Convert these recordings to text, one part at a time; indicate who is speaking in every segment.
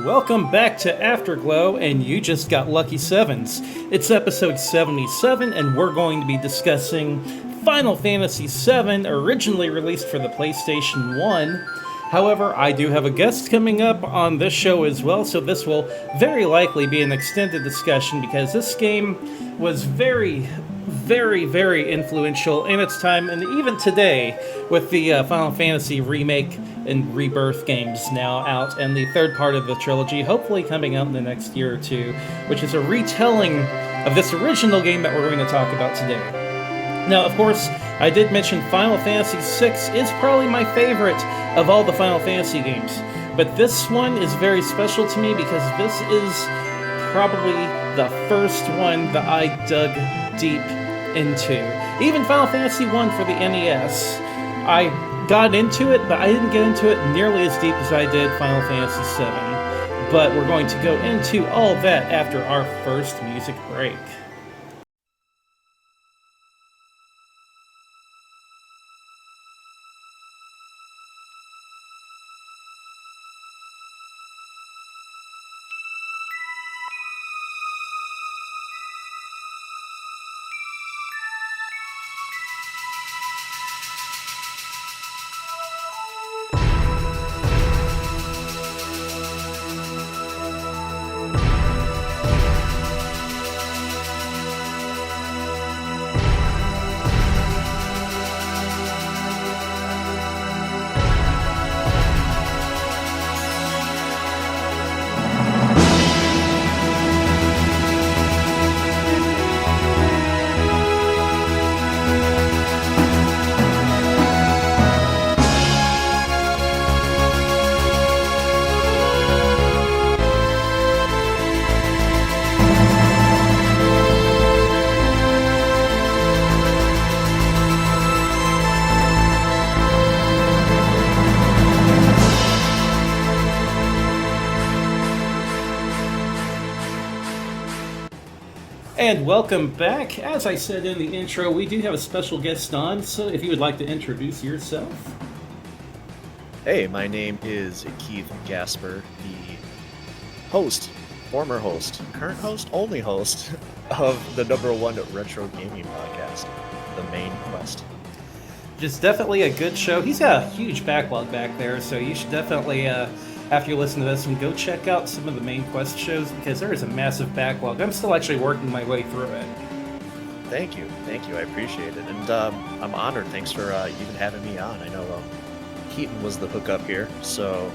Speaker 1: Welcome back to Afterglow, and you just got lucky sevens. It's episode 77, and we're going to be discussing Final Fantasy VII, originally released for the PlayStation 1. However, I do have a guest coming up on this show as well, so this will very likely be an extended discussion because this game was very influential in its time, and even today, with the Final Fantasy REmake and REbirth games now out, and the third part of the trilogy hopefully coming out in the next year or two, which is a retelling of this original game that we're going to talk about today. Now, of course, I did mention Final Fantasy VI is probably my favorite of all the Final Fantasy games, but this one is very special to me because this is probably the first one that I dug deep into. Even Final Fantasy I for the NES, I got into it, but I didn't get into it nearly as deep as I did Final Fantasy VII. But we're going to go into all that after our first music break. And welcome back. As I said in the intro, we do have a special guest on, so if you would like to introduce yourself.
Speaker 2: Hey, my name is Keith Gasper, the host, former host, current host, only host of the #1 retro gaming podcast, The Main Quest.
Speaker 1: Just definitely a good show. He's got a huge backlog back there, so you should definitely, after you listen to this one, go check out some of the Main Quest shows because there is a massive backlog. I'm still actually working my way through it.
Speaker 2: Thank you, I appreciate it, and I'm honored. Thanks for even having me on. I know Keaton was the hookup here, so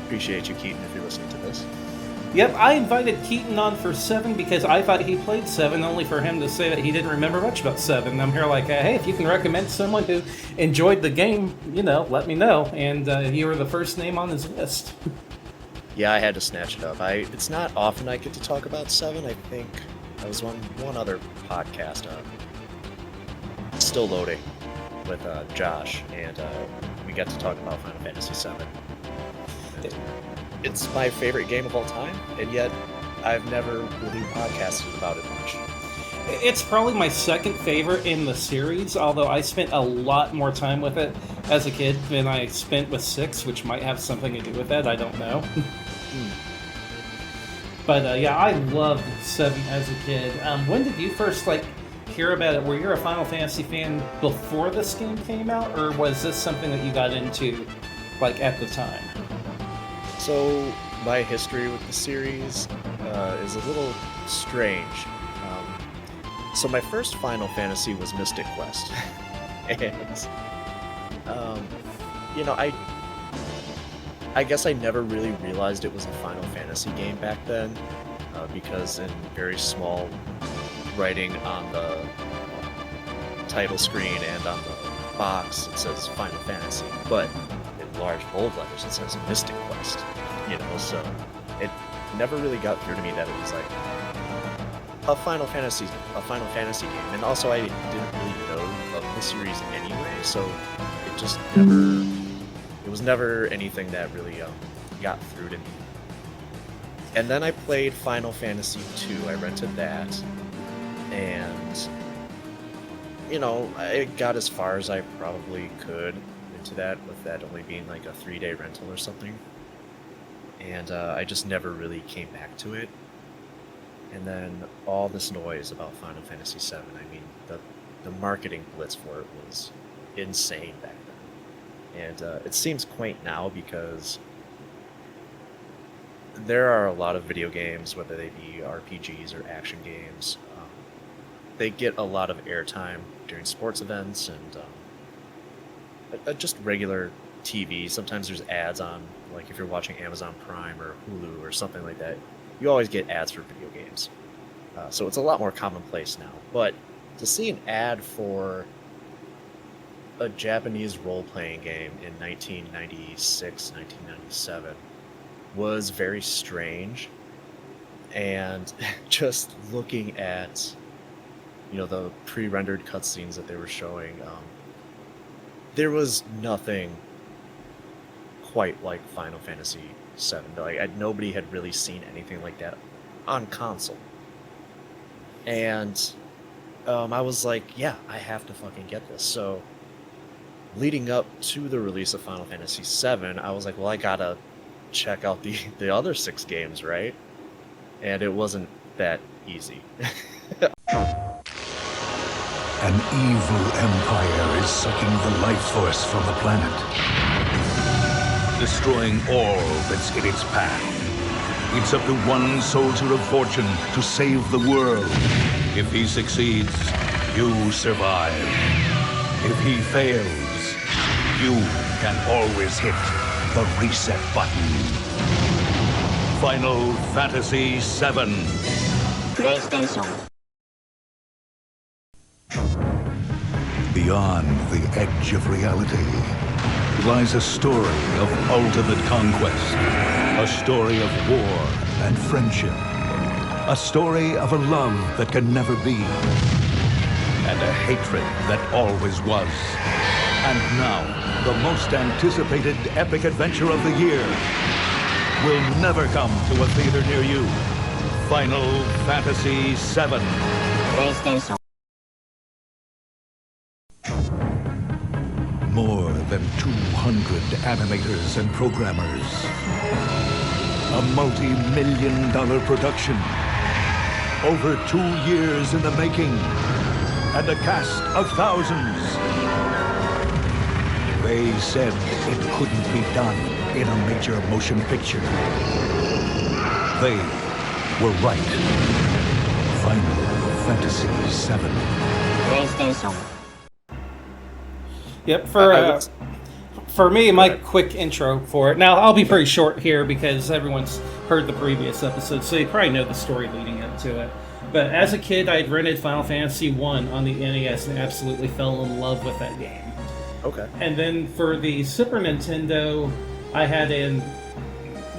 Speaker 2: appreciate you, Keaton, if you're listening to this.
Speaker 1: Yep, I invited Keaton on for 7 because I thought he played 7, only for him to say that he didn't remember much about 7. I'm here like, hey, if you can recommend someone who enjoyed the game, let me know. And you were the first name on his list.
Speaker 2: Yeah, I had to snatch it up. It's not often I get to talk about 7. I think I was on one other podcast, Still Loading, with Josh, and we got to talk about Final Fantasy VII. It's my favorite game of all time, and yet I've never really podcasted about it much.
Speaker 1: It's probably my second favorite in the series, although I spent a lot more time with it as a kid than I spent with 6, which might have something to do with that, I don't know. But yeah, I loved 7 as a kid. When did you first hear about it? Were you a Final Fantasy fan before this game came out, or was this something that you got into at the time?
Speaker 2: So my history with the series is a little strange. So my first Final Fantasy was Mystic Quest, and I guess I never really realized it was a Final Fantasy game back then, because in very small writing on the title screen and on the box it says Final Fantasy, but in large bold letters it says Mystic Quest. So it never really got through to me that it was a Final Fantasy game, and also I didn't really know of the series anyway, so it just was never anything that really got through to me. And then I played Final Fantasy II. I rented that, and I got as far as I probably could into that, with that only being like a 3-day rental or something. and I just never really came back to it. And then all this noise about Final Fantasy VII. I mean, the marketing blitz for it was insane back then. And it seems quaint now because there are a lot of video games, whether they be RPGs or action games, they get a lot of airtime during sports events and just regular TV. Sometimes there's ads on, like if you're watching Amazon Prime or Hulu or something like that, you always get ads for video games. So it's a lot more commonplace now. But to see an ad for a Japanese role-playing game in 1996, 1997 was very strange. And just looking at, the pre-rendered cutscenes that they were showing, there was nothing quite like Final Fantasy VII. Like, nobody had really seen anything like that on console. And I was like, yeah, I have to fucking get this. So leading up to the release of Final Fantasy VII, I was like, well, I gotta check out the other 6 games, right? And it wasn't that easy.
Speaker 3: An evil empire is sucking the life force from the planet, destroying all that's in its path. It's up to one soldier of fortune to save the world. If he succeeds, you survive. If he fails, you can always hit the reset button. Final Fantasy VII. PlayStation. Beyond the edge of reality lies a story of ultimate conquest, a story of war and friendship, a story of a love that can never be, and a hatred that always was. And now, the most anticipated epic adventure of the year will never come to a theater near you. Final Fantasy VII. PlayStation. More than 200 animators and programmers. A multi-million-dollar production. Over 2 years in the making. And a cast of thousands. They said it couldn't be done in a major motion picture. They were right. Final Fantasy VII. PlayStation.
Speaker 1: Yep, for me, my quick intro for it. Now, I'll be pretty short here because everyone's heard the previous episode, so you probably know the story leading up to it. But as a kid, I'd rented Final Fantasy 1 on the NES and absolutely fell in love with that game.
Speaker 2: Okay.
Speaker 1: And then for the Super Nintendo, I had a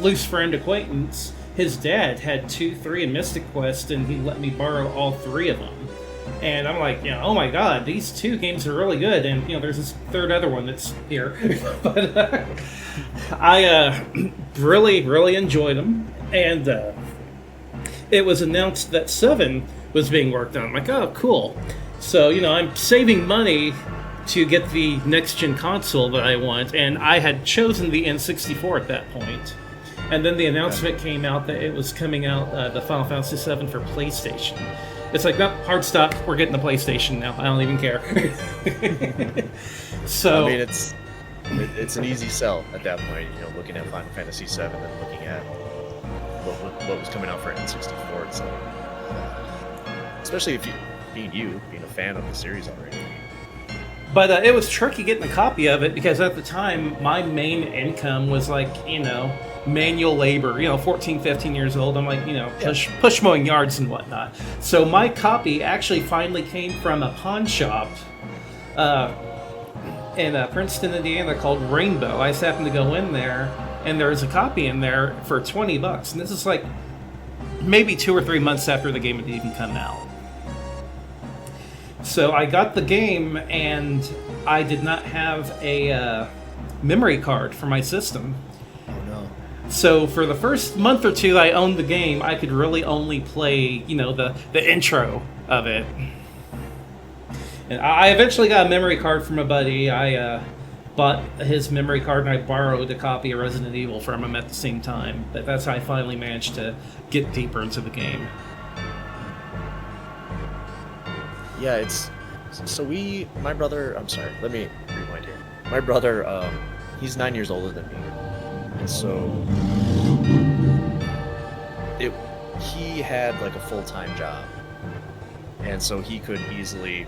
Speaker 1: loose friend acquaintance. His dad had 2, 3, and Mystic Quest, and he let me borrow all 3 of them. And I'm like, oh my god, these 2 games are really good. And, there's this third other one that's here. But I really, really enjoyed them. And it was announced that 7 was being worked on. I'm like, oh, cool. So, I'm saving money to get the next-gen console that I want. And I had chosen the N64 at that point. And then the announcement came out that it was coming out, the Final Fantasy VII for PlayStation. It's like, nope, hard stop. We're getting the PlayStation now. I don't even care. So
Speaker 2: I mean, it's an easy sell at that point. Looking at Final Fantasy VII and looking at what was coming out for N64. It's like, especially if being a fan of the series already.
Speaker 1: But it was tricky getting a copy of it because at the time my main income was like, manual labor, 14, 15 years old. I'm like, push mowing yards and whatnot. So my copy actually finally came from a pawn shop in Princeton, Indiana called Rainbow. I just happened to go in there and there was a copy in there for $20. And this is like maybe 2 or 3 months after the game had even come out. So I got the game and I did not have a memory card for my system. So for the first month or 2 I owned the game, I could really only play, the intro of it. And I eventually got a memory card from a buddy. I bought his memory card and I borrowed a copy of Resident Evil from him at the same time. That's how I finally managed to get deeper into the game.
Speaker 2: Yeah, it's so my brother. I'm sorry. Let me rewind here. My brother, he's 9 years older than me, and so he had like a full-time job, and so he could easily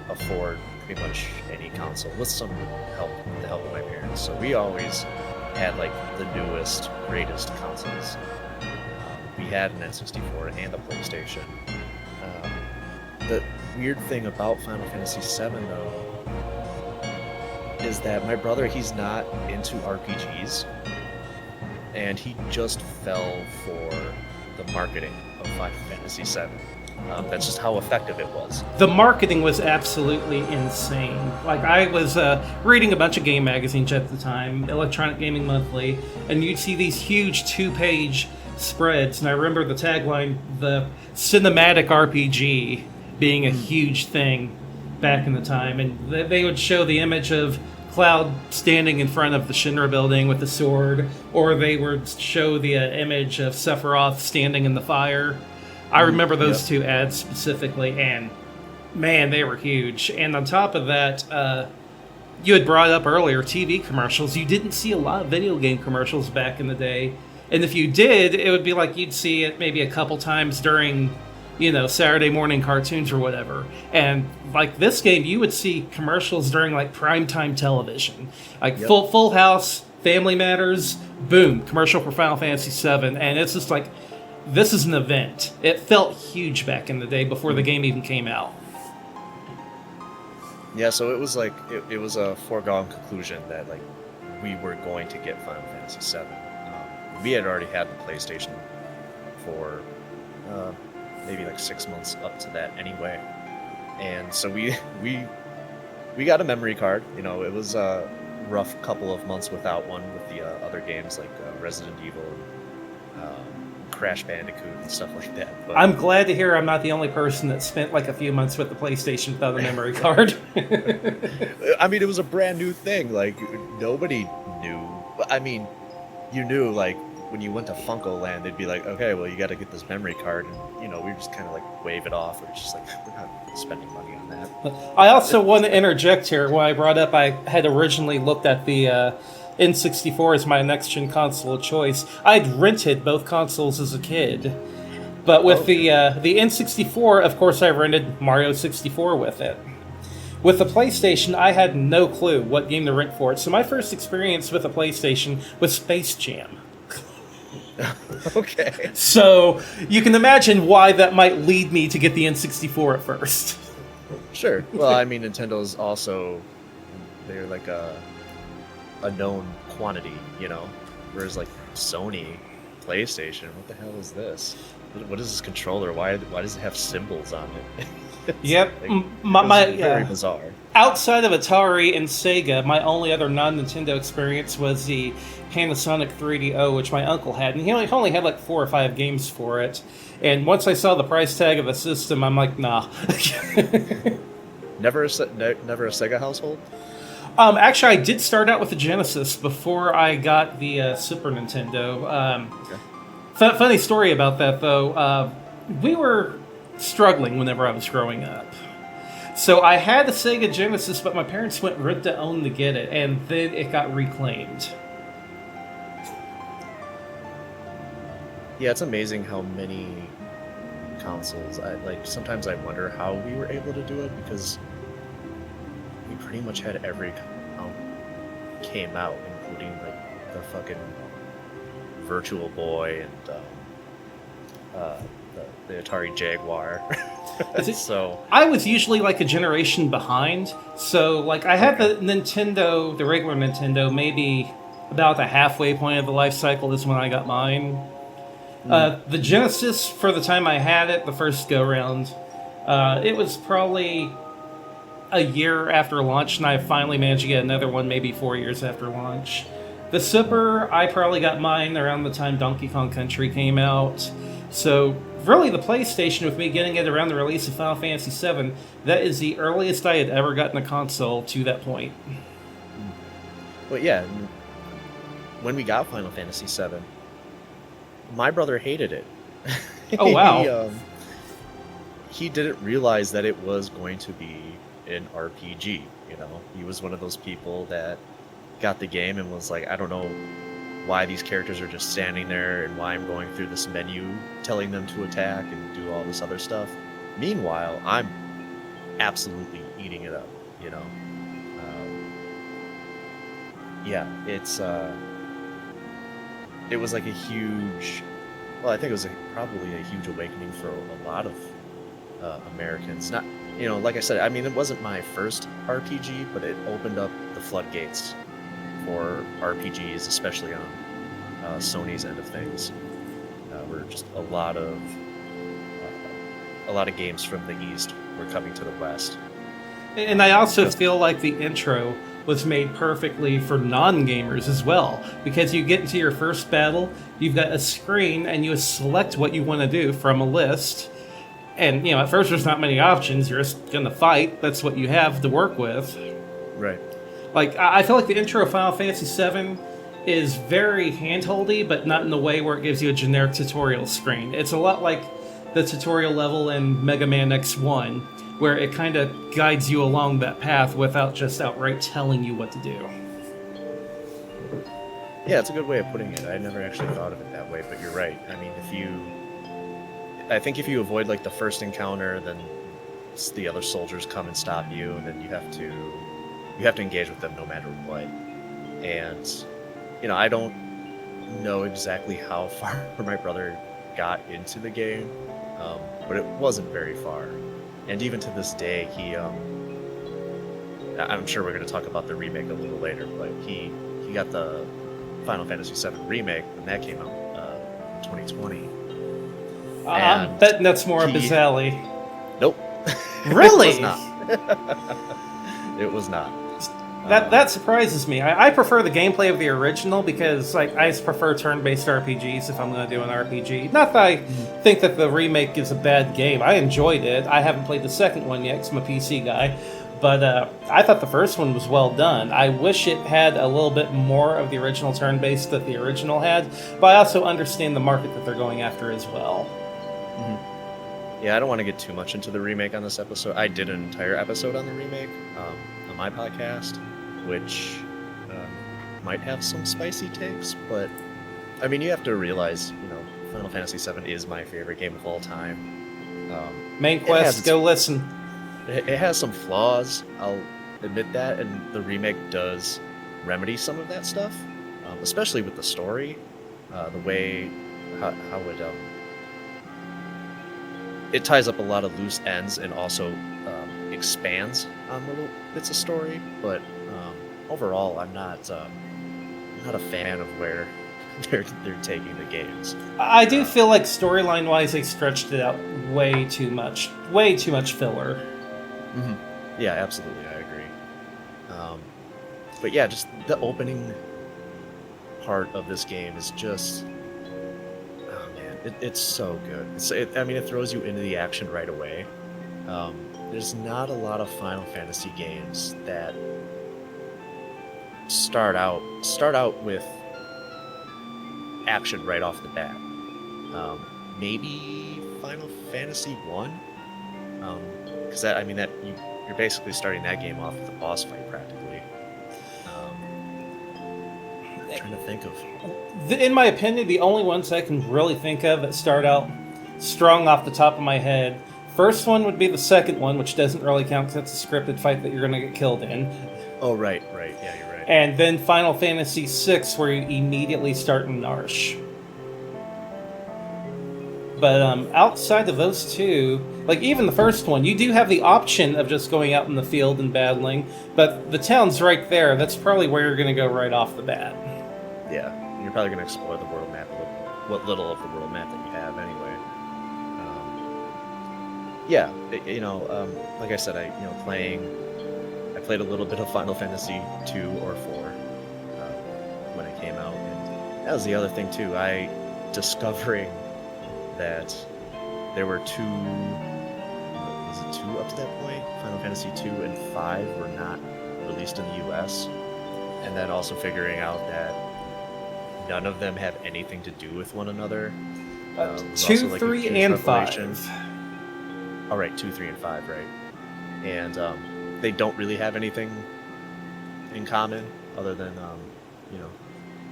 Speaker 2: afford pretty much any console with some help, with the help of my parents. So we always had like the newest, greatest consoles. We had an N64 and a PlayStation. The weird thing about Final Fantasy VII, though, is that my brother, he's not into RPGs, and he just fell for the marketing of Final Fantasy VII. That's just how effective it was.
Speaker 1: The marketing was absolutely insane. Like, I was reading a bunch of game magazines at the time, Electronic Gaming Monthly, and you'd see these huge 2-page spreads, and I remember the tagline, the cinematic RPG, being a huge thing back in the time, and they would show the image of Cloud standing in front of the Shinra building with a sword, or they would show the image of Sephiroth standing in the fire. I remember those two ads specifically, and man, they were huge. And on top of that, you had brought up earlier TV commercials. You didn't see a lot of video game commercials back in the day, and if you did, it would be like you'd see it maybe a couple times during, you know, Saturday morning cartoons or whatever. And like this game, you would see commercials during like primetime television, like Full House, Family Matters, boom, commercial for Final Fantasy VII, and it's just like, this is an event. It felt huge back in the day before the game even came out.
Speaker 2: Yeah, so it was like it was a foregone conclusion that like we were going to get Final Fantasy VII. We had already had the PlayStation for maybe like 6 months up to that anyway, and so we got a memory card. You know, it was a rough couple of months without one with the other games like Resident Evil, Crash Bandicoot and stuff like that. But
Speaker 1: I'm glad to hear I'm not the only person that spent like a few months with the PlayStation without a memory card.
Speaker 2: I mean, it was a brand new thing. Like, nobody knew. I mean, you knew, like, when you went to Funko Land, they'd be like, okay, well, you got to get this memory card. And, you know, we just kind of, like, wave it off. We're just like, we're not spending money on that.
Speaker 1: I also want to interject here. When I brought up, I had originally looked at the N64 as my next-gen console of choice. I'd rented both consoles as a kid. But with the N64, of course, I rented Mario 64 with it. With the PlayStation, I had no clue what game to rent for it. So my first experience with a PlayStation was Space Jam.
Speaker 2: Okay.
Speaker 1: So you can imagine why that might lead me to get the N64 at first.
Speaker 2: Sure. Well, I mean, Nintendo's also, they're like a known quantity, you know? Whereas like Sony, PlayStation, what the hell is this? What is this controller? Why does it have symbols on it?
Speaker 1: Yep.
Speaker 2: Like, very bizarre.
Speaker 1: Outside of Atari and Sega, my only other non-Nintendo experience was the Panasonic 3DO, which my uncle had, and he only had like 4 or 5 games for it. And once I saw the price tag of the system, I'm like, nah.
Speaker 2: Never a Sega household?
Speaker 1: Actually, I did start out with the Genesis before I got the Super Nintendo. Okay. Funny story about that, though. We were struggling whenever I was growing up. So I had the Sega Genesis, but my parents went rent to own to get it, and then it got reclaimed.
Speaker 2: Yeah, it's amazing how many consoles. Sometimes I wonder how we were able to do it, because we pretty much had every came out, including like the fucking Virtual Boy and the Atari Jaguar. So
Speaker 1: I was usually like a generation behind. So like I had the Nintendo, the regular Nintendo, maybe about the halfway point of the life cycle is when I got mine. The Genesis, for the time I had it, the first go round, it was probably a year after launch, and I finally managed to get another one maybe 4 years after launch. The Super, I probably got mine around the time Donkey Kong Country came out. So really the PlayStation, with me getting it around the release of Final Fantasy VII, that is the earliest I had ever gotten a console to that point.
Speaker 2: But yeah, when we got Final Fantasy VII, my brother hated it.
Speaker 1: Oh, wow.
Speaker 2: He didn't realize that it was going to be an RPG. You know, he was one of those people that got the game and was like, I don't know why these characters are just standing there and why I'm going through this menu telling them to attack and do all this other stuff. Meanwhile, I'm absolutely eating it up, you know. Yeah, it was like a huge, well, I think it was probably a huge awakening for a lot of Americans. Not, you know, like I said, I mean, it wasn't my first RPG, but it opened up the floodgates for RPGs, especially on Sony's end of things. Where just a lot of games from the East were coming to the West.
Speaker 1: And I also feel like the intro was made perfectly for non-gamers as well, because you get into your first battle, you've got a screen, and you select what you want to do from a list. And, you know, at first there's not many options, you're just gonna fight, that's what you have to work with.
Speaker 2: Right.
Speaker 1: Like, I feel like the intro of Final Fantasy VII is very handholdy, but not in the way where it gives you a generic tutorial screen. It's a lot like the tutorial level in Mega Man X1, where it kind of guides you along that path without just outright telling you what to do.
Speaker 2: Yeah, it's a good way of putting it. I never actually thought of it that way, but you're right. I mean, I think if you avoid like the first encounter, then the other soldiers come and stop you, and then you have to engage with them no matter what. And you know, I don't know exactly how far my brother got into the game, but it wasn't very far. And even to this day, I'm sure we're going to talk about the remake a little later, but he got the Final Fantasy VII remake when that came out in 2020.
Speaker 1: I'm betting that's more up his alley.
Speaker 2: Nope.
Speaker 1: Really?
Speaker 2: It was not. It was not.
Speaker 1: That surprises me. I prefer the gameplay of the original because I just prefer turn-based RPGs if I'm going to do an RPG. Not that I think that the remake is a bad game. I enjoyed it. I haven't played the second one yet because I'm a PC guy. But I thought the first one was well done. I wish it had a little bit more of the original turn-based that the original had. But I also understand the market that they're going after as well.
Speaker 2: Mm-hmm. Yeah, I don't want to get too much into the remake on this episode. I did an entire episode on the remake on my podcast, which might have some spicy takes, but I mean, you have to realize, you know, Final Fantasy VII is my favorite game of all time.
Speaker 1: Main quest, go listen.
Speaker 2: It has some flaws, I'll admit that, and the remake does remedy some of that stuff, especially with the story, the way how it ties up a lot of loose ends and also expands on little bits of story, but overall, I'm not a fan of where they're taking the games.
Speaker 1: I do feel like storyline-wise, they stretched it out way too much filler.
Speaker 2: Mm-hmm. Yeah, absolutely, I agree. But yeah, just the opening part of this game is just, oh man, it's so good. I mean, it throws you into the action right away. There's not a lot of Final Fantasy games that start out with action right off the bat. Maybe Final Fantasy 1, because you're basically starting that game off with a boss fight practically. I'm trying to think of.
Speaker 1: In my opinion, the only ones I can really think of that start out strong off the top of my head. First one would be the second one, which doesn't really count because it's a scripted fight that you're going to get killed in.
Speaker 2: Oh, right. Yeah, you're right.
Speaker 1: And then Final Fantasy VI, where you immediately start in Narsh. But outside of those two, like even the first one, you do have the option of just going out in the field and battling, but the town's right there. That's probably where you're going to go right off the bat.
Speaker 2: Yeah, you're probably going to explore the world map, what little of the world map that you have anyway. Like I said, I played a little bit of Final Fantasy 2 or 4 when it came out, and that was the other thing too. Discovering that there were two up to that point? Final Fantasy 2 and 5 were not released in the US. and then also figuring out that none of them have anything to do with one another. Was
Speaker 1: 2,
Speaker 2: also, like, a
Speaker 1: 3,
Speaker 2: huge
Speaker 1: and
Speaker 2: revelation.
Speaker 1: 5.
Speaker 2: All right, 2, 3, and 5, right? And they don't really have anything in common other than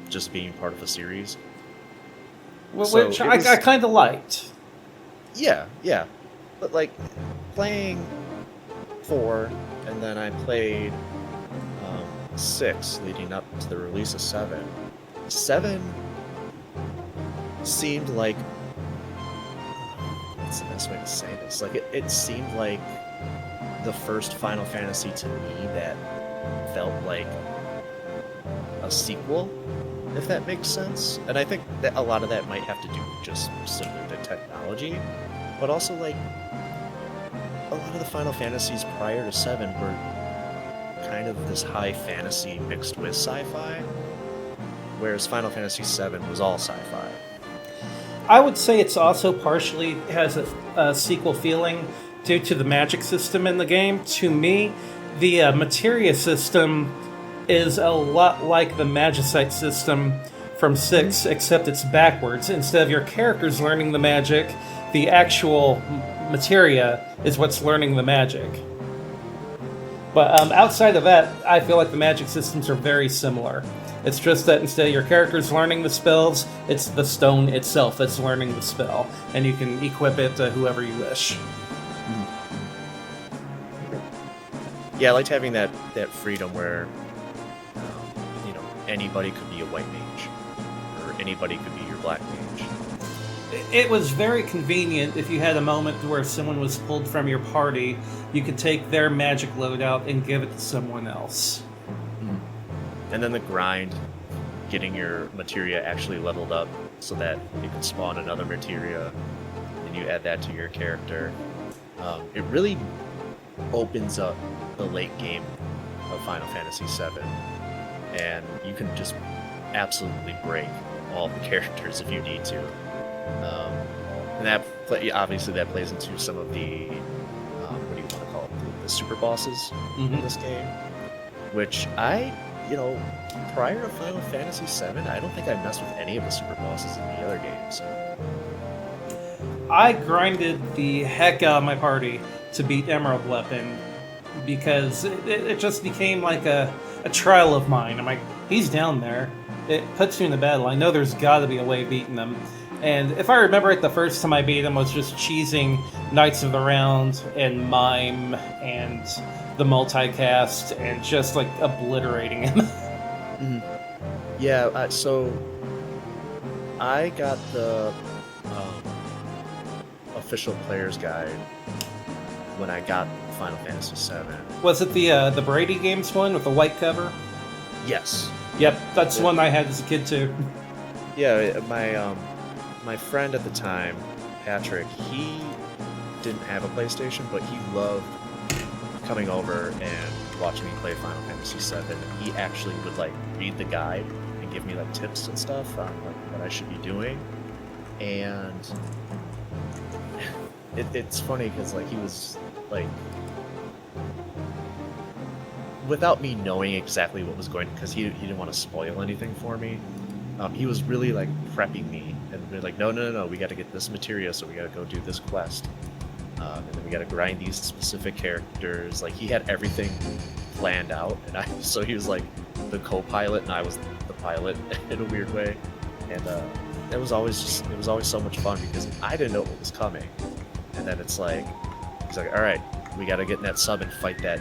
Speaker 2: just being part of a series. So
Speaker 1: Which
Speaker 2: it was-
Speaker 1: I kind of liked.
Speaker 2: Yeah, but like playing 4, and then I played 6 leading up to the release of 7. 7 seemed like, what's the best way to say this? Like it seemed like the first Final Fantasy to me that felt like a sequel, if that makes sense. And I think that a lot of that might have to do with just simply the technology, but also like a lot of the Final Fantasies prior to 7 were kind of this high fantasy mixed with sci-fi, whereas Final Fantasy 7 was all sci-fi.
Speaker 1: I would say it's also partially has a sequel feeling due to the magic system in the game. To me, the materia system is a lot like the magicite system from 6, except it's backwards. Instead of your characters learning the magic, the actual materia is what's learning the magic. But outside of that, I feel like the magic systems are very similar. It's just that instead of your characters learning the spells, it's the stone itself that's learning the spell, and you can equip it to whoever you wish.
Speaker 2: Yeah, I liked having that freedom where anybody could be a white mage, or anybody could be your black mage.
Speaker 1: It was very convenient if you had a moment where someone was pulled from your party, you could take their magic loadout and give it to someone else.
Speaker 2: And then the grind, getting your materia actually leveled up so that you can spawn another materia, and you add that to your character. It really opens up the late game of Final Fantasy VII, and you can just absolutely break all the characters if you need to. And that obviously that plays into some of the what do you want to call it, the super bosses in this game, which prior to Final Fantasy VII, I don't think I messed with any of the super bosses in the other games.
Speaker 1: I grinded the heck out of my party to beat Emerald Weapon because it just became like a trial of mine. I'm like, he's down there. It puts you in the battle. I know there's got to be a way of beating them. And if I remember it, the first time I beat him was just cheesing Knights of the Round and Mime and the multicast and just like obliterating him.
Speaker 2: Yeah, so I got the official player's guide when I got Final Fantasy VII.
Speaker 1: Was it the Brady Games one with the white cover?
Speaker 2: Yes.
Speaker 1: Yep, that's the one I had as a kid too.
Speaker 2: Yeah, my friend at the time, Patrick, he didn't have a PlayStation, but he loved coming over and watching me play Final Fantasy VII. He actually would like read the guide and give me like tips and stuff on like what I should be doing. And it's funny because like he was like, without me knowing exactly what was going, because he didn't want to spoil anything for me. He was really like prepping me and be like, no, we got to get this materia, so we got to go do this quest, and then we got to grind these specific characters. Like he had everything planned out, and so he was like the co-pilot, and I was the pilot in a weird way, and it was always so much fun because I didn't know what was coming, and then it's like he's like, all right, we got to get in that sub and fight that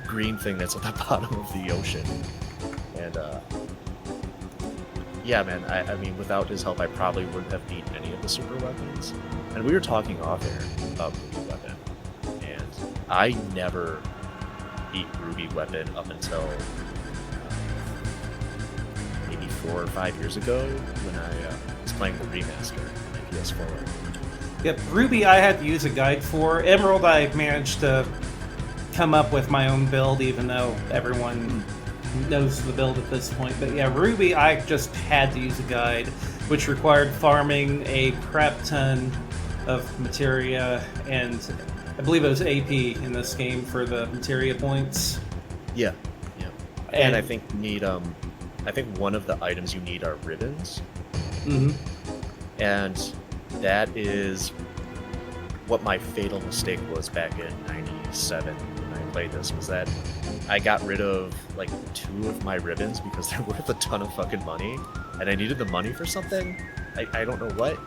Speaker 2: green thing that's at the bottom of the ocean, and yeah, man, I mean, without his help, I probably wouldn't have beaten any of the super weapons. And we were talking off air about Ruby Weapon, and I never beat Ruby Weapon up until maybe 4 or 5 years ago when I was playing the remaster on my PS4.
Speaker 1: Yep, Ruby I had to use a guide for. Emerald I managed to come up with my own build, even though everyone knows the build at this point. But yeah, Ruby I just had to use a guide, which required farming a crap ton of materia, and I believe it was AP in this game for the materia points.
Speaker 2: Yeah. And I think you need I think one of the items you need are ribbons.
Speaker 1: Mm-hmm.
Speaker 2: And that is what my fatal mistake was back in '97 when I played this, was that I got rid of like 2 of my ribbons because they're worth a ton of fucking money, and I needed the money for something. I don't know what,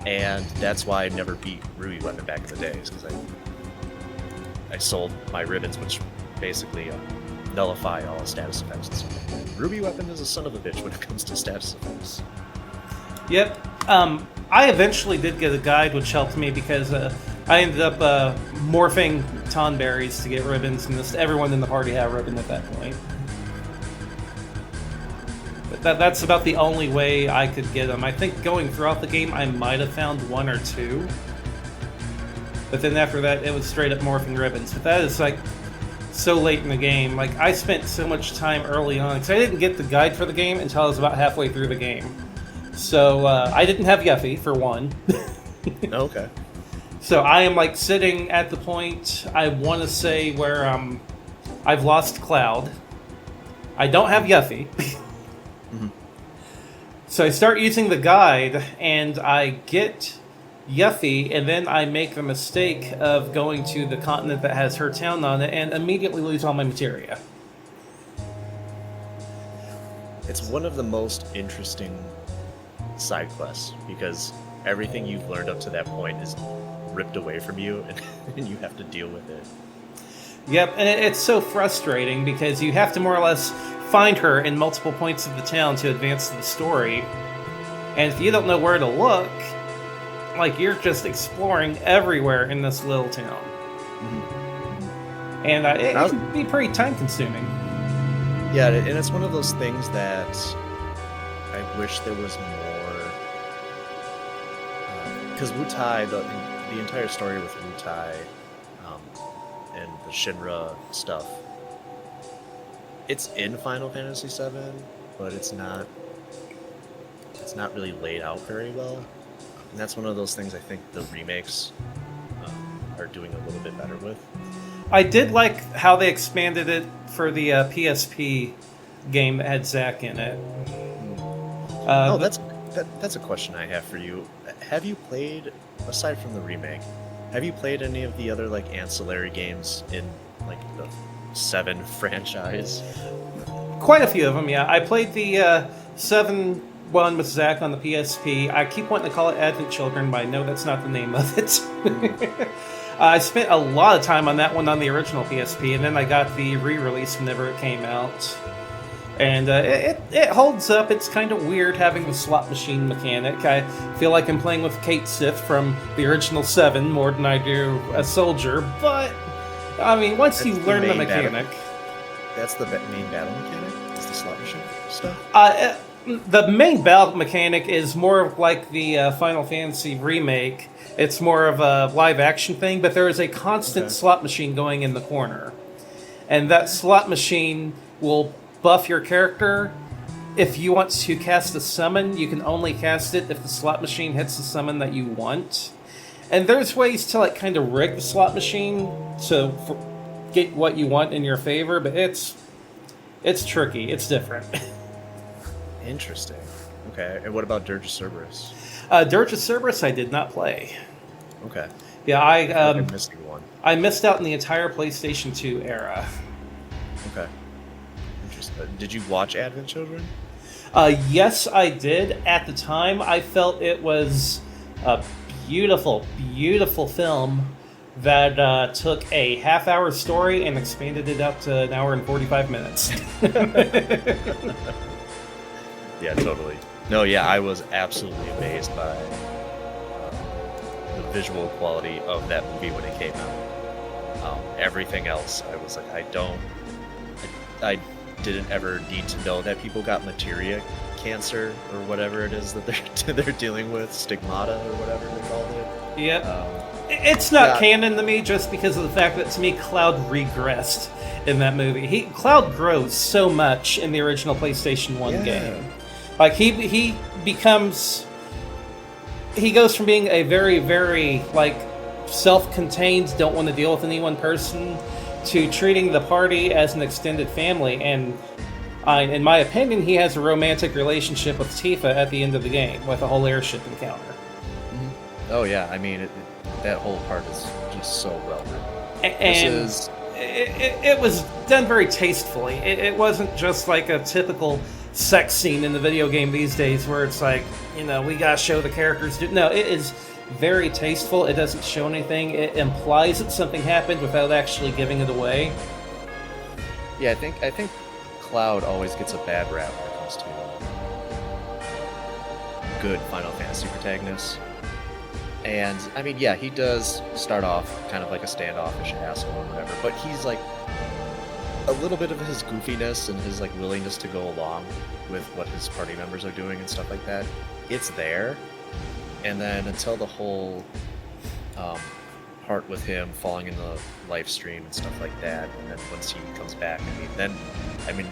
Speaker 2: and that's why I never beat Ruby Weapon back in the days, because I sold my ribbons, which basically nullify all status effects and stuff like that. Ruby Weapon is a son of a bitch when it comes to status effects.
Speaker 1: Yep. I eventually did get a guide, which helped me because I ended up morphing tonberries to get ribbons, and everyone in the party had a ribbon at that point. But that's about the only way I could get them. I think going throughout the game, I might have found 1 or 2. But then after that, it was straight up morphing ribbons. But that is like so late in the game. Like, I spent so much time early on, because I didn't get the guide for the game until I was about halfway through the game. So I didn't have Yuffie, for one.
Speaker 2: Okay.
Speaker 1: So I am like sitting at the point, I want to say, where I've lost Cloud. I don't have Yuffie.
Speaker 2: Mm-hmm.
Speaker 1: So I start using the guide, and I get Yuffie, and then I make the mistake of going to the continent that has her town on it, and immediately lose all my materia.
Speaker 2: It's one of the most interesting side quests, because everything you've learned up to that point is ripped away from you, and you have to deal with it.
Speaker 1: Yep, and it's so frustrating because you have to more or less find her in multiple points of the town to advance the story. And if you don't know where to look, like, you're just exploring everywhere in this little town. Mm-hmm. And it can be pretty time-consuming.
Speaker 2: Yeah, and it's one of those things that I wish there was more. Because Wutai, the entire story with Wutai and the Shinra stuff, it's in Final Fantasy VII, but it's not really laid out very well. And that's one of those things I think the remakes are doing a little bit better with.
Speaker 1: I did like how they expanded it for the PSP game that had Zack in it.
Speaker 2: That's a question I have for you. Have you played, aside from the remake, have you played any of the other like ancillary games in like the 7 franchise?
Speaker 1: Quite a few of them, yeah. I played the 7 one with Zack on the PSP. I keep wanting to call it Advent Children, but I know that's not the name of it. I spent a lot of time on that one on the original PSP, and then I got the re-release whenever it came out. And it holds up. It's kind of weird having the slot machine mechanic. I feel like I'm playing with Kate Sith from the original 7 more than I do a soldier. But, I mean, once you learn the mechanic...
Speaker 2: That's the main battle mechanic? Is the slot machine stuff?
Speaker 1: The main battle mechanic is more of like the Final Fantasy remake. It's more of a live-action thing, but there is a constant slot machine going in the corner. And that slot machine will buff your character. If you want to cast a summon, you can only cast it if the slot machine hits the summon that you want. And there's ways to like kind of rig the slot machine to get what you want in your favor, but it's tricky. It's different.
Speaker 2: Interesting. Okay, and what about Dirge of Cerberus?
Speaker 1: Dirge of Cerberus I did not play.
Speaker 2: Okay.
Speaker 1: Yeah,
Speaker 2: I'm missing one.
Speaker 1: I missed out in the entire PlayStation 2 era.
Speaker 2: Okay. Did you watch Advent Children?
Speaker 1: Yes, I did. At the time, I felt it was a beautiful, beautiful film that took a half-hour story and expanded it out to an hour and 45 minutes.
Speaker 2: Yeah, totally. No, yeah, I was absolutely amazed by the visual quality of that movie when it came out. Everything else, I was like, I didn't ever need to know that people got materia cancer or whatever it is that they're dealing with, stigmata or whatever they called it.
Speaker 1: Yeah. It's not canon to me just because of the fact that, to me, Cloud regressed in that movie. Cloud grows so much in the original PlayStation 1 game. Like, he goes from being a very, very, like, self-contained, don't want to deal with anyone person to treating the party as an extended family. And in my opinion, he has a romantic relationship with Tifa at the end of the game with a whole airship encounter.
Speaker 2: Oh yeah, I mean, that whole part is just so well written.
Speaker 1: And it was done very tastefully. It wasn't just like a typical sex scene in the video game these days where it's like, we gotta show the characters. No, it is very tasteful. It doesn't show anything. It implies that something happened without actually giving it away.
Speaker 2: Yeah, I think Cloud always gets a bad rap when it comes to good Final Fantasy protagonists. And, I mean, yeah, he does start off kind of like a standoffish asshole or whatever, but he's like, a little bit of his goofiness and his like willingness to go along with what his party members are doing and stuff like that, it's there. And then until the whole part with him falling in the live stream and stuff like that, and then once he comes back, I mean,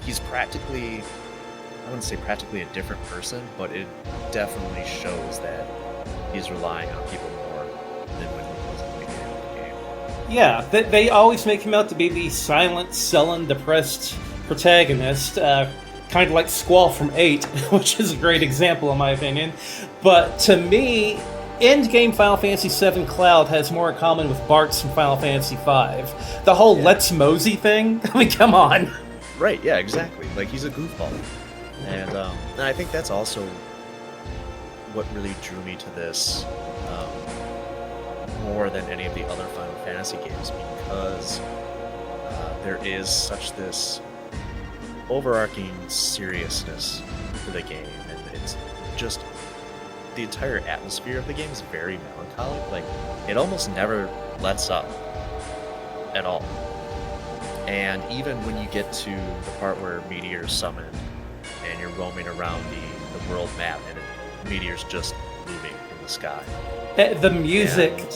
Speaker 2: he's practically, I wouldn't say practically a different person, but it definitely shows that he's relying on people more than when he was at the beginning of the game.
Speaker 1: Yeah, they always make him out to be the silent, sullen, depressed protagonist, kind of like Squall from 8, which is a great example in my opinion. But to me, endgame Final Fantasy VII Cloud has more in common with Bart's from Final Fantasy V. The whole let's mosey thing, I mean, come on.
Speaker 2: Right, yeah, exactly. Like, he's a goofball. And I think that's also what really drew me to this more than any of the other Final Fantasy games, because there is such this overarching seriousness to the game, and it's just the entire atmosphere of the game is very melancholic. Like, it almost never lets up at all. And even when you get to the part where meteors summon and you're roaming around the world map and meteors just moving in the sky,
Speaker 1: The music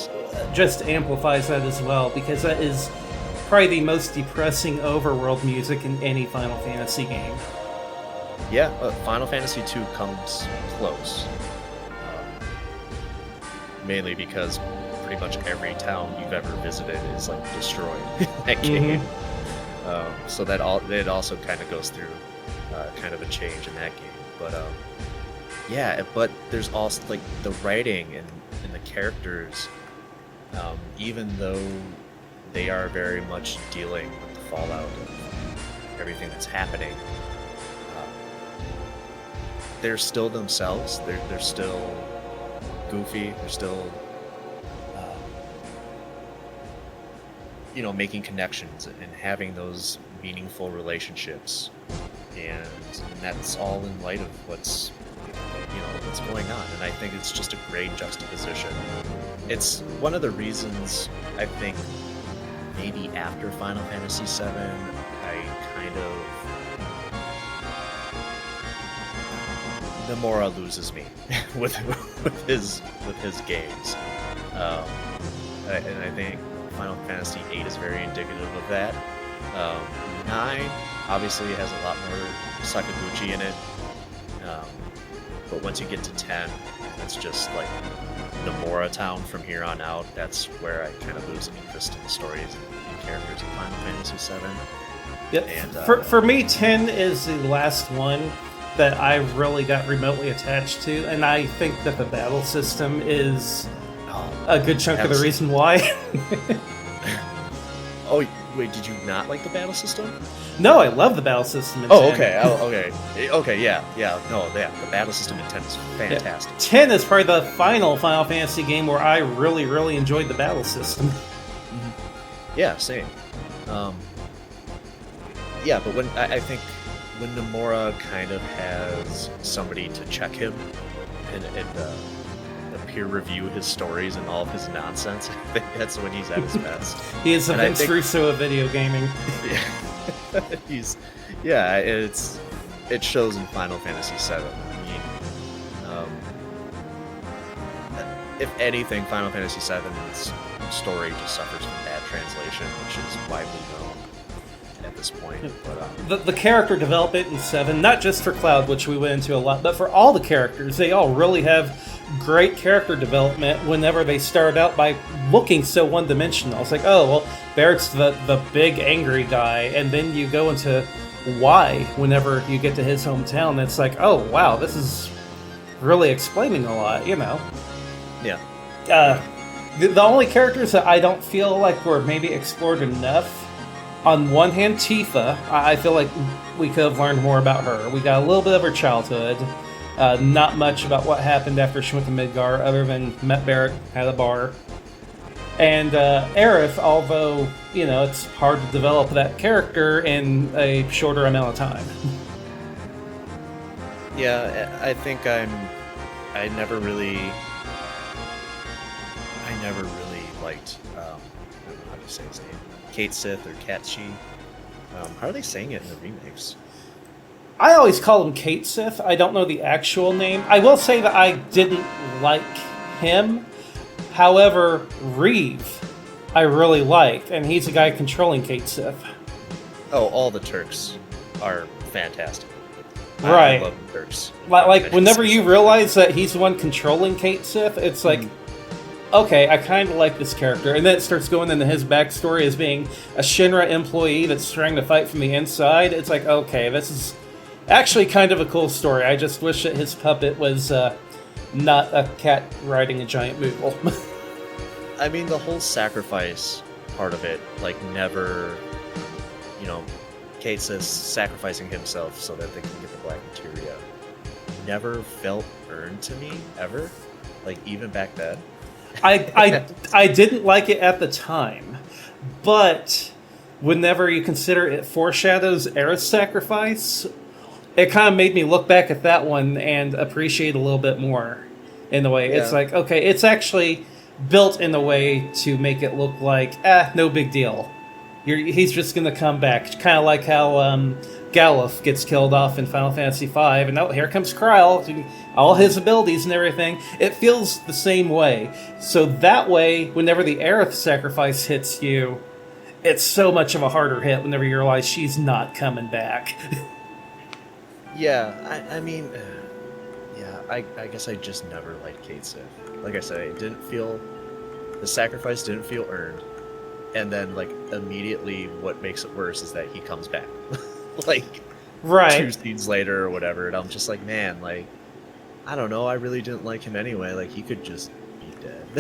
Speaker 1: just amplifies that as well, because that is probably the most depressing overworld music in any Final Fantasy game.
Speaker 2: Yeah, Final Fantasy II comes close. Mainly because pretty much every town you've ever visited is like destroyed in that game. So that it also kind of goes through kind of a change in that game. But yeah, but there's also like the writing and the characters, even though they are very much dealing with the fallout of everything that's happening, they're still themselves. They're still goofy. They're still, making connections and having those meaningful relationships, and that's all in light of what's going on. And I think it's just a great juxtaposition. It's one of the reasons I think maybe after Final Fantasy VII, I kind of Nomura loses me with his games, and I think Final Fantasy VIII is very indicative of that. 9 obviously has a lot more Sakaguchi in it, but once you get to 10, it's just like Nomura Town from here on out. That's where I kind of lose interest in the stories and characters in Final Fantasy VII.
Speaker 1: Yep.
Speaker 2: And
Speaker 1: for me, 10 is the last one that I really got remotely attached to, and I think that the battle system is a good chunk of the reason why.
Speaker 2: Oh, wait, did you not like the battle system?
Speaker 1: No, I love the battle system in 10.
Speaker 2: Okay, yeah, no, the battle system in 10 is fantastic.
Speaker 1: Yeah. 10 is probably the final Final Fantasy game where I really, really enjoyed the battle system.
Speaker 2: Mm-hmm. Yeah, same. Yeah, but when I think when Nomura kind of has somebody to check him and peer review his stories and all of his nonsense, I think that's when he's at his best.
Speaker 1: He is the Vince Russo of video gaming.
Speaker 2: Yeah. It shows in Final Fantasy VII. I mean, if anything, Final Fantasy VII's story just suffers from bad translation, which is widely known at this point. But
Speaker 1: The character development in 7, not just for Cloud, which we went into a lot, but for all the characters, they all really have great character development whenever they start out by looking so one-dimensional. It's like, oh, well, Barrett's the big angry guy, and then you go into why whenever you get to his hometown. It's like, oh, wow, this is really explaining a lot, you know.
Speaker 2: yeah.
Speaker 1: The only characters that I don't feel like were maybe explored enough, on one hand, Tifa, I feel like we could have learned more about her. We got a little bit of her childhood, not much about what happened after she went to Midgar, other than met Barrett at a bar. And Aerith, although, you know, it's hard to develop that character in a shorter amount of time.
Speaker 2: Yeah, I think I never really liked, how do you say his name? Kate Sith or Katchi. How are they saying it in the remakes?
Speaker 1: I always call him Kate Sith. I don't know the actual name. I will say that I didn't like him. However, Reeve, I really liked, and he's the guy controlling Kate Sith.
Speaker 2: Oh, all the Turks are fantastic.
Speaker 1: Right.
Speaker 2: I love the Turks.
Speaker 1: Like whenever you realize that he's the one controlling Kate Sith, it's like, okay, I kind of like this character. And then it starts going into his backstory as being a Shinra employee that's trying to fight from the inside. It's like, okay, this is actually kind of a cool story. I just wish that his puppet was not a cat riding a giant Moogle.
Speaker 2: I mean, the whole sacrifice part of it, like, never, you know, Kate says sacrificing himself so that they can get the black materia, never felt earned to me, ever. Like, even back then.
Speaker 1: I didn't like it at the time, but whenever you consider it foreshadows Aerith's sacrifice, it kind of made me look back at that one and appreciate a little bit more in a way. Yeah. It's like, okay, it's actually built in a way to make it look like, no big deal. He's just going to come back. Kind of like how Galuf gets killed off in Final Fantasy V, and oh, here comes Kryl, all his abilities and everything. It feels the same way. So that way, whenever the Aerith sacrifice hits you, it's so much of a harder hit whenever you realize she's not coming back.
Speaker 2: Yeah, I mean, yeah, I guess I just never liked Kate Sith. Like I said, the sacrifice didn't feel earned. And then, like, immediately what makes it worse is that he comes back. Like,
Speaker 1: right.
Speaker 2: 2 scenes later or whatever, and I'm just like, man, like, I don't know, I really didn't like him anyway. Like, he could just be dead.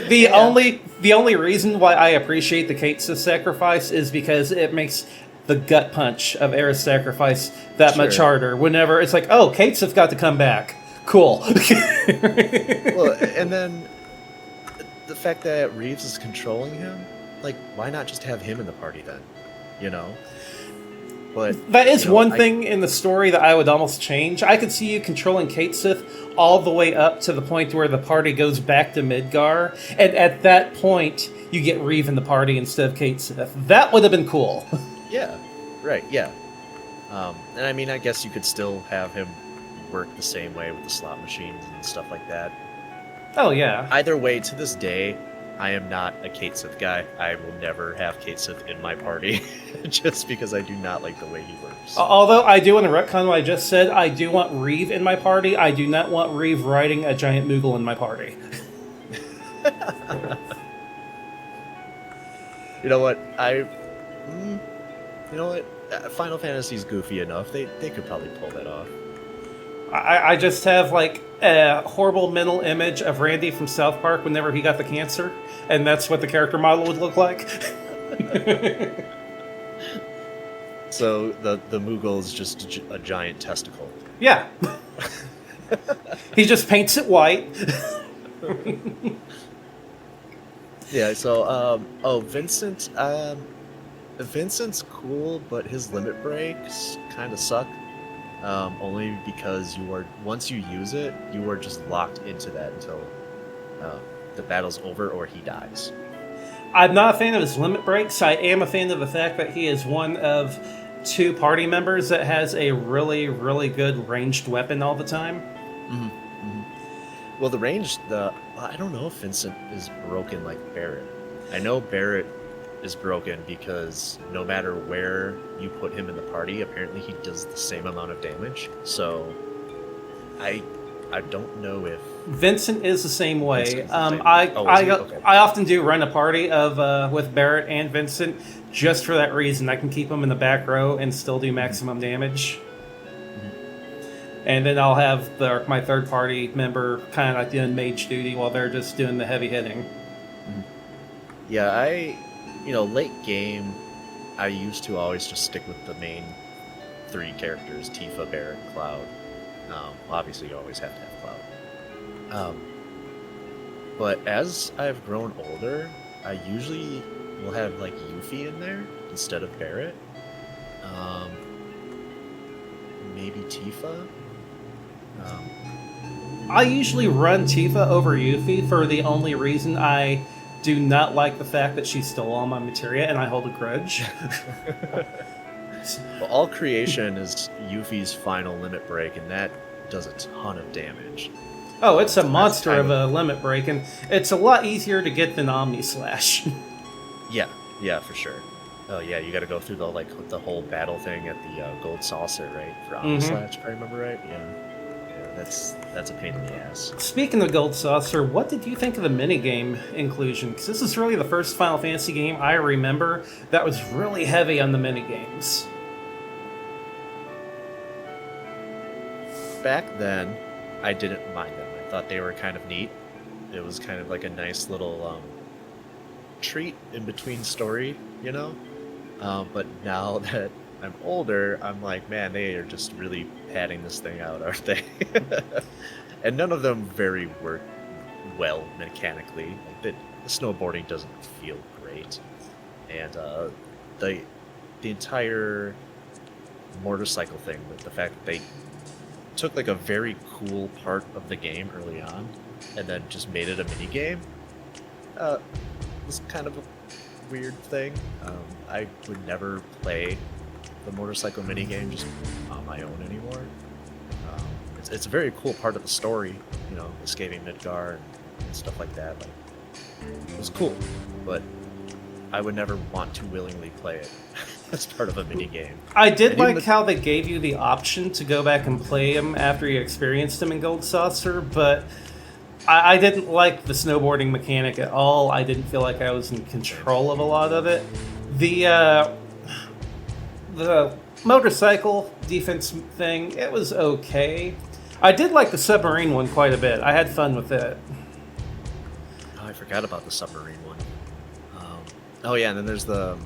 Speaker 1: the only reason why I appreciate the Kate Sith sacrifice is because it makes the gut punch of Aerith's sacrifice that much harder. Whenever it's like, oh, Kate Sith got to come back. Cool.
Speaker 2: Well, and then the fact that Reeves is controlling him, like, why not just have him in the party then? You know? But
Speaker 1: that is one thing in the story that I would almost change. I could see you controlling Kate Sith all the way up to the point where the party goes back to Midgar, and at that point, you get Reeve in the party instead of Kate Sith. That would have been cool.
Speaker 2: Yeah, right, yeah. And I mean, I guess you could still have him work the same way with the slot machines and stuff like that.
Speaker 1: Oh, yeah.
Speaker 2: Either way, to this day, I am not a Kate Sith guy. I will never have Kate Sith in my party, just because I do not like the way he works.
Speaker 1: Although I do want to retcon what I just said, I do want Reeve in my party. I do not want Reeve riding a giant Moogle in my party.
Speaker 2: You know what? Final Fantasy's goofy enough. They could probably pull that off.
Speaker 1: I just have, like, a horrible mental image of Randy from South Park whenever he got the cancer, and that's what the character model would look like.
Speaker 2: So the Moogle is just a giant testicle.
Speaker 1: Yeah. He just paints it white.
Speaker 2: Yeah, so, Vincent, Vincent's cool, but his limit breaks kind of suck. Only because once you use it, you are just locked into that until the battle's over or he dies.
Speaker 1: I'm not a fan of his limit breaks. I am a fan of the fact that he is one of 2 party members that has a really, really good ranged weapon all the time.
Speaker 2: Mm-hmm. Mm-hmm. Well, I don't know if Vincent is broken like Barrett. I know Barrett is broken because no matter where you put him in the party, apparently he does the same amount of damage. So I don't know if
Speaker 1: Vincent is the same way.
Speaker 2: Vincent is the same way. Okay.
Speaker 1: I often do run a party of with Barrett and Vincent just for that reason. I can keep them in the back row and still do maximum damage. And then I'll have my third party member kind of like doing mage duty while they're just doing the heavy hitting.
Speaker 2: Yeah, late game, I used to always just stick with the main 3 characters, Tifa, Barrett, Cloud. Obviously, you always have to have Cloud. But as I've grown older, I usually will have like Yuffie in there instead of Barrett. Maybe Tifa.
Speaker 1: I usually run Tifa over Yuffie for the only reason I do not like the fact that she stole all my materia and I hold a grudge.
Speaker 2: Well, all creation is Yuffie's final limit break, and that does a ton of damage.
Speaker 1: Oh, it's a monster of a limit break, and it's a lot easier to get than Omni Slash.
Speaker 2: Yeah, for sure. Oh yeah, you got to go through the whole battle thing at the Gold Saucer, right? For Omni Slash, if I remember right. Yeah, that's a pain in the ass.
Speaker 1: Speaking of Gold Saucer, what did you think of the minigame inclusion? Because this is really the first Final Fantasy game I remember that was really heavy on the minigames.
Speaker 2: Back then, I didn't mind them. I thought they were kind of neat. It was kind of like a nice little treat in between story, you know? But now that I'm older, I'm like, man, they are just really padding this thing out, aren't they? And none of them work well mechanically. Like the snowboarding doesn't feel great. And the entire motorcycle thing, with the fact that they took like a very cool part of the game early on and then just made it a mini game, was kind of a weird thing. I would never play the motorcycle mini game just on my own anymore. It's a very cool part of the story, escaping Midgar and stuff like that. Like, it was cool, but I would never want to willingly play it as part of a mini game.
Speaker 1: I did like how they gave you the option to go back and play them after you experienced them in Gold Saucer, but I didn't like the snowboarding mechanic at all. I didn't feel like I was in control of a lot of it. The motorcycle defense thing, it was okay. I did like the submarine one quite a bit. I had fun with it.
Speaker 2: Oh, I forgot about the submarine one. Oh yeah, and then there's the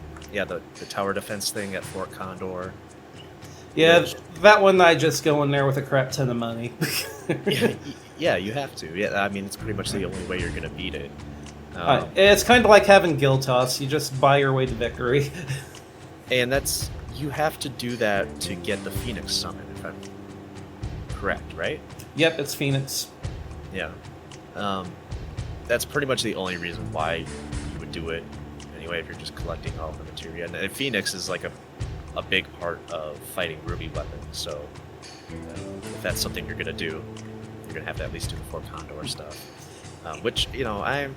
Speaker 2: tower defense thing at Fort Condor.
Speaker 1: Yeah, that one I just go in there with a crap ton of money.
Speaker 2: Yeah, you have to. Yeah, I mean, it's pretty much the only way you're going to beat it.
Speaker 1: It's kind of like having Guild Toss. You just buy your way to victory.
Speaker 2: And you have to do that to get the Phoenix Summon, if I'm correct, right?
Speaker 1: Yep, it's Phoenix.
Speaker 2: Yeah. That's pretty much the only reason why you would do it anyway, if you're just collecting all the materia. And Phoenix is like a big part of fighting Ruby weapons, so if that's something you're going to do, you're going to have to at least do the Fort Condor stuff. Which, I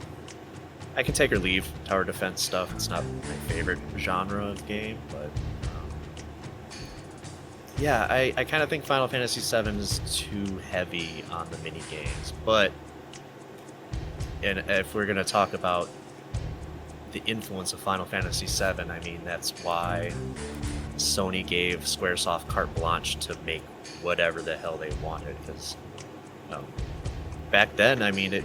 Speaker 2: can take or leave tower defense stuff. It's not my favorite genre of game, but yeah, I kind of think Final Fantasy VII is too heavy on the mini games. But and if we're going to talk about the influence of Final Fantasy VII, I mean, that's why Sony gave Squaresoft carte blanche to make whatever the hell they wanted, because back then, I mean,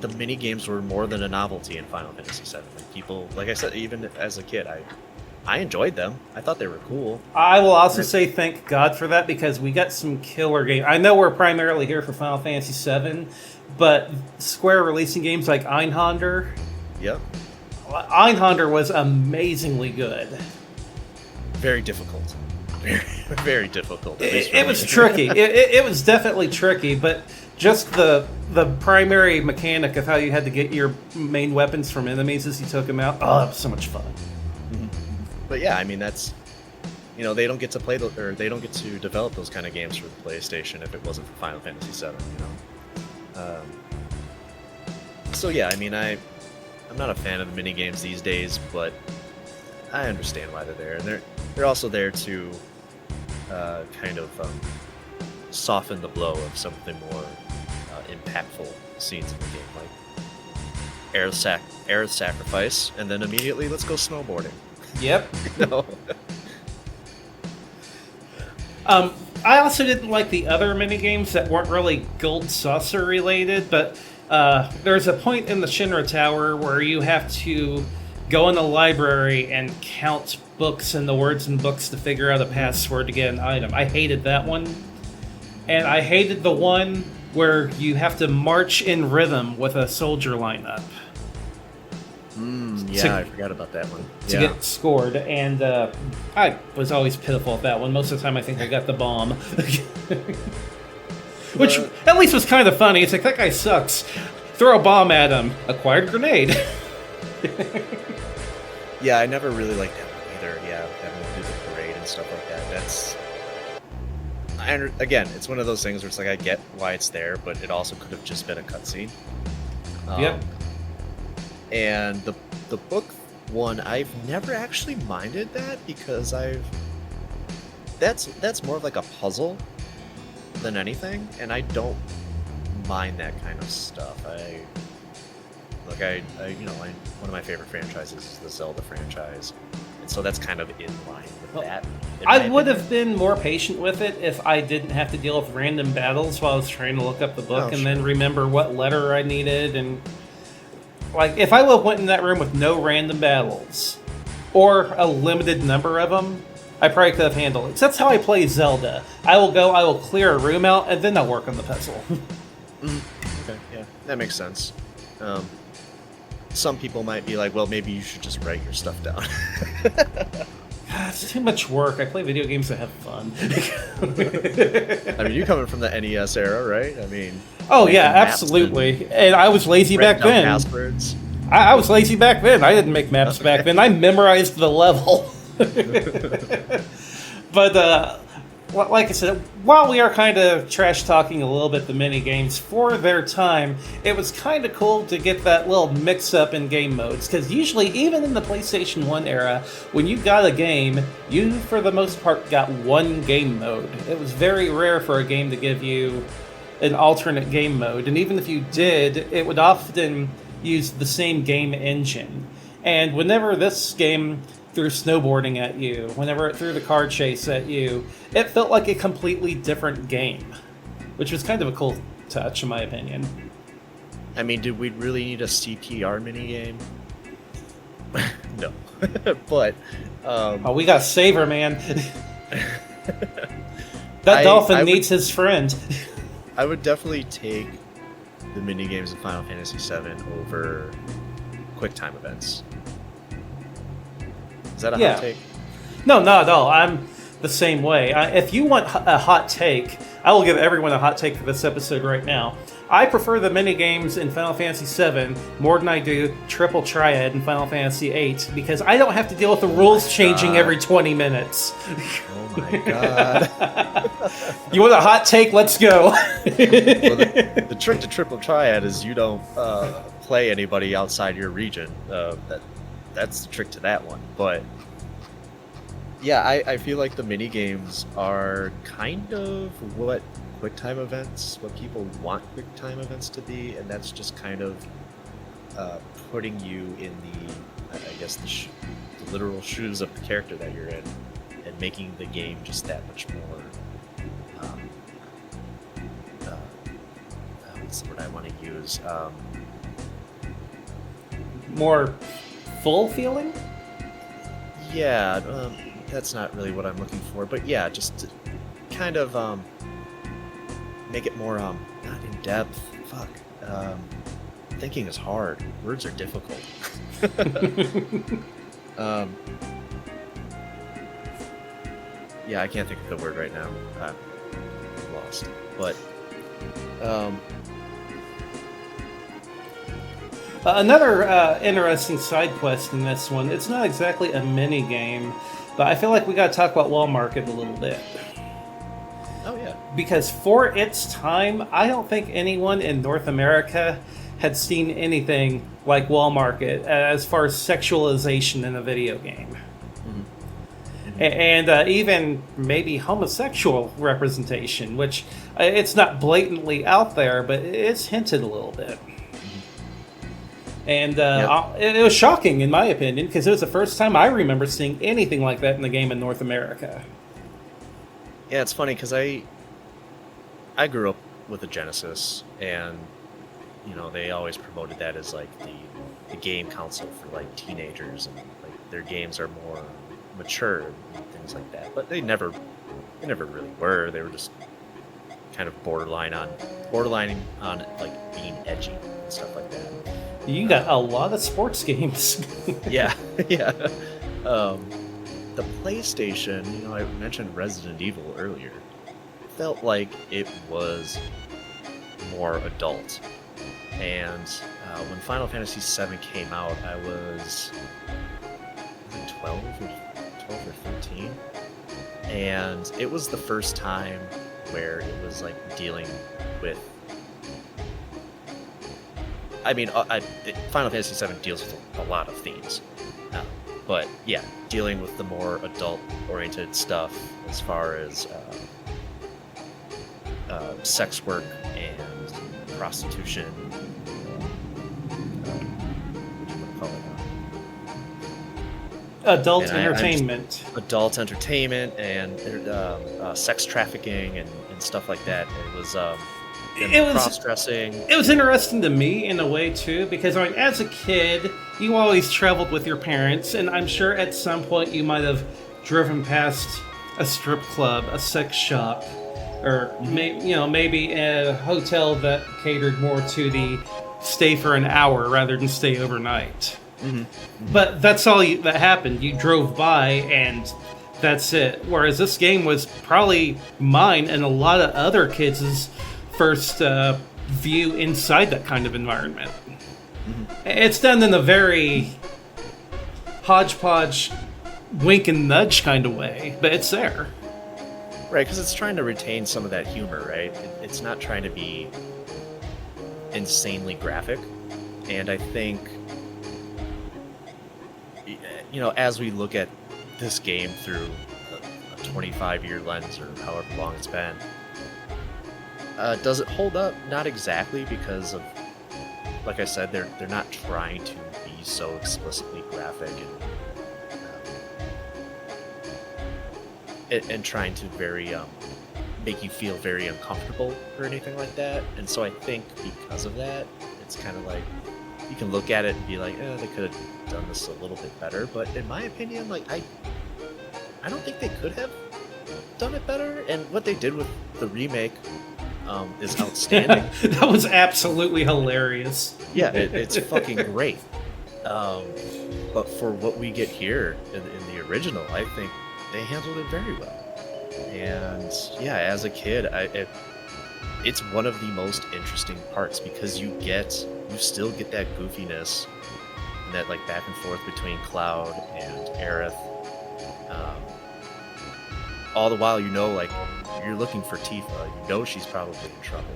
Speaker 2: the mini games were more than a novelty in Final Fantasy VII. Like, people, like I said, even as a kid, I enjoyed them. I thought they were cool.
Speaker 1: I will also say thank God for that, because we got some killer games. I know we're primarily here for Final Fantasy VII, but Square releasing games like Einhander.
Speaker 2: Yep.
Speaker 1: Einhander was amazingly good.
Speaker 2: Very difficult. Very, very difficult.
Speaker 1: It was tricky. It was definitely tricky, but just the primary mechanic of how you had to get your main weapons from enemies as you took them out. Oh, that was so much fun.
Speaker 2: But yeah, I mean, that's, they don't get to play or they don't get to develop those kind of games for the PlayStation if it wasn't for Final Fantasy VII. So yeah, I mean, I'm not a fan of the mini games these days, but I understand why they're there, and they're also there to kind of soften the blow of some of the more impactful scenes in the game, like air sacrifice, and then immediately let's go snowboarding.
Speaker 1: Yep.
Speaker 2: No.
Speaker 1: I also didn't like the other minigames that weren't really gold saucer related, but there's a point in the Shinra Tower where you have to go in the library and count books and the words in books to figure out a password to get an item. I hated that one. And I hated the one where you have to march in rhythm with a soldier lineup.
Speaker 2: Yeah, I forgot about that one.
Speaker 1: To get scored, and I was always pitiful at that one. Most of the time I think I got the bomb. Which at least was kind of funny. It's like, that guy sucks. Throw a bomb at him. Acquired grenade.
Speaker 2: Yeah, I never really liked that one either. Yeah, having to do the parade and stuff like that. Again, it's one of those things where it's like, I get why it's there, but it also could have just been a cutscene.
Speaker 1: Yep.
Speaker 2: And the book one, I've never actually minded that, because that's more of like a puzzle than anything, and I don't mind that kind of stuff. One of my favorite franchises is the Zelda franchise, and so that's kind of in line with that.
Speaker 1: I would have been more patient with it if I didn't have to deal with random battles while I was trying to look up the book then remember what letter I needed. And like, if I would have went in that room with no random battles or a limited number of them, I probably could have handled it. 'Cause that's how I play Zelda. I will clear a room out, and then I'll work on the puzzle.
Speaker 2: Okay, yeah, that makes sense. Some people might be like, well, maybe you should just write your stuff down.
Speaker 1: It's too much work. I play video games to have fun.
Speaker 2: I mean, you're coming from the NES era, right? I mean...
Speaker 1: Oh, yeah, absolutely. And I was lazy back then.
Speaker 2: Passwords.
Speaker 1: I was lazy back then. I didn't make maps back then. I memorized the level. But, like I said, while we are kind of trash-talking a little bit the mini-games, for their time, it was kind of cool to get that little mix-up in game modes, because usually, even in the PlayStation 1 era, when you got a game, you, for the most part, got one game mode. It was very rare for a game to give you an alternate game mode, and even if you did, it would often use the same game engine. And whenever this game threw snowboarding at you, whenever it threw the car chase at you, it felt like a completely different game, which was kind of a cool touch, in my opinion.
Speaker 2: I mean, did we really need a CPR minigame? No. But...
Speaker 1: oh, we got Saver, man. That dolphin needs his friend.
Speaker 2: I would definitely take the minigames in Final Fantasy VII over QuickTime events. Is that a hot take?
Speaker 1: No, not at all. I'm the same way. If you want a hot take, I will give everyone a hot take for this episode right now. I prefer the minigames in Final Fantasy VII more than I do Triple Triad in Final Fantasy VIII, because I don't have to deal with the rules changing every 20 minutes.
Speaker 2: Oh my god.
Speaker 1: You want a hot take? Let's go.
Speaker 2: Well, the trick to Triple Triad is you don't play anybody outside your region. That's the trick to that one. But yeah, I feel like the mini games are kind of what QuickTime events, what people want QuickTime events to be, and that's just kind of putting you in the literal shoes of the character that you're in, and making the game just that much more. What's the word I want to use?
Speaker 1: More full feeling?
Speaker 2: Yeah, that's not really what I'm looking for, but yeah, just to kind of make it more not in depth. Fuck. Thinking is hard. Words are difficult. Yeah, I can't think of the word right now. I'm lost. But
Speaker 1: another interesting side quest in this one. It's not exactly a mini game, but I feel like we got to talk about Wall Market a little bit.
Speaker 2: Oh yeah.
Speaker 1: Because for its time, I don't think anyone in North America had seen anything like Wall Market as far as sexualization in a video game. And even maybe homosexual representation, which it's not blatantly out there, but it's hinted a little bit. And it was shocking, in my opinion, because it was the first time I remember seeing anything like that in the game in North America.
Speaker 2: Yeah, it's funny because I grew up with a Genesis, and they always promoted that as like the game console for like teenagers, and like their games are more mature and things like that. But they never really were. They were just kind of borderline on like being edgy and stuff like that.
Speaker 1: You got a lot of sports games.
Speaker 2: Yeah. The PlayStation, I mentioned Resident Evil earlier, felt like it was more adult. And when Final Fantasy VII came out, I was 12 or 13. And it was the first time where it was like dealing with... Final Fantasy VII deals with a lot of themes. But yeah, dealing with the more adult-oriented stuff as far as sex work and prostitution. What do you want to call it?
Speaker 1: Adult entertainment.
Speaker 2: Adult entertainment and sex trafficking and stuff like that. It was cross-dressing.
Speaker 1: It was interesting to me in a way too, because as a kid, you always traveled with your parents, and I'm sure at some point you might have driven past a strip club, a sex shop, or maybe a hotel that catered more to the stay for an hour rather than stay overnight. But that's all that happened. You drove by and that's it. Whereas this game was probably mine and a lot of other kids' first view inside that kind of environment. It's done in a very hodgepodge, wink and nudge kind of way, but it's there.
Speaker 2: Right, because it's trying to retain some of that humor, right? It's not trying to be insanely graphic. And I think, as we look at this game through a 25-year lens or however long it's been, does it hold up? Not exactly, because of, like I said, they're not trying to be so explicitly graphic and trying to very make you feel very uncomfortable or anything like that. And so I think because of that, it's kind of like you can look at it and be like, they could have done this a little bit better. But in my opinion, like I don't think they could have done it better. And what they did with the remake is outstanding.
Speaker 1: That was absolutely hilarious.
Speaker 2: Yeah, it's fucking great. But for what we get here in the original, I think they handled it very well. And yeah, as a kid, it's one of the most interesting parts because you still get that goofiness and that like back and forth between Cloud and Aerith. All the while, like you're looking for Tifa, she's probably in trouble,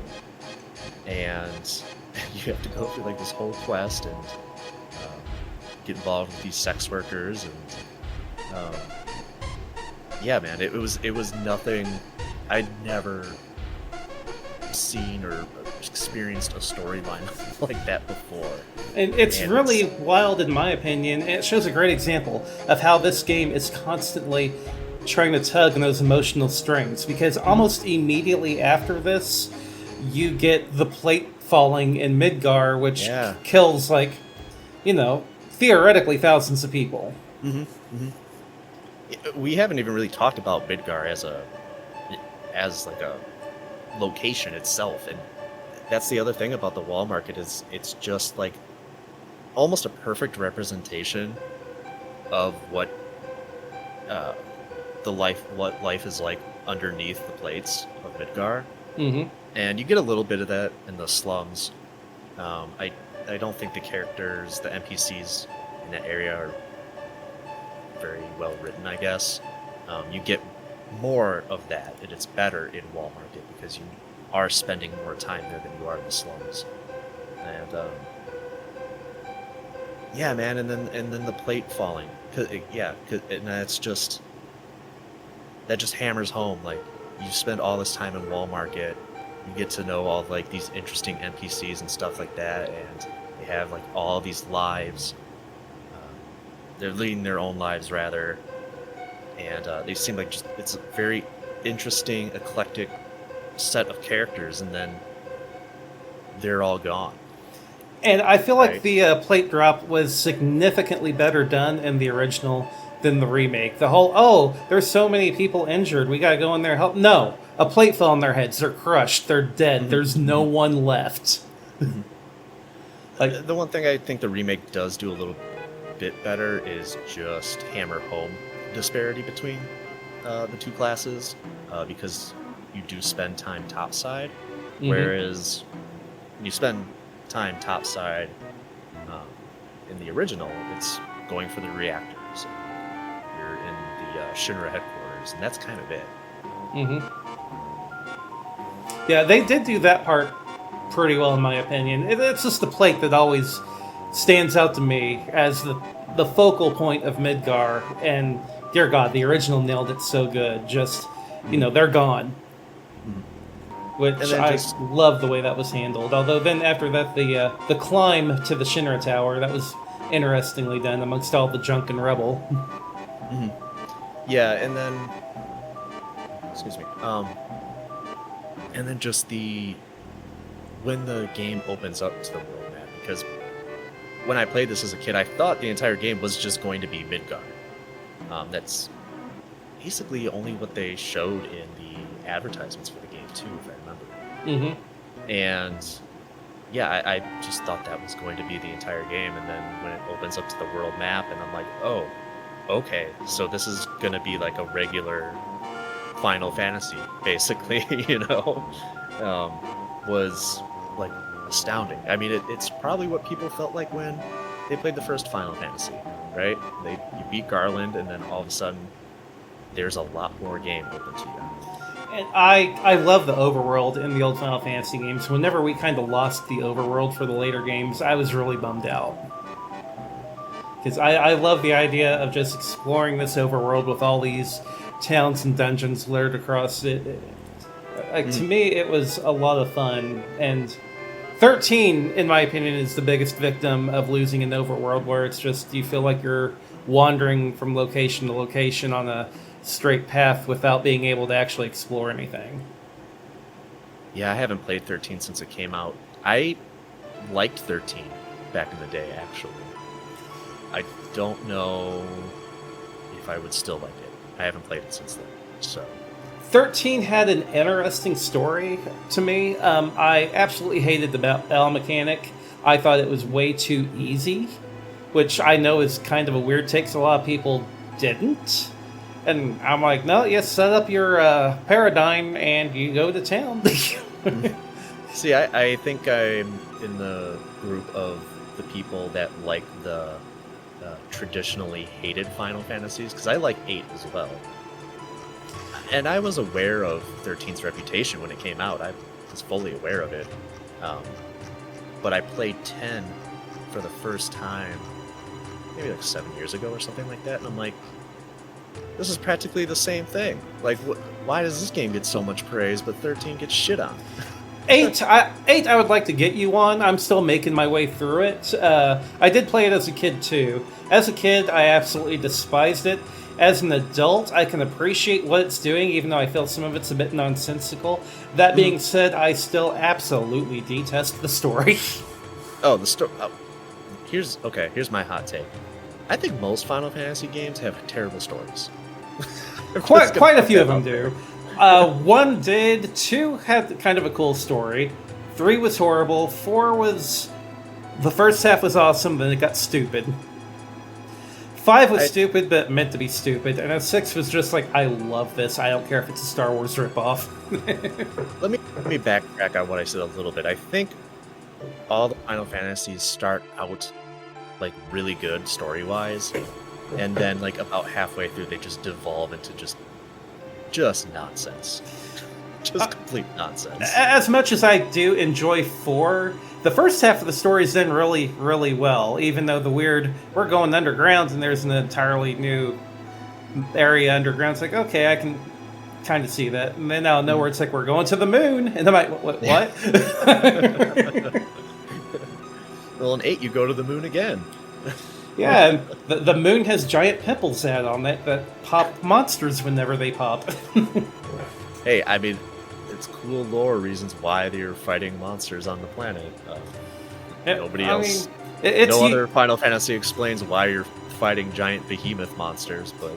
Speaker 2: and you have to go through like this whole quest and get involved with these sex workers and yeah, man, it was nothing. I'd never seen or experienced a storyline like that before.
Speaker 1: And it's really wild, in my opinion. It shows a great example of how this game is constantly trying to tug on those emotional strings, because almost immediately after this, you get the plate falling in Midgar, which kills, like, theoretically thousands of people.
Speaker 2: We haven't even really talked about Midgar as like a location itself, and that's the other thing about the Wall Market is it's just like almost a perfect representation of what life is like underneath the plates of Midgar. And you get a little bit of that in the slums. I don't think the characters, the NPCs in that area are very well written, I guess. You get more of that, and it's better in Wall Market because you are spending more time there than you are in the slums. And yeah, man, and then the plate falling, and that just hammers home. Like, you spend all this time in Wall Market, you get to know all like these interesting NPCs and stuff like that, and they have like all these lives. They're leading their own lives rather, and they seem like it's a very interesting, eclectic set of characters, and then they're all gone.
Speaker 1: And I feel like
Speaker 2: Right.
Speaker 1: the plate drop was significantly better done in the original than the remake. The whole, oh, there's so many people injured, we gotta go in there and help. No, a plate fell on their heads, they're crushed, they're dead, there's no one left.
Speaker 2: Like, the one thing I think the remake does do a little bit better is just hammer home disparity between the two classes, because you do spend time topside, whereas when you spend time topside in the original, it's going for the reactors. You're in the Shinra headquarters, and that's kind of it.
Speaker 1: Yeah, they did do that part pretty well, in my opinion. It's just the plate that always stands out to me as the focal point of Midgar, and dear God, the original nailed it so good. Just, they're gone. Which I love the way that was handled. Although then after that, the climb to the Shinra Tower, that was interestingly done amongst all the junk and rubble.
Speaker 2: Yeah, and then excuse me. And then just when the game opens up to the world map, because when I played this as a kid, I thought the entire game was just going to be Midgar. That's basically only what they showed in the advertisements for the game too, if I remember. And yeah, I just thought that was going to be the entire game, and then when it opens up to the world map, and I'm like, oh, okay, so this is gonna be like a regular Final Fantasy, basically, was like astounding. I mean, it's probably what people felt like when they played the first Final Fantasy, right? You beat Garland, and then all of a sudden, there's a lot more game open to you.
Speaker 1: And I love the overworld in the old Final Fantasy games. Whenever we kind of lost the overworld for the later games, I was really bummed out. Because I love the idea of just exploring this overworld with all these towns and dungeons littered across it. To me, it was a lot of fun. And 13, in my opinion, is the biggest victim of losing an overworld, where it's just, you feel like you're wandering from location to location on a straight path without being able to actually explore anything.
Speaker 2: Yeah, I haven't played 13 since it came out. I liked 13 back in the day, actually. I don't know if I would still like it. I haven't played it since then, so...
Speaker 1: 13 had an interesting story to me. I absolutely hated the battle mechanic. I thought it was way too easy, which I know is kind of a weird take, so a lot of people didn't. And I'm like, no, you set up your paradigm and you go to town.
Speaker 2: See, I think I'm in the group of the people that like the traditionally hated Final Fantasies, because I like 8 as well. And I was aware of 13's reputation when it came out. I was fully aware of it. But I played 10 for the first time maybe like 7 years ago or something like that, and I'm like, this is practically the same thing. Like, why does this game get so much praise, but 13 gets shit on?
Speaker 1: 8, I would like to get you on. I'm still making my way through it. I did play it as a kid, too. As a kid, I absolutely despised it. As an adult, I can appreciate what it's doing, even though I feel some of it's a bit nonsensical. That being said, I still absolutely detest the story.
Speaker 2: Oh, the story... Oh. Here's my hot take. I think most Final Fantasy games have terrible stories.
Speaker 1: Quite a few of them do. 1 did, 2 had kind of a cool story, 3 was horrible, 4 was... The first half was awesome, then it got stupid. 5 was stupid, but meant to be stupid, and 6 was just like, I love this, I don't care if it's a Star Wars ripoff.
Speaker 2: Let me backtrack on what I said a little bit. I think all the Final Fantasies start out like really good story-wise, and then like about halfway through they just devolve into just nonsense. Just complete nonsense.
Speaker 1: As much as I do enjoy 4, the first half of the story is done really, really well, even though we're going underground and there's an entirely new area underground. It's like, okay, I can kind of see that. And then out of nowhere, it's like, we're going to the moon. And I'm like, what?
Speaker 2: Well, in 8, you go to the moon again.
Speaker 1: Yeah, and the moon has giant pimples out on it that pop monsters whenever they pop.
Speaker 2: Hey, I mean, it's cool lore reasons why they're fighting monsters on the planet. Nobody else. No other Final Fantasy explains why you're fighting giant behemoth monsters, but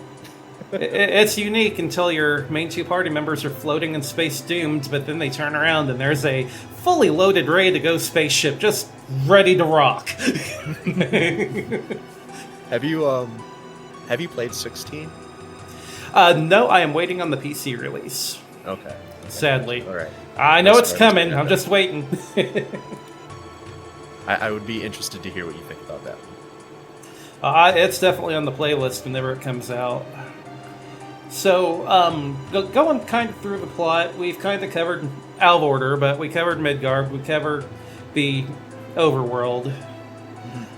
Speaker 1: it's unique until your main 2 party members are floating in space doomed, but then they turn around and there's a fully loaded, ready-to-go spaceship just ready to rock.
Speaker 2: Have you played 16?
Speaker 1: No, I am waiting on the PC release.
Speaker 2: Okay.
Speaker 1: Sadly.
Speaker 2: All right.
Speaker 1: I know it's coming. I'm just waiting.
Speaker 2: I would be interested to hear what you think about that one.
Speaker 1: It's definitely on the playlist whenever it comes out. So, going kind of through the plot, we've kind of covered, out of order, but we covered Midgard, we covered the overworld.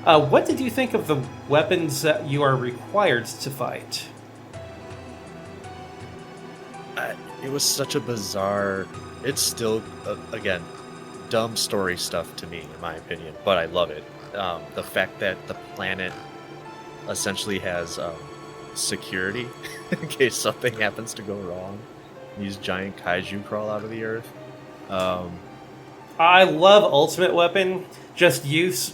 Speaker 1: What did you think of the weapons that you are required to fight?
Speaker 2: It was such a bizarre... It's still, again, dumb story stuff to me, in my opinion, but I love it. The fact that the planet essentially has security in case something happens to go wrong. These giant kaiju crawl out of the earth.
Speaker 1: I love Ultimate Weapon, just use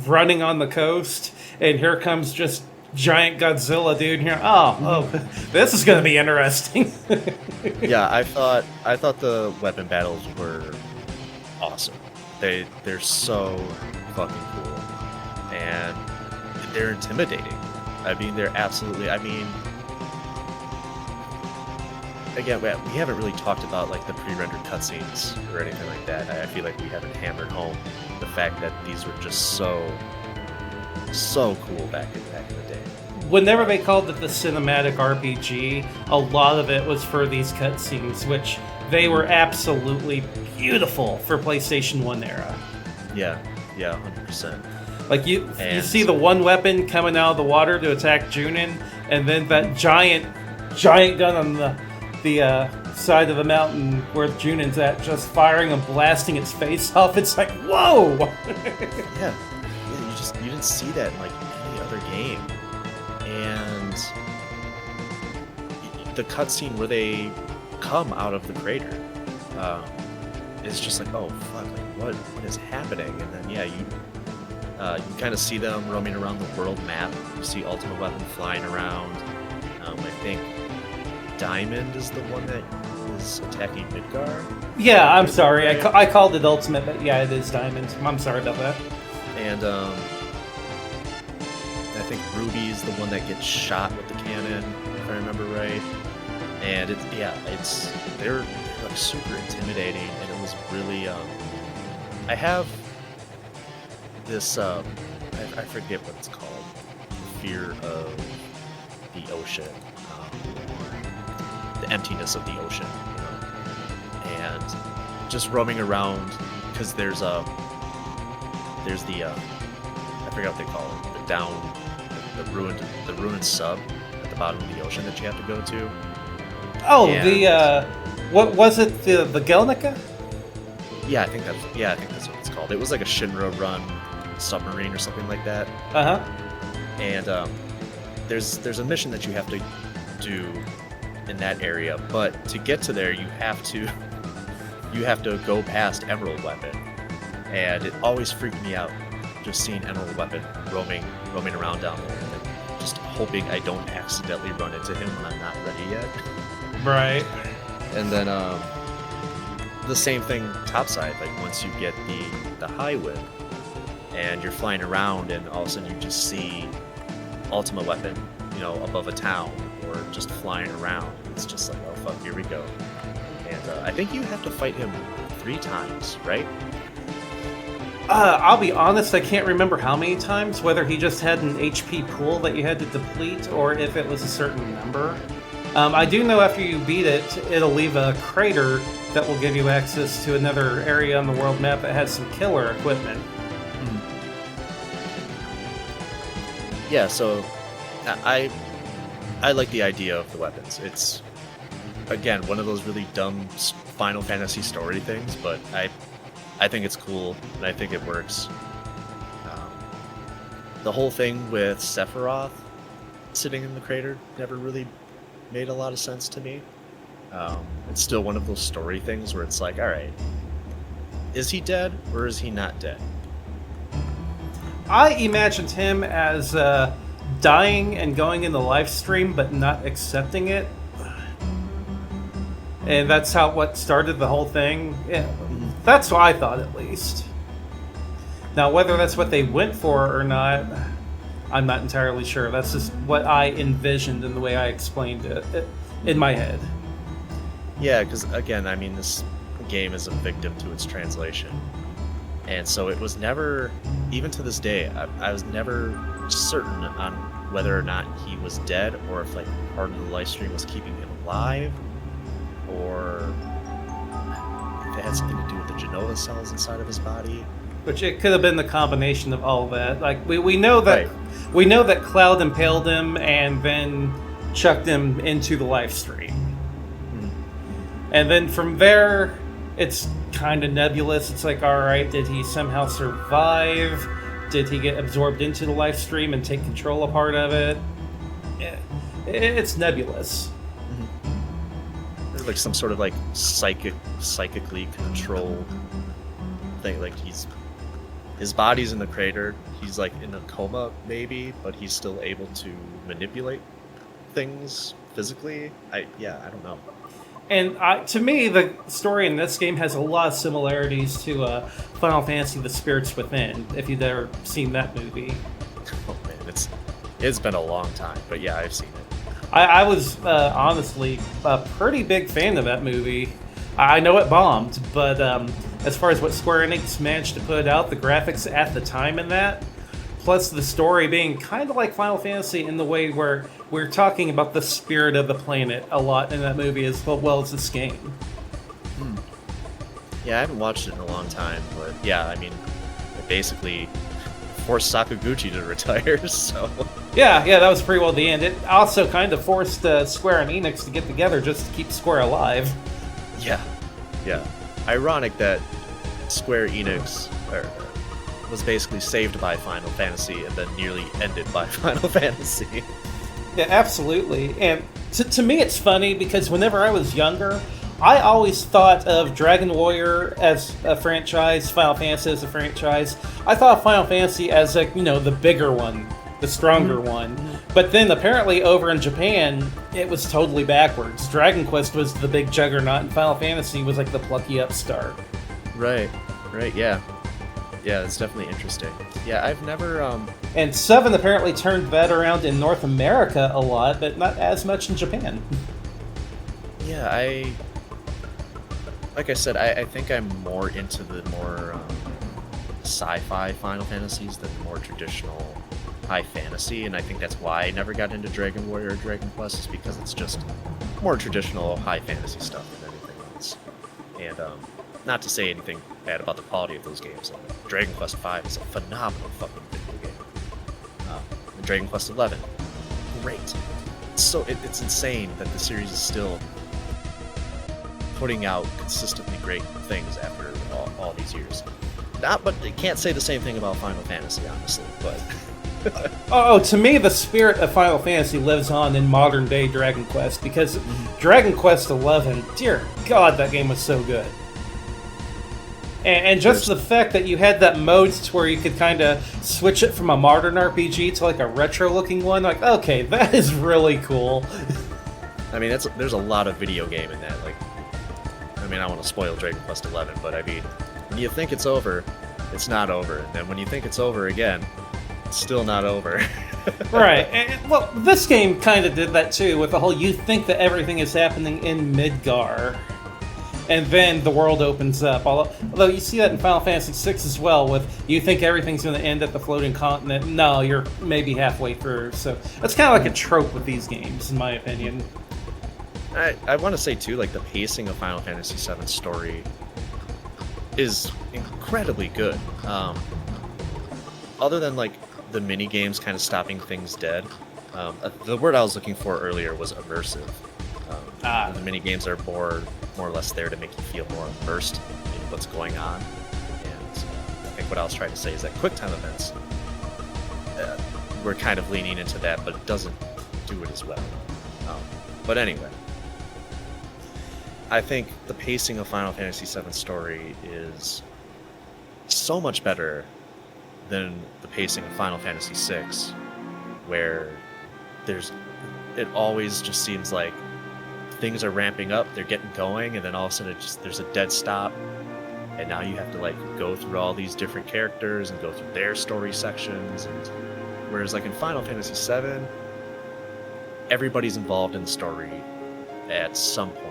Speaker 1: running on the coast, and here comes just giant Godzilla dude here. Oh, this is going to be interesting.
Speaker 2: Yeah, I thought the weapon battles were awesome. They're so fucking cool, and they're intimidating. I mean, they're absolutely. I mean, again, we haven't really talked about like the pre-rendered cutscenes or anything like that. I feel like we haven't hammered home the fact that these were just so cool back in the day.
Speaker 1: Whenever they called it the cinematic RPG, a lot of it was for these cutscenes, which they were absolutely beautiful for PlayStation 1 era.
Speaker 2: Yeah, 100%.
Speaker 1: Like you see the one weapon coming out of the water to attack Junin, and then that giant gun on the side of the mountain where Junin's at, just firing and blasting its face off. It's like, whoa!
Speaker 2: Yeah, you didn't see that in like any other game. And the cutscene where they come out of the crater is just like, oh fuck, like what is happening? And then yeah, you kind of see them roaming around the world map. You see Ultimate Weapon flying around. I think Diamond is the one that is attacking Midgard.
Speaker 1: Yeah, I'm sorry. I called it Ultimate, but yeah, it is Diamond. I'm sorry about that.
Speaker 2: And I think Ruby's the one that gets shot with the cannon, if I remember right. And they're like super intimidating, and it was really I have this I forget what it's called, fear of the ocean, the emptiness of the ocean, you know? And just roaming around, because there's the I forget what they call it, the ruined sub at the bottom of the ocean that you have to go to.
Speaker 1: Oh, and what was it? The Gelnica?
Speaker 2: Yeah, I think that's what it's called. It was like a Shinra run submarine or something like that. And there's a mission that you have to do in that area, but to get to there you have to go past Emerald Weapon, and it always freaked me out just seeing Emerald Weapon roaming around down there, and just hoping I don't accidentally run into him when I'm not ready yet.
Speaker 1: Right.
Speaker 2: And then the same thing topside, like once you get the high wind and you're flying around, and all of a sudden you just see Ultimate Weapon, you know, above a town or just flying around. It's just like, oh fuck, here we go. And I think you have to fight him 3 times, right?
Speaker 1: I'll be honest, I can't remember how many times, whether he just had an HP pool that you had to deplete or if it was a certain number. I do know after you beat it, it'll leave a crater that will give you access to another area on the world map that has some killer equipment.
Speaker 2: Yeah, so I like the idea of the weapons. It's, again, one of those really dumb Final Fantasy story things, but I think it's cool, and I think it works. The whole thing with Sephiroth sitting in the crater never really made a lot of sense to me. It's still one of those story things where it's like, alright, is he dead, or is he not dead?
Speaker 1: I imagined him as dying and going in the live stream, but not accepting it. And that's what started the whole thing. Yeah, that's what I thought, at least. Now, whether that's what they went for or not, I'm not entirely sure. That's just what I envisioned in the way I explained it in my head.
Speaker 2: Yeah, because, again, I mean, this game is a victim to its translation. And so it was never, even to this day, I was never certain on whether or not he was dead, or if, like, part of the live stream was keeping him alive, or if it had something to do with the Genova cells inside of his body.
Speaker 1: Which it could have been the combination of all that. Like we know that we know that Cloud impaled him and then chucked him into the live stream. And then from there, it's kind of nebulous. It's like, all right, did he somehow survive? Did he get absorbed into the live stream and take control of part of it? It's nebulous.
Speaker 2: There's like some sort of like psychically controlled thing. Like his body's in the crater. He's like in a coma maybe, but he's still able to manipulate things physically. I don't know.
Speaker 1: And to me, the story in this game has a lot of similarities to Final Fantasy: The Spirits Within, if you've ever seen that movie.
Speaker 2: Oh man, it's been a long time, but yeah, I've seen it.
Speaker 1: I was honestly a pretty big fan of that movie. I know it bombed, but as far as what Square Enix managed to put out, the graphics at the time in that, plus the story being kind of like Final Fantasy in the way where we're talking about the spirit of the planet a lot in that movie as well as this game.
Speaker 2: Yeah, I haven't watched it in a long time, but yeah, I mean, it basically forced Sakaguchi to retire, so...
Speaker 1: Yeah, that was pretty well the end. It also kind of forced Square and Enix to get together just to keep Square alive.
Speaker 2: Yeah. Ironic that Square Enix was basically saved by Final Fantasy and then nearly ended by Final Fantasy.
Speaker 1: Yeah, absolutely. And to me it's funny because whenever I was younger, I always thought of Dragon Warrior as a franchise, Final Fantasy as a franchise. I thought of Final Fantasy as, like, the bigger one, the stronger one. But then apparently over in Japan, it was totally backwards. Dragon Quest was the big juggernaut, and Final Fantasy was like the plucky upstart.
Speaker 2: Right, yeah. Yeah, it's definitely interesting. Yeah, I've never,
Speaker 1: And 7 apparently turned that around in North America a lot, but not as much in Japan.
Speaker 2: Yeah, like I said, I think I'm more into the more sci-fi Final Fantasies than more traditional high fantasy, and I think that's why I never got into Dragon Warrior or Dragon Quest, is because it's just more traditional high fantasy stuff than anything else. And not to say anything bad about the quality of those games. Dragon Quest V is a phenomenal fucking video game. And Dragon Quest XI, great. It's insane that the series is still putting out consistently great things after all these years. But they can't say the same thing about Final Fantasy, honestly, but...
Speaker 1: To me, the spirit of Final Fantasy lives on in modern-day Dragon Quest, because Dragon Quest XI, dear God, that game was so good. And just the fact that you had that mode to where you could kind of switch it from a modern RPG to like a retro-looking one, like, okay, that is really cool.
Speaker 2: I mean, there's a lot of video game in that. Like, I mean, I don't want to spoil Dragon Quest XI, but I mean, when you think it's over, it's not over. And then when you think it's over again, it's still not over.
Speaker 1: Right. And, well, this game kind of did that too, with the whole you think that everything is happening in Midgar, and then the world opens up. Although you see that in Final Fantasy VI as well, with you think everything's going to end at the floating continent. No, you're maybe halfway through. So that's kind of like a trope with these games, in my opinion.
Speaker 2: I want to say too, like the pacing of Final Fantasy VII story is incredibly good. Other than like the mini games kind of stopping things dead, the word I was looking for earlier was immersive. The mini games are more or less there to make you feel more immersed in what's going on. And I think what I was trying to say is that QuickTime events, we're kind of leaning into that, but it doesn't do it as well. But anyway, I think the pacing of Final Fantasy VII story is so much better than the pacing of Final Fantasy VI, where it always just seems like things are ramping up, they're getting going, and then all of a sudden there's a dead stop, and now you have to like go through all these different characters and go through their story sections, and whereas like in Final Fantasy VII, everybody's involved in the story at some point.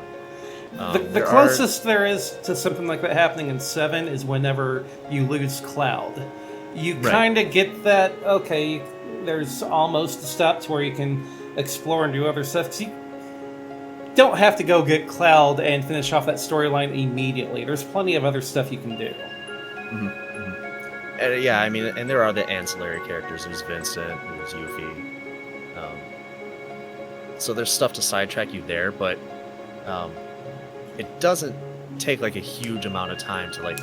Speaker 1: The closest there is to something like that happening in 7 is whenever you lose Cloud. You kind of get that, okay, there's almost a stop to where you can explore and do other stuff. 'Cause you don't have to go get Cloud and finish off that storyline immediately. There's plenty of other stuff you can do.
Speaker 2: Mm-hmm, mm-hmm. And, yeah, I mean, and there are the ancillary characters. There's Vincent, there's Yuffie. So there's stuff to sidetrack you there, but it doesn't take like a huge amount of time to like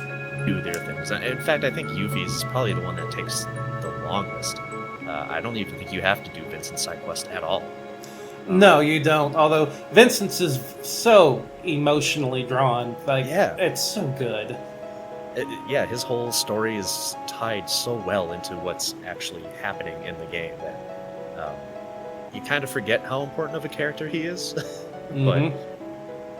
Speaker 2: do their things. In fact, I think Yuffie's is probably the one that takes the longest. I don't even think you have to do Vincent's side quest at all.
Speaker 1: No, you don't. Although Vincent's is so emotionally drawn, like it's so good.
Speaker 2: Yeah, his whole story is tied so well into what's actually happening in the game that you kind of forget how important of a character he is. But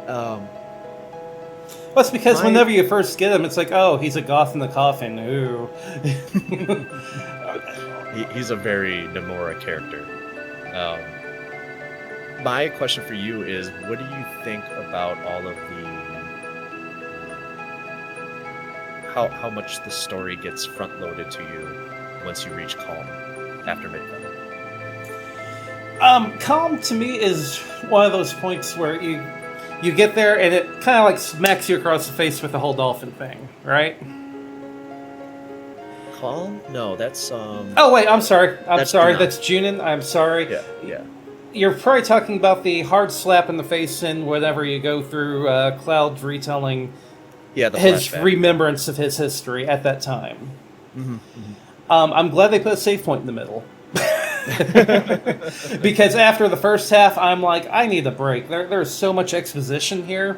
Speaker 1: well, it's because whenever you first get him, it's like, oh, he's a goth in the coffin. Ooh.
Speaker 2: He's a very Nomura character. My question for you is, what do you think about all of the how much the story gets front loaded to you once you reach Calm after Midgar?
Speaker 1: Calm to me is one of those points where you get there and it kind of like smacks you across the face with the whole dolphin thing, right?
Speaker 2: Calm? No, that's
Speaker 1: Oh wait, I'm sorry. That's Junin. I'm sorry.
Speaker 2: Yeah.
Speaker 1: You're probably talking about the hard slap in the face in whenever you go through Cloud's retelling his
Speaker 2: flashback.
Speaker 1: remembrance of his history at that time.
Speaker 2: Mm-hmm, mm-hmm.
Speaker 1: I'm glad they put a save point in the middle. Because after the first half, I'm like, I need a break. There's so much exposition here.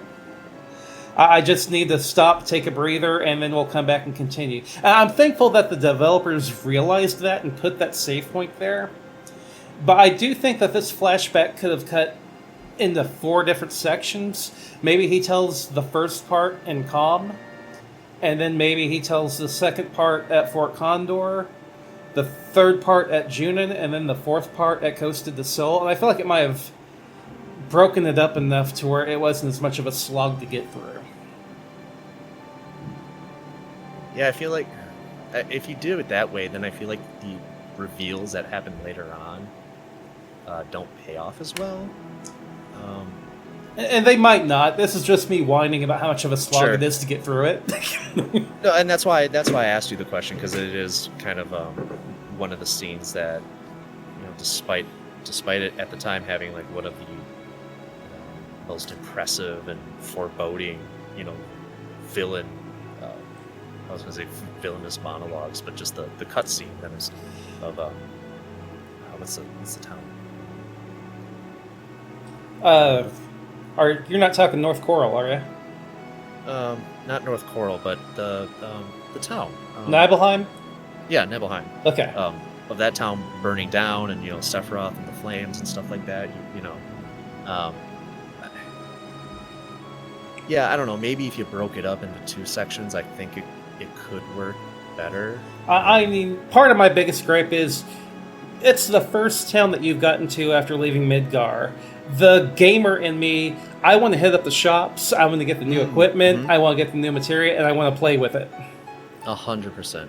Speaker 1: I just need to stop, take a breather, and then we'll come back and continue. I'm thankful that the developers realized that and put that save point there. But I do think that this flashback could have cut into 4 different sections. Maybe he tells the first part in Calm, and then maybe he tells the second part at Fort Condor, the third part at Junin, and then the fourth part at Costa del Sol. And I feel like it might have broken it up enough to where it wasn't as much of a slog to get through.
Speaker 2: Yeah, I feel like if you do it that way, then I feel like the reveals that happen later on don't pay off as well.
Speaker 1: And they might not. This is just me whining about how much of a slog it is to get through it.
Speaker 2: No, and that's why I asked you the question, because it is kind of one of the scenes that, despite it at the time having like one of the most impressive and foreboding, villain. I was going to say villainous monologues, but just the cutscene that is of what's the town?
Speaker 1: You're not talking North Coral, are you?
Speaker 2: Not North Coral, but the town.
Speaker 1: Nibelheim?
Speaker 2: Yeah, Nibelheim.
Speaker 1: Okay.
Speaker 2: Of that town burning down, and Sephiroth and the flames and stuff like that. Yeah, I don't know. Maybe if you broke it up into 2 sections, I think it could work better.
Speaker 1: I mean, part of my biggest gripe is it's the first town that you've gotten to after leaving Midgar. The gamer in me, I want to hit up the shops, I want to get the new equipment, I want to get the new material, and I want to play with it.
Speaker 2: 100%.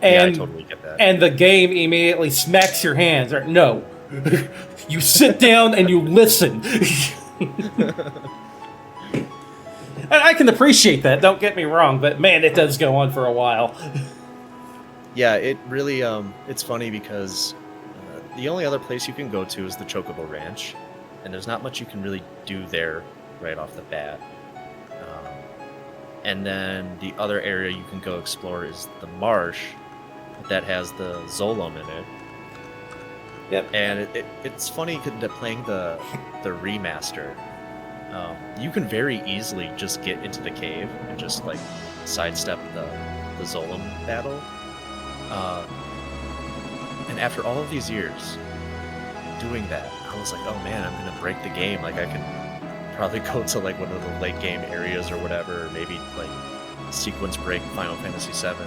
Speaker 1: And,
Speaker 2: yeah, I totally get that.
Speaker 1: And the game immediately smacks your hands. No. You sit down and you listen. I can appreciate that, don't get me wrong, but man, it does go on for a while.
Speaker 2: Yeah, it really, it's funny because the only other place you can go to is the Chocobo Ranch, and there's not much you can really do there right off the bat. And then the other area you can go explore is the marsh that has the Zolom in it.
Speaker 1: Yep.
Speaker 2: And it's funny that playing the remaster, you can very easily just get into the cave and just like sidestep the Zolom battle. And after all of these years doing that, I was like, oh man, I'm gonna break the game. Like I can probably go to like one of the late game areas or whatever, or maybe like sequence break Final Fantasy VII.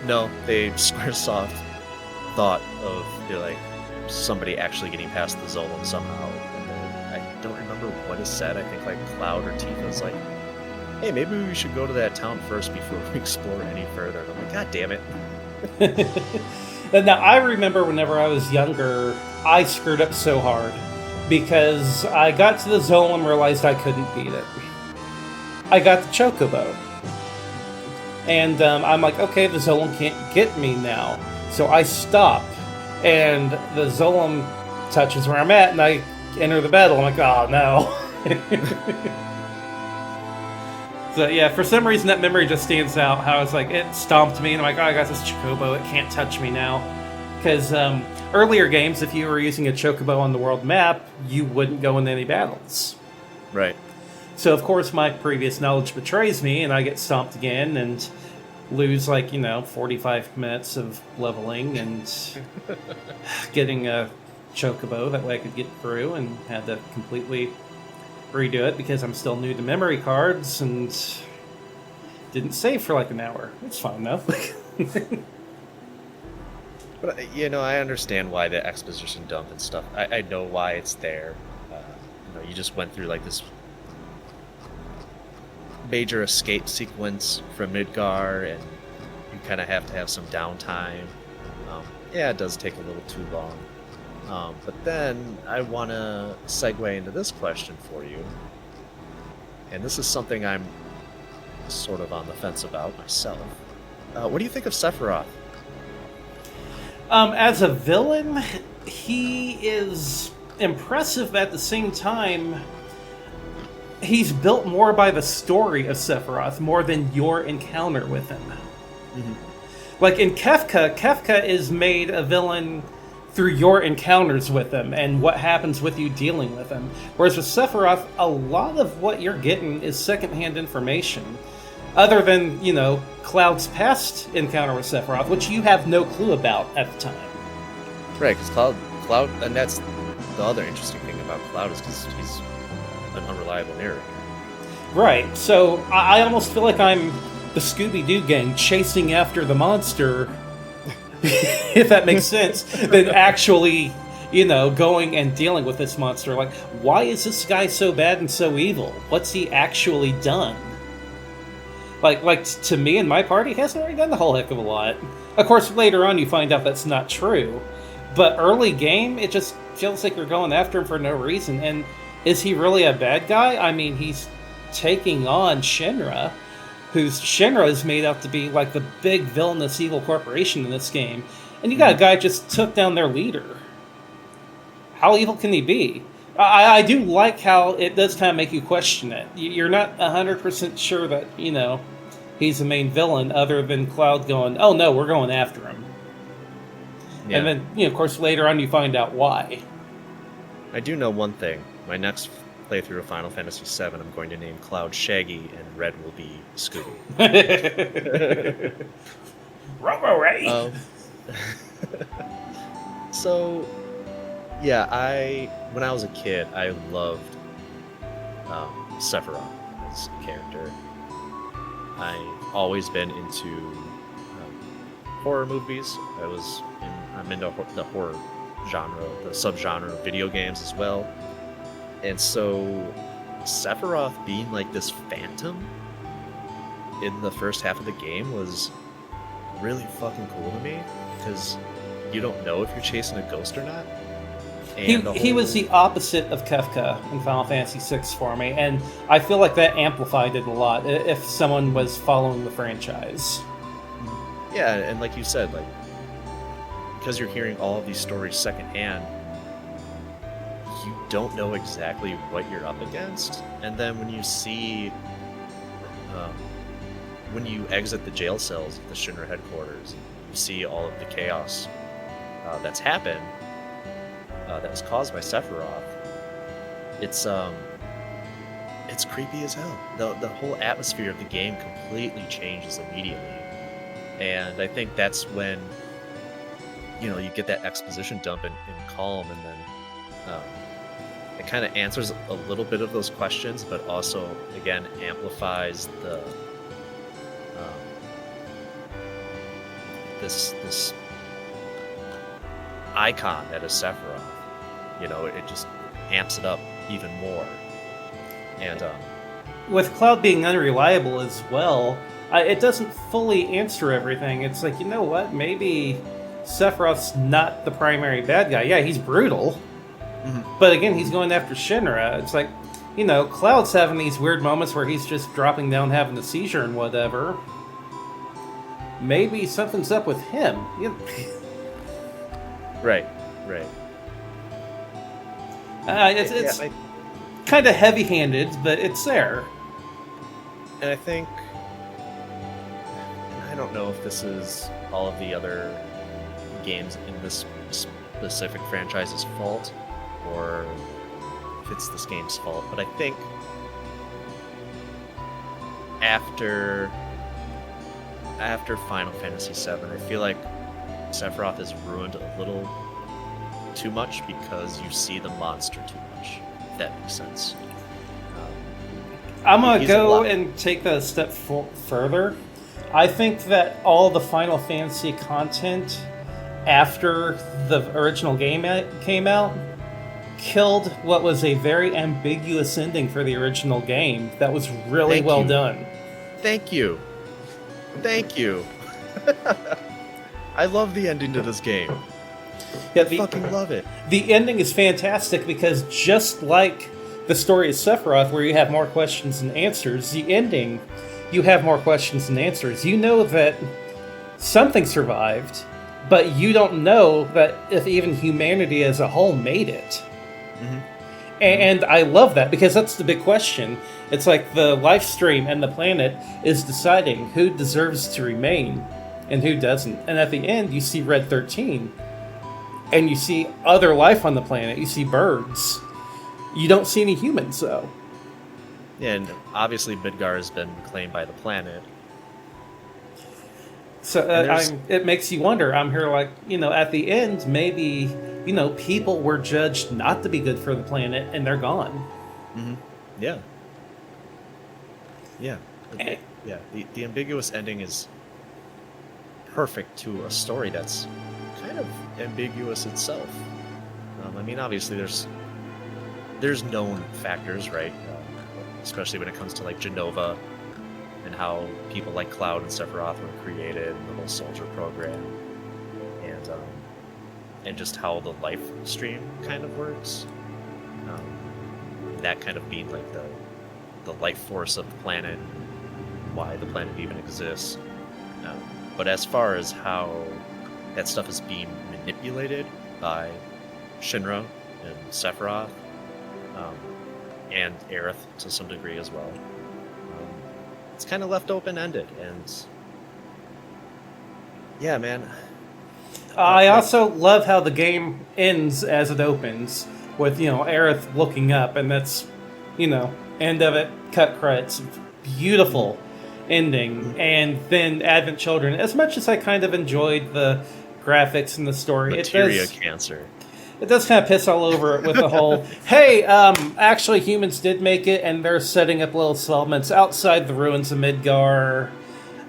Speaker 2: No, Squaresoft thought of like somebody actually getting past the Zolom somehow. And then I don't remember what is said. I think like Cloud or Tifa's like, hey, maybe we should go to that town first before we explore any further. And I'm like, God damn it.
Speaker 1: Now, I remember whenever I was younger, I screwed up so hard because I got to the Zolom and realized I couldn't beat it. I got the Chocobo. And I'm like, okay, the Zolom can't get me now. So I stop, and the Zolom touches where I'm at, and I enter the battle. I'm like, oh, no. So, yeah, for some reason that memory just stands out. How it's like, it stomped me, and I'm like, oh, I got this Chocobo. It can't touch me now. Because earlier games, if you were using a Chocobo on the world map, you wouldn't go into any battles.
Speaker 2: Right.
Speaker 1: So, of course, my previous knowledge betrays me, and I get stomped again and lose, 45 minutes of leveling and getting a Chocobo. That way I could get through, and had to completely redo it because I'm still new to memory cards and didn't save for an hour. It's fine, though.
Speaker 2: But, I understand why the exposition dump and stuff. I know why it's there. You just went through, this major escape sequence from Midgar, and you kind of have to have some downtime. Yeah, it does take a little too long. But then I want to segue into this question for you. And this is something I'm sort of on the fence about myself. What do you think of Sephiroth?
Speaker 1: As a villain, he is impressive, but at the same time, he's built more by the story of Sephiroth more than your encounter with him. Mm-hmm. Like in Kefka is made a villain through your encounters with him and what happens with you dealing with him. Whereas with Sephiroth, a lot of what you're getting is secondhand information. Other than, Cloud's past encounter with Sephiroth, which you have no clue about at the time.
Speaker 2: Right, because Cloud, and that's the other interesting thing about Cloud is because he's an unreliable narrator.
Speaker 1: Right, so I almost feel like I'm the Scooby-Doo gang chasing after the monster, if that makes sense, than actually, going and dealing with this monster. Like, why is this guy so bad and so evil? What's he actually done? Like to me and my party, he hasn't really done a whole heck of a lot. Of course, later on you find out that's not true. But early game, it just feels like you're going after him for no reason. And is he really a bad guy? I mean, he's taking on Shinra, whose Shinra is made out to be the big villainous evil corporation in this game. And you got a guy who just took down their leader. How evil can he be? I do like how it does kind of make you question it. You're not 100% sure that, he's the main villain, other than Cloud going, oh no, we're going after him. Yeah. And then, of course, later on you find out why.
Speaker 2: I do know one thing. My next playthrough of Final Fantasy VII, I'm going to name Cloud Shaggy, and Red will be Scooby.
Speaker 1: Robo-Ray!
Speaker 2: So... yeah, when I was a kid, I loved Sephiroth as a character. I've always been into horror movies. I'm into the horror genre, the subgenre of video games as well. And so Sephiroth being this phantom in the first half of the game was really fucking cool to me, because you don't know if you're chasing a ghost or not.
Speaker 1: He was the opposite of Kefka in Final Fantasy VI for me, and I feel like that amplified it a lot if someone was following the franchise.
Speaker 2: Yeah, and like you said, like, because you're hearing all of these stories secondhand, you don't know exactly what you're up against. And then when you see, when you exit the jail cells of the Shinra headquarters, you see all of the chaos that's happened, that was caused by Sephiroth. It's creepy as hell. The whole atmosphere of the game completely changes immediately. And I think that's when, you get that exposition dump in Calm, and then it kind of answers a little bit of those questions, but also, again, amplifies the this icon that is Sephiroth. It just amps it up even more. And
Speaker 1: with Cloud being unreliable as well, it doesn't fully answer everything. It's like, you know what? Maybe Sephiroth's not the primary bad guy. Yeah, he's brutal. But again, he's going after Shinra. It's like, Cloud's having these weird moments where he's just dropping down, having a seizure and whatever. Maybe something's up with him.
Speaker 2: Right.
Speaker 1: It's kind of heavy-handed, but it's there.
Speaker 2: And I don't know if this is all of the other games in this specific franchise's fault, or if it's this game's fault, but I think after Final Fantasy VII, I feel like Sephiroth is ruined a little too much because you see the monster too much, if that makes sense.
Speaker 1: I'm going to go and take that a step further. I think that all the Final Fantasy content after the original game came out killed what was a very ambiguous ending for the original game that was really well done.
Speaker 2: Thank you. I love the ending to this game.
Speaker 1: Yeah,
Speaker 2: I fucking love it.
Speaker 1: The ending is fantastic because just like the story of Sephiroth, where you have more questions than answers, the ending, you have more questions than answers. You know that something survived, but you don't know that if even humanity as a whole made it. And I love that because that's the big question. It's like the life stream and the planet is deciding who deserves to remain and who doesn't. And at the end, you see Red 13, and you see other life on the planet. You see birds. You don't see any humans, though.
Speaker 2: Yeah, and obviously Midgar has been claimed by the planet.
Speaker 1: So it makes you wonder. I'm here like, at the end, maybe, people were judged not to be good for the planet, and they're gone.
Speaker 2: Yeah. The ambiguous ending is perfect to a story that's kind of ambiguous itself. Obviously there's known factors, right? Especially when it comes to like Genova and how people like Cloud and Sephiroth were created, and the whole soldier program, and just how the life stream kind of works. That kind of being like the life force of the planet, why the planet even exists. But as far as how that stuff is being manipulated by Shinra and Sephiroth, and Aerith to some degree as well, it's kind of left open-ended, and yeah, man.
Speaker 1: I also love how the game ends as it opens, with, Aerith looking up, and that's, end of it, cut credits. Beautiful ending. And then Advent Children. As much as I kind of enjoyed the graphics and the story,
Speaker 2: Materia cancer.
Speaker 1: It does kind of piss all over it with the whole, hey, actually humans did make it, and they're setting up little settlements outside the ruins of Midgar.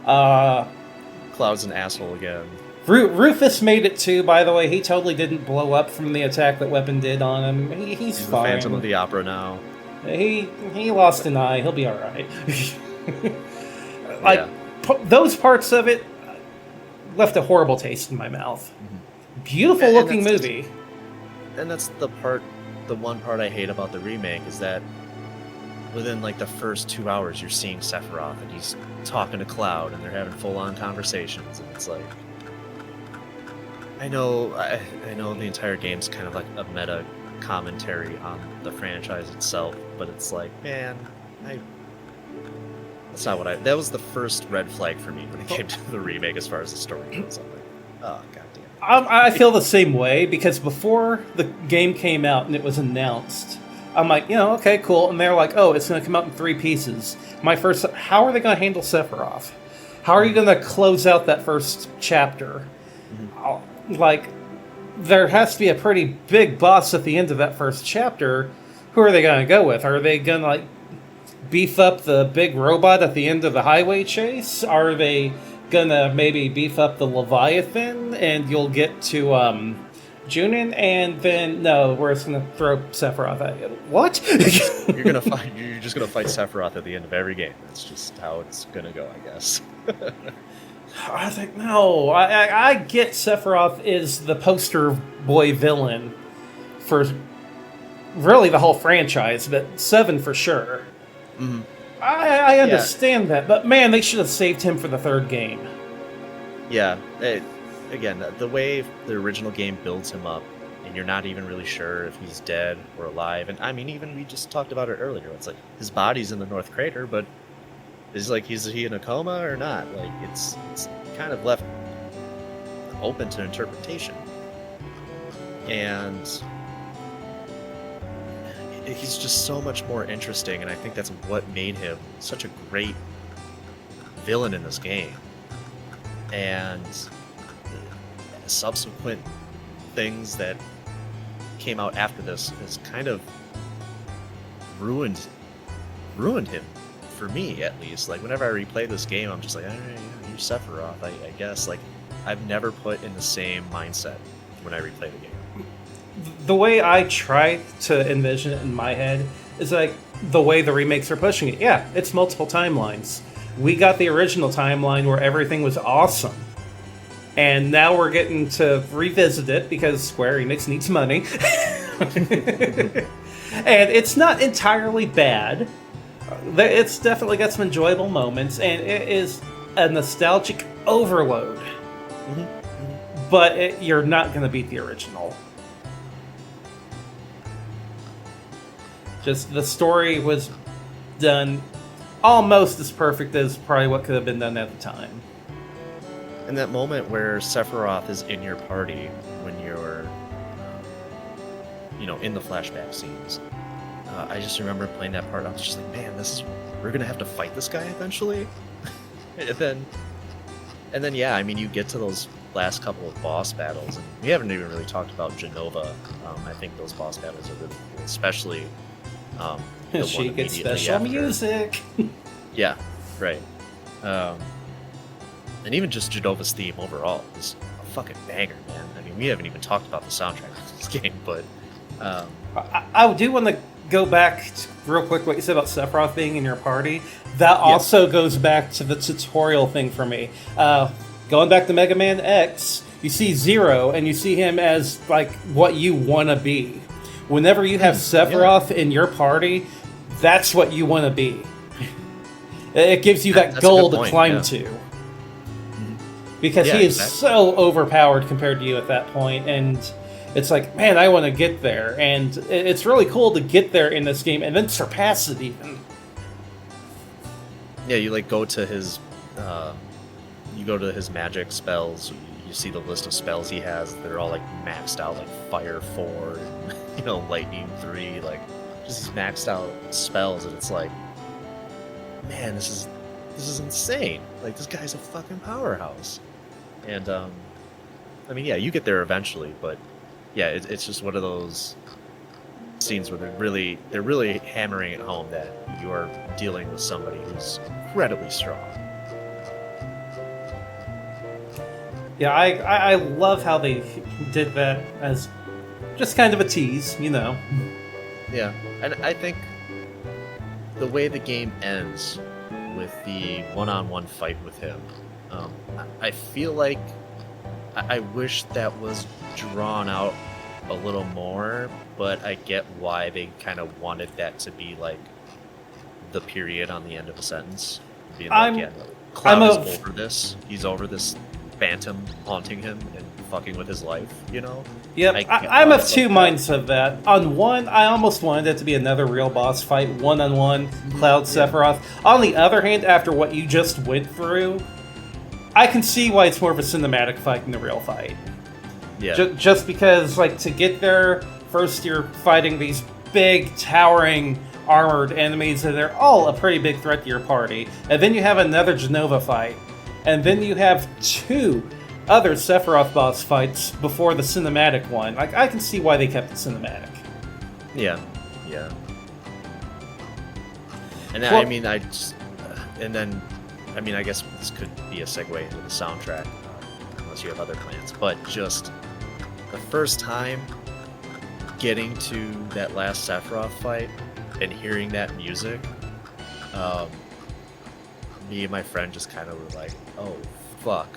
Speaker 2: Cloud's an asshole again.
Speaker 1: Rufus made it too, by the way. He totally didn't blow up from the attack that Weapon did on him. He's fine.
Speaker 2: The Phantom of the Opera now.
Speaker 1: He lost an eye. He'll be alright. Those parts of it left a horrible taste in my mouth. Beautiful looking movie.
Speaker 2: that's the one part I hate about the remake is that within like the first 2 hours, you're seeing Sephiroth and he's talking to Cloud and they're having full-on conversations, and it's like, I know the entire game's kind of like a meta commentary on the franchise itself, but it's like, man, that's not what that was the first red flag for me when it came to the remake as far as the story goes. I'm like, oh goddamn.
Speaker 1: I feel the same way, because before the game came out and it was announced, I'm like, okay, cool. And they're like, oh, it's going to come out in 3 pieces. How are they going to handle Sephiroth? How are you going to close out that first chapter?
Speaker 2: Mm-hmm.
Speaker 1: Like, there has to be a pretty big boss at the end of that first chapter. Who are they going to go with? Are they going to, like, beef up the big robot at the end of the highway chase? Are they going to maybe beef up the Leviathan and you'll get to, Junin, and then no, we're just gonna throw Sephiroth at you. What?
Speaker 2: You're just gonna fight Sephiroth at the end of every game. That's just how it's gonna go, I guess.
Speaker 1: I think no. I get Sephiroth is the poster boy villain for really the whole franchise, but 7 for sure.
Speaker 2: Mm-hmm.
Speaker 1: I understand that, but man, they should have saved him for the 3rd game.
Speaker 2: Yeah. Again, the way the original game builds him up, and you're not even really sure if he's dead or alive. And I mean, even we just talked about it earlier. It's like his body's in the North Crater, but is he in a coma or not? Like it's kind of left open to interpretation. And he's just so much more interesting, and I think that's what made him such a great villain in this game. And subsequent things that came out after this has kind of ruined him, for me at least. Like whenever I replay this game, I'm just like, you're Sephiroth, I guess. Like I've never put in the same mindset when I replay the game.
Speaker 1: The way I try to envision it in my head is like the way the remakes are pushing it. Yeah, it's multiple timelines. We got the original timeline where everything was awesome. And now we're getting to revisit it because Square Enix needs money. And it's not entirely bad. It's definitely got some enjoyable moments, and it is a nostalgic overload.
Speaker 2: Mm-hmm. Mm-hmm.
Speaker 1: But you're not going to beat the original. Just the story was done almost as perfect as probably what could have been done at the time.
Speaker 2: And that moment where Sephiroth is in your party when you're, in the flashback scenes, I just remember playing that part. I was just like, man, we're gonna have to fight this guy eventually. and then, yeah, I mean, you get to those last couple of boss battles, and we haven't even really talked about Genova. I think those boss battles are really cool, especially.
Speaker 1: She gets special
Speaker 2: after.
Speaker 1: music.
Speaker 2: Yeah, right. And even just Genova's theme overall is a fucking banger, man. I mean, we haven't even talked about the soundtrack of this game, but...
Speaker 1: I do want to go back real quick what you said about Sephiroth being in your party. That also goes back to the tutorial thing for me. Going back to Mega Man X, you see Zero, and you see him as, like, what you want to be. Whenever you have Sephiroth in your party, that's what you want to be. It gives you that goal to climb to. Because he is so overpowered compared to you at that point, and it's like, man, I want to get there. And it's really cool to get there in this game and then surpass it even. Yeah,
Speaker 2: you like go to his magic spells. You see the list of spells he has. They're all like maxed out, like Fire 4 and Lightning 3, like just these maxed out spells, and it's like, man, this is insane. Like, this guy's a fucking powerhouse. And I mean, yeah, you get there eventually, but yeah, it's just one of those scenes where they're really hammering it home that you are dealing with somebody who's incredibly strong.
Speaker 1: Yeah, I love how they did that as just kind of a tease,
Speaker 2: Yeah, and I think the way the game ends with the one-on-one fight with him, I feel like I wish that was drawn out a little more, but I get why they kind of wanted that to be like the period on the end of a sentence. Being like, yeah, no, Cloud is over this. He's over this phantom haunting him and fucking with his life, you know?
Speaker 1: Yep, I'm of two minds of that. On one, I almost wanted it to be another real boss fight, one-on-one, Cloud Sephiroth. On the other hand, after what you just went through, I can see why it's more of a cinematic fight than a real fight.
Speaker 2: Yeah.
Speaker 1: Just because, like, to get there, first you're fighting these big, towering, armored enemies, and they're all a pretty big threat to your party. And then you have another Genova fight. And then you have two other Sephiroth boss fights before the cinematic one. Like, I can see why they kept it cinematic.
Speaker 2: Yeah. And then, I guess this could be a segue into the soundtrack, unless you have other plans. But just the first time getting to that last Sephiroth fight and hearing that music, me and my friend just kind of were like, oh, fuck.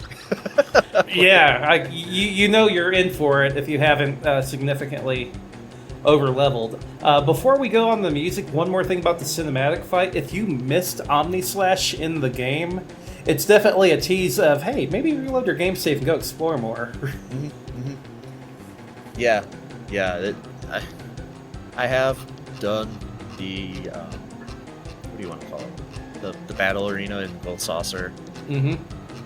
Speaker 1: Yeah, you know you're in for it if you haven't significantly over-leveled. Before we go on the music, one more thing about the cinematic fight. If you missed Omnislash in the game, it's definitely a tease of, hey, maybe reload your game save and go explore more.
Speaker 2: Yeah. I have done the, what do you want to call it? The battle arena in Gold Saucer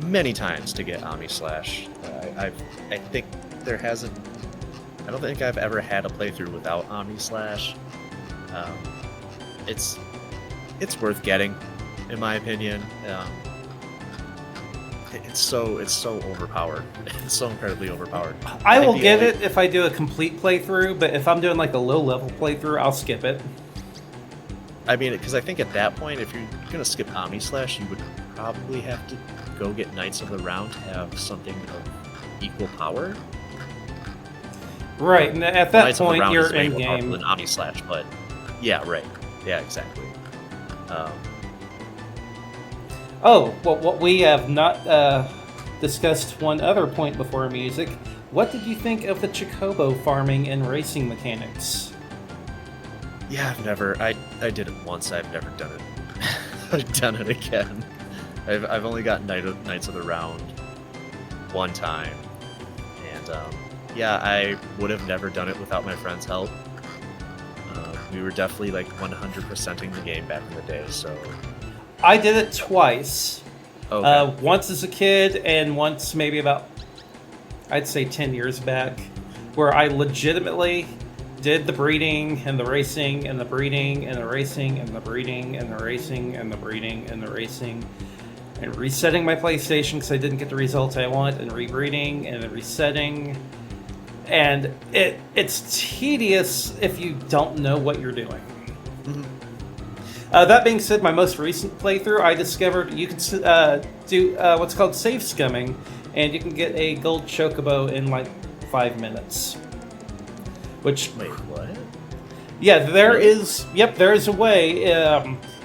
Speaker 2: many times to get Omnislash. I think there hasn't... I don't think I've ever had a playthrough without Omnislash. It's worth getting, in my opinion. It's so overpowered. It's so incredibly overpowered.
Speaker 1: I will get it if I do a complete playthrough, but if I'm doing like a low-level playthrough, I'll skip it.
Speaker 2: I mean, because I think at that point, if you're going to skip Omnislash, you would probably have to go get Knights of the Round to have something of equal power.
Speaker 1: Right, and at that
Speaker 2: Knights
Speaker 1: point, you're
Speaker 2: is way more
Speaker 1: in-game.
Speaker 2: powerful than Omnislash, but yeah, right. Yeah, exactly.
Speaker 1: What we have not discussed one other point before music. What did you think of the Chocobo farming and racing mechanics?
Speaker 2: Yeah, I did it once. I've never done it. I've done it again. I've only got Knights of the Round one time, and I would have never done it without my friend's help. We were definitely like 100%ing the game back in the day, so...
Speaker 1: I did it twice.
Speaker 2: Okay.
Speaker 1: Once as a kid, and once maybe about, I'd say 10 years back, where I legitimately did the breeding, and the racing, and the breeding, and the racing, and the breeding, and the racing, and the breeding, and the racing, and resetting my PlayStation because I didn't get the results I want, and rebreeding, and then resetting. And it's tedious if you don't know what you're doing. That being said, my most recent playthrough, I discovered you can do what's called save scumming, and you can get a gold chocobo in like 5 minutes. Which...
Speaker 2: Wait, what?
Speaker 1: Yeah, there is a way.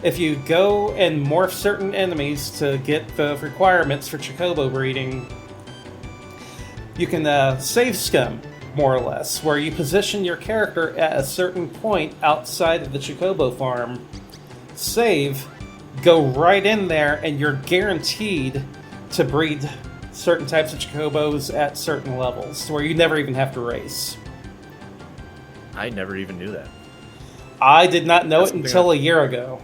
Speaker 1: If you go and morph certain enemies to get the requirements for chocobo breeding, you can save scum, more or less, where you position your character at a certain point outside of the chocobo farm, save, go right in there, and you're guaranteed to breed certain types of chocobos at certain levels, where you never even have to race.
Speaker 2: I never even knew that.
Speaker 1: I did not know it until a year ago.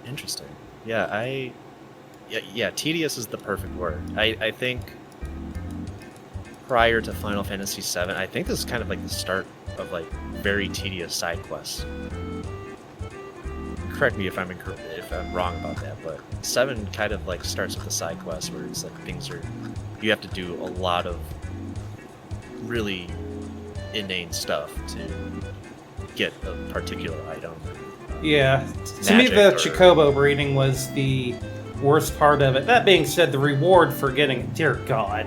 Speaker 2: Interesting. Yeah, tedious is the perfect word. I think prior to Final Fantasy VII, I think this is kind of like the start of like very tedious side quests. Correct me if I'm wrong about that, but 7 kind of like starts with the side quests where it's like you have to do a lot of really inane stuff to get a particular item.
Speaker 1: Yeah, to me the chocobo breeding was the worst part of it. That being said, the reward for getting it, dear God,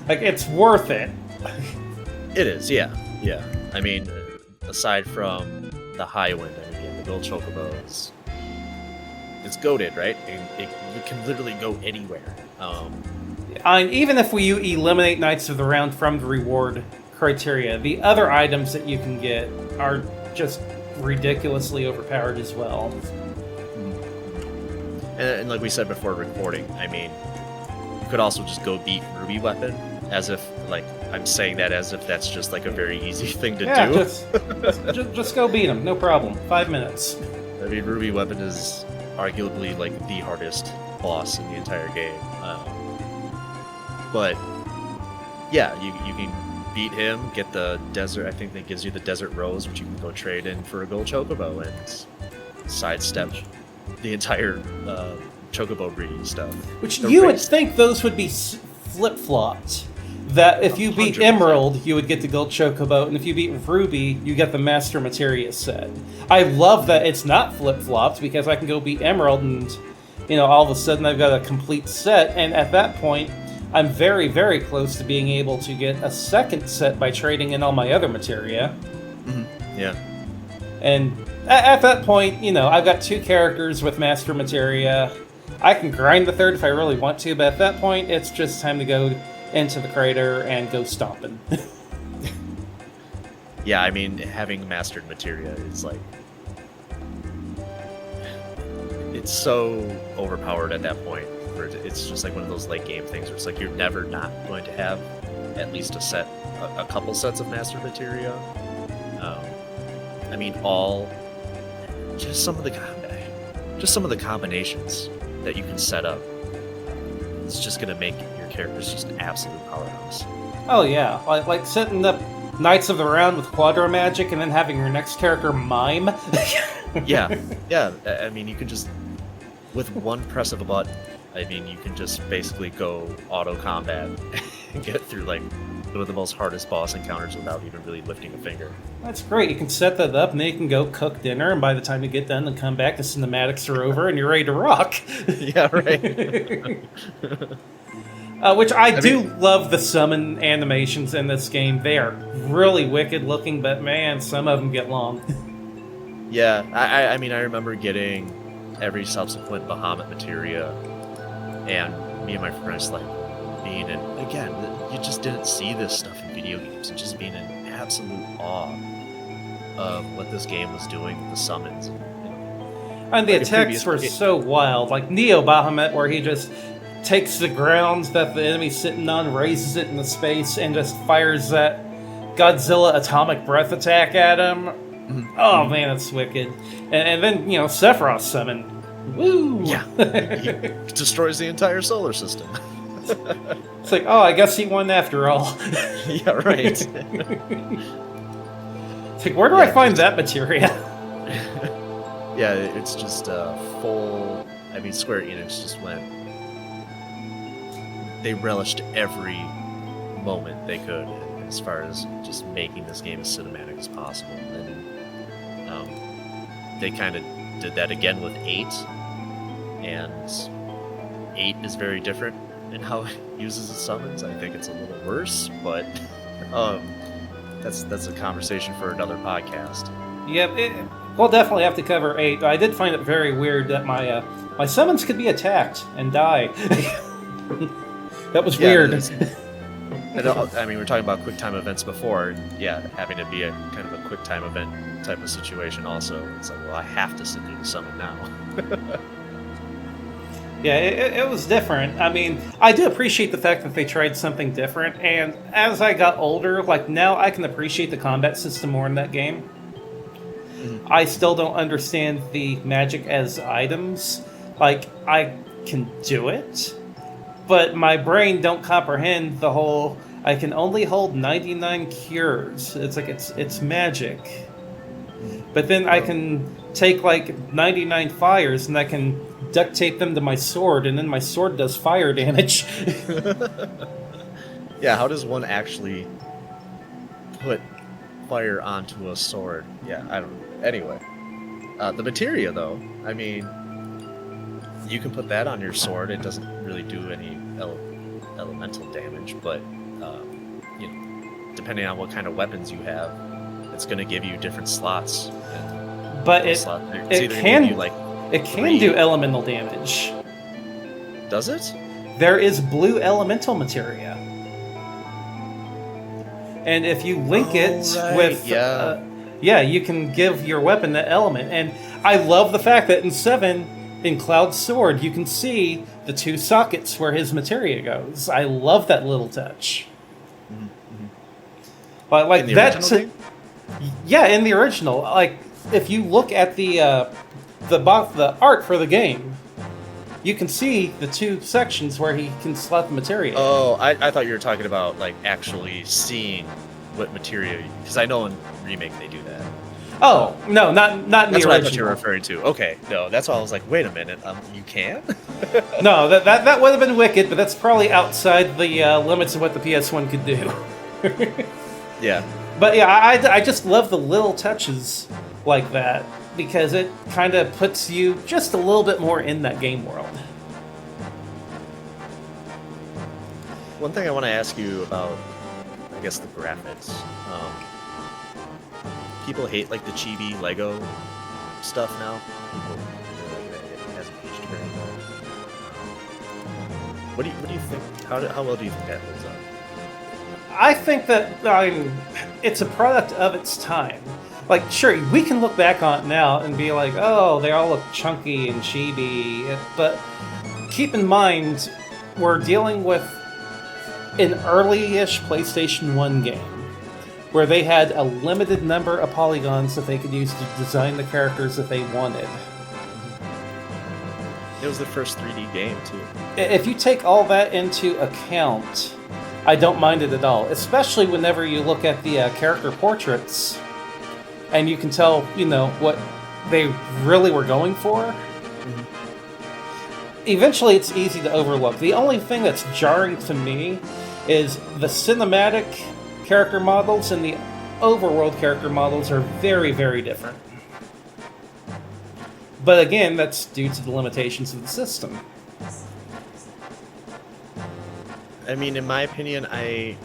Speaker 1: like it's worth it.
Speaker 2: It is, yeah. I mean, aside from the high wind, the gold chocobo it's goated, right? You can literally go anywhere.
Speaker 1: Even if you eliminate Knights of the Round from the reward criteria. The other items that you can get are just ridiculously overpowered as well.
Speaker 2: And like we said before recording, I mean, you could also just go beat Ruby Weapon, as if, like, I'm saying that as if that's just like a very easy thing to do.
Speaker 1: Just go beat him, no problem. 5 minutes.
Speaker 2: I mean, Ruby Weapon is arguably like the hardest boss in the entire game. But yeah, you can beat him, get the desert. I think that gives you the Desert Rose, which you can go trade in for a gold chocobo and sidestep the entire chocobo breeding stuff.
Speaker 1: Which you would think those would be flip-flopped. That if you beat
Speaker 2: 100%.
Speaker 1: Emerald, you would get the gold chocobo, and if you beat Ruby, you get the Master Materia set. I love that it's not flip-flopped, because I can go beat Emerald, and all of a sudden I've got a complete set, and at that point, I'm very, very close to being able to get a second set by trading in all my other materia.
Speaker 2: Mm-hmm. Yeah.
Speaker 1: And at that point, I've got 2 characters with Master Materia. I can grind the third if I really want to, but at that point, it's just time to go into the crater and go stomping.
Speaker 2: Yeah, I mean, having mastered materia is like... It's so overpowered at that point. Where it's just like one of those late game things where it's like you're never not going to have at least a couple sets of mastered materia. I mean, just some of the combinations that you can set up. It's just gonna make your characters just an absolute powerhouse.
Speaker 1: Oh yeah, like setting up Knights of the Round with Quadro Magic and then having your next character mime.
Speaker 2: Yeah. I mean, you can just, with one press of a button, I mean, you can just basically go auto combat and get through like one of the most hardest boss encounters without even really lifting a finger.
Speaker 1: That's great. You can set that up, and then you can go cook dinner, and by the time you get done and come back, the cinematics are over, and you're ready to rock.
Speaker 2: Yeah, right.
Speaker 1: Which I do love the summon animations in this game. They are really wicked looking, but man, some of them get long.
Speaker 2: Yeah, I mean, I remember getting every subsequent Bahamut materia, and me and my friends like being in, again, you just didn't see this stuff in video games, and just being in absolute awe of what this game was doing with the summons.
Speaker 1: And the attacks were so wild, like Neo Bahamut, where he just takes the ground that the enemy's sitting on, raises it into space, and just fires that Godzilla atomic breath attack at him. Mm-hmm. Oh man, it's wicked. And then, Sephiroth summon. Woo!
Speaker 2: Yeah, he destroys the entire solar system.
Speaker 1: It's like, oh, I guess he won after all.
Speaker 2: Yeah, right.
Speaker 1: It's like, where do I find that materia?
Speaker 2: Yeah, it's just full... I mean, Square Enix just went... They relished every moment they could as far as just making this game as cinematic as possible. And they kind of did that again with 8. And 8 is very different in how it uses its summons. I think it's a little worse, but that's a conversation for another podcast.
Speaker 1: Yep, we'll definitely have to cover 8. I did find it very weird that my summons could be attacked and die. That was weird.
Speaker 2: And, I mean, we were talking about quick time events before. Yeah, having to be a kind of a quick time event type of situation also. It's like, well, I have to sit through the summon now.
Speaker 1: Yeah, it was different. I mean, I do appreciate the fact that they tried something different, and as I got older, like now I can appreciate the combat system more in that game. Mm-hmm. I still don't understand the magic as items. Like, I can do it, but my brain don't comprehend the whole, I can only hold 99 cures. It's like, it's magic. But then I can take like 99 fires and I can duct tape them to my sword, and then my sword does fire damage.
Speaker 2: Yeah, how does one actually put fire onto a sword? Yeah, I don't... Anyway. The materia, though, I mean, you can put that on your sword. It doesn't really do any elemental damage, but, depending on what kind of weapons you have, it's going to give you different slots.
Speaker 1: But it can... It can do elemental damage.
Speaker 2: Does it?
Speaker 1: There is blue elemental materia. And if you link it
Speaker 2: right,
Speaker 1: with...
Speaker 2: yeah.
Speaker 1: you can give your weapon that element. And I love the fact that in 7, in Cloud's sword, you can see the 2 sockets where his materia goes. I love that little touch.
Speaker 2: Mm-hmm.
Speaker 1: But like
Speaker 2: In the
Speaker 1: that's
Speaker 2: original game?
Speaker 1: Yeah, in the original. Like if you look at the art for the game, you can see the 2 sections where he can slot the materia.
Speaker 2: Oh, I thought you were talking about like actually seeing what materia, because I know in Remake they do that.
Speaker 1: Oh no, not in the
Speaker 2: That's
Speaker 1: original.
Speaker 2: what I thought you were referring to. Okay, no, that's why I was like, wait a minute, you can?
Speaker 1: No, that would have been wicked, but that's probably outside the limits of what the PS1 could do.
Speaker 2: Yeah.
Speaker 1: But yeah, I just love the little touches like that because it kind of puts you just a little bit more in that game world.
Speaker 2: One thing I want to ask you about, I guess, the graphics. People hate like the chibi Lego stuff now. People feel like it hasn't aged very well. What do you think? How well do you think that holds up?
Speaker 1: I think that it's a product of its time. Like, sure, we can look back on it now and be like, oh, they all look chunky and chibi, but keep in mind, we're dealing with an early-ish PlayStation 1 game where they had a limited number of polygons that they could use to design the characters that they wanted.
Speaker 2: It was the first 3D game, too.
Speaker 1: If you take all that into account, I don't mind it at all, especially whenever you look at the character portraits and you can tell, what they really were going for. Mm-hmm. Eventually, it's easy to overlook. The only thing that's jarring to me is the cinematic character models and the overworld character models are very, very different. But again, that's due to the limitations of the system.
Speaker 2: I mean, in my opinion, I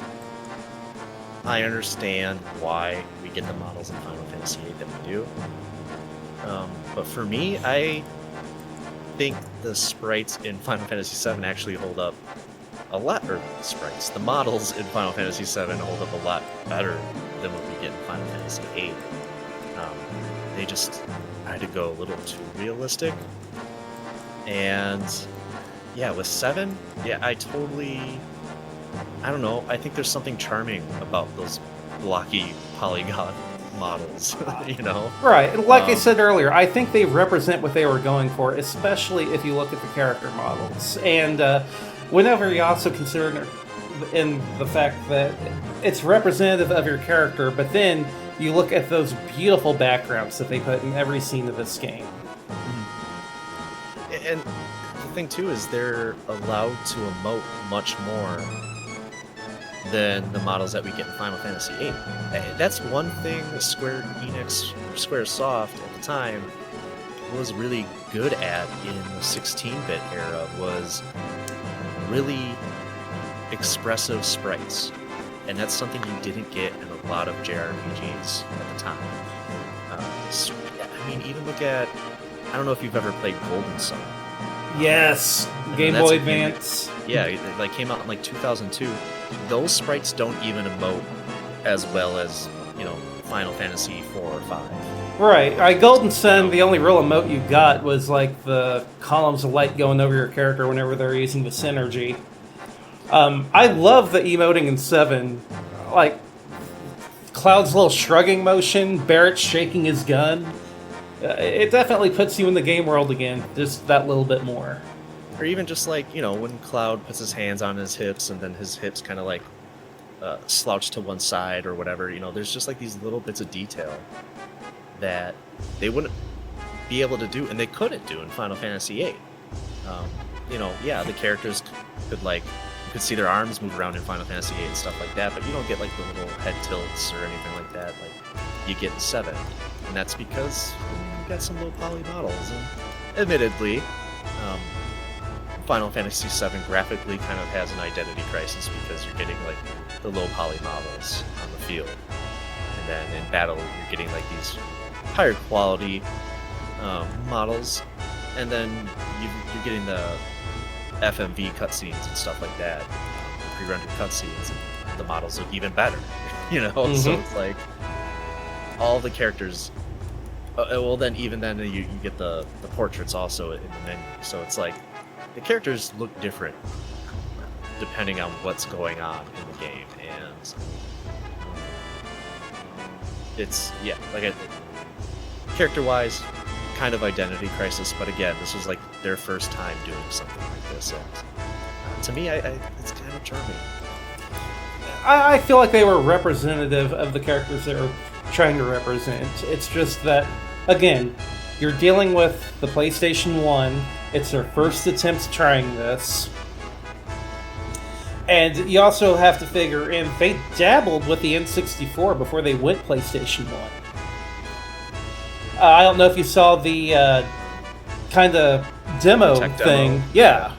Speaker 2: understand why we get the models in Final Fantasy VIII that we do. But for me, I think the sprites in Final Fantasy VII actually hold up a lot, or the models in Final Fantasy VII hold up a lot better than what we get in Final Fantasy VIII. They just had to go a little too realistic. And yeah, with 7, yeah, I don't know, I think there's something charming about those blocky polygon models,
Speaker 1: Right, like I said earlier, I think they represent what they were going for, especially if you look at the character models. And whenever you also consider in the fact that it's representative of your character, but then you look at those beautiful backgrounds that they put in every scene of this game.
Speaker 2: And the thing too is they're allowed to emote much more than the models that we get in Final Fantasy VIII. That's one thing Square Soft at the time was really good at in the 16-bit era, was really expressive sprites. And that's something you didn't get in a lot of JRPGs at the time. I mean, even look at, I don't know if you've ever played Golden Sun.
Speaker 1: Yes, Game Boy Advance.
Speaker 2: Yeah, it came out in 2002. Those sprites don't even emote as well as, Final Fantasy 4 or 5.
Speaker 1: Right. Golden Sun, the only real emote you got was like the columns of light going over your character whenever they're using the synergy. I love the emoting in 7. Like, Cloud's little shrugging motion, Barrett's shaking his gun. It definitely puts you in the game world again, just that little bit more.
Speaker 2: Or even just when Cloud puts his hands on his hips and then his hips kind of slouch to one side or whatever, there's just these little bits of detail that they wouldn't be able to do, and they couldn't do in Final Fantasy VIII. The characters could you could see their arms move around in Final Fantasy VIII and stuff like that, but you don't get the little head tilts or anything like that like you get in 7. And that's because you got some low poly models. And admittedly, Final Fantasy VII graphically kind of has an identity crisis because you're getting the low poly models on the field. And then in battle, you're getting these higher quality models. And then you're getting the FMV cutscenes and stuff like that, the pre-rendered cutscenes, and the models look even better. you know. So it's like all the characters. Well, then you get the portraits also in the menu. So it's like the characters look different depending on what's going on in the game, and it's character-wise, kind of identity crisis. But again, this was like their first time doing something like this, and to me, it's kind of charming.
Speaker 1: I feel like they were representative of the characters they were trying to represent. It's just that, again, you're dealing with the PlayStation 1. It's their first attempt trying this. And you also have to figure in, they dabbled with the N64 before they went PlayStation 1. I don't know if you saw the kind of demo thing.
Speaker 2: Demo.
Speaker 1: Yeah.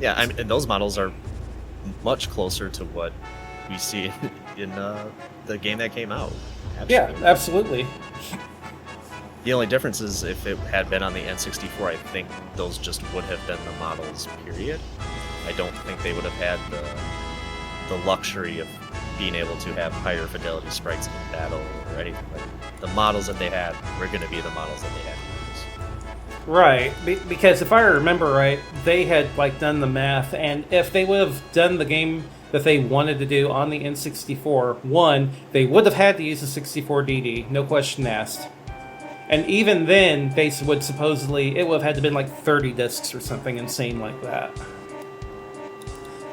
Speaker 2: Yeah, and those models are much closer to what we see in the game that came out. Absolutely.
Speaker 1: Yeah, absolutely.
Speaker 2: The only difference is if it had been on the N64, I think those just would have been the models, period. I don't think they would have had the luxury of being able to have higher fidelity sprites in battle or anything. Like, the models that they had were going to be the models that they had to use.
Speaker 1: Right, because if I remember right, they had done the math, and if they would have done the game that they wanted to do on the N64, one, they would have had to use the 64DD, no question asked. And even then, they would supposedly, it would have had to been 30 discs or something insane like that.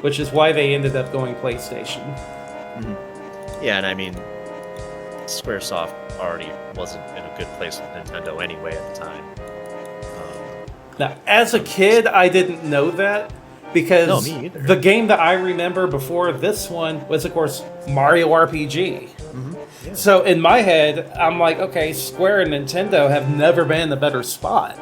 Speaker 1: Which is why they ended up going PlayStation.
Speaker 2: Mm-hmm. Yeah, and I mean, Squaresoft already wasn't in a good place with Nintendo anyway at the time.
Speaker 1: Now, as a kid, I didn't know that, because
Speaker 2: no, me either.
Speaker 1: The game that I remember before this one was, of course, Mario RPG.
Speaker 2: Mm-hmm. Yeah.
Speaker 1: So in my head, I'm like, okay, Square and Nintendo have never been in a better spot.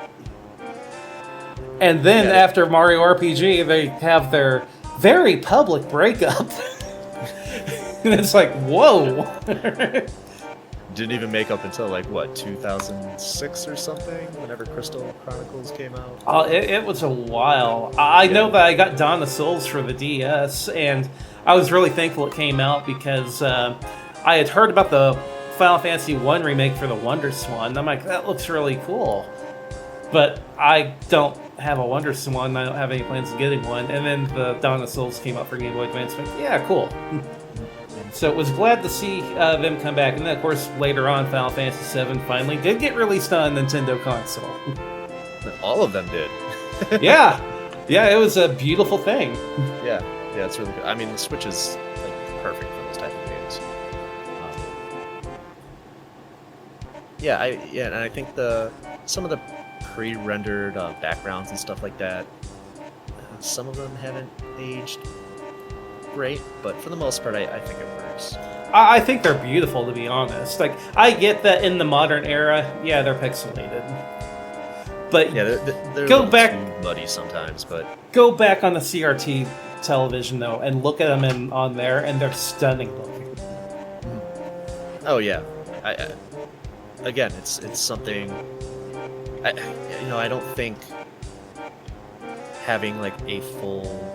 Speaker 1: And then after Mario RPG, they have their very public breakup. And it's like, whoa.
Speaker 2: Didn't even make up until 2006 or something, whenever Crystal Chronicles came out.
Speaker 1: Oh, it was a while. I know that I got Dawn of Souls for the DS, and I was really thankful it came out because I had heard about the Final Fantasy 1 remake for the Wonder Swan. I'm like, that looks really cool. But I don't have a Wonder Swan. I don't have any plans of getting one. And then the Dawn of Souls came out for Game Boy Advance. Like, yeah, cool. So it was glad to see them come back. And then, of course, later on, Final Fantasy VII finally did get released on a Nintendo console.
Speaker 2: All of them did.
Speaker 1: Yeah, it was a beautiful thing.
Speaker 2: Yeah, it's really good. I mean, the Switch is perfect for this type of games. And I think some of the pre-rendered backgrounds and stuff like that, some of them haven't aged great, but for the most part, I think it works.
Speaker 1: I think they're beautiful, to be honest. I get that in the modern era, yeah, they're pixelated. But
Speaker 2: yeah, they're
Speaker 1: go back,
Speaker 2: too muddy sometimes, but
Speaker 1: go back on the CRT television, though, and look at them on there, and they're stunning looking.
Speaker 2: Oh, yeah. Again, it's something... I don't think having a full...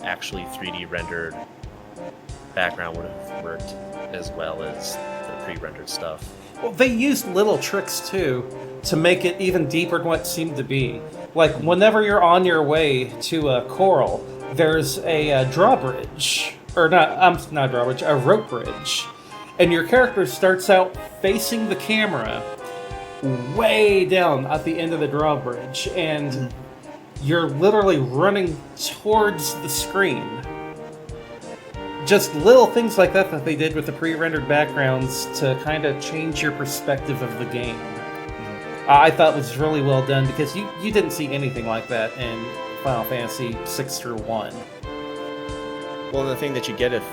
Speaker 2: actually 3D rendered background would have worked as well as the pre-rendered stuff.
Speaker 1: Well, they used little tricks too to make it even deeper than what it seemed to be. Whenever you're on your way to a coral, there's a drawbridge, or not a drawbridge, a rope bridge, and your character starts out facing the camera way down at the end of the drawbridge, and you're literally running towards the screen. Just little things like that they did with the pre-rendered backgrounds to kind of change your perspective of the game. I thought was really well done, because you didn't see anything like that in Final Fantasy 6 through 1.
Speaker 2: Well, the thing that you get if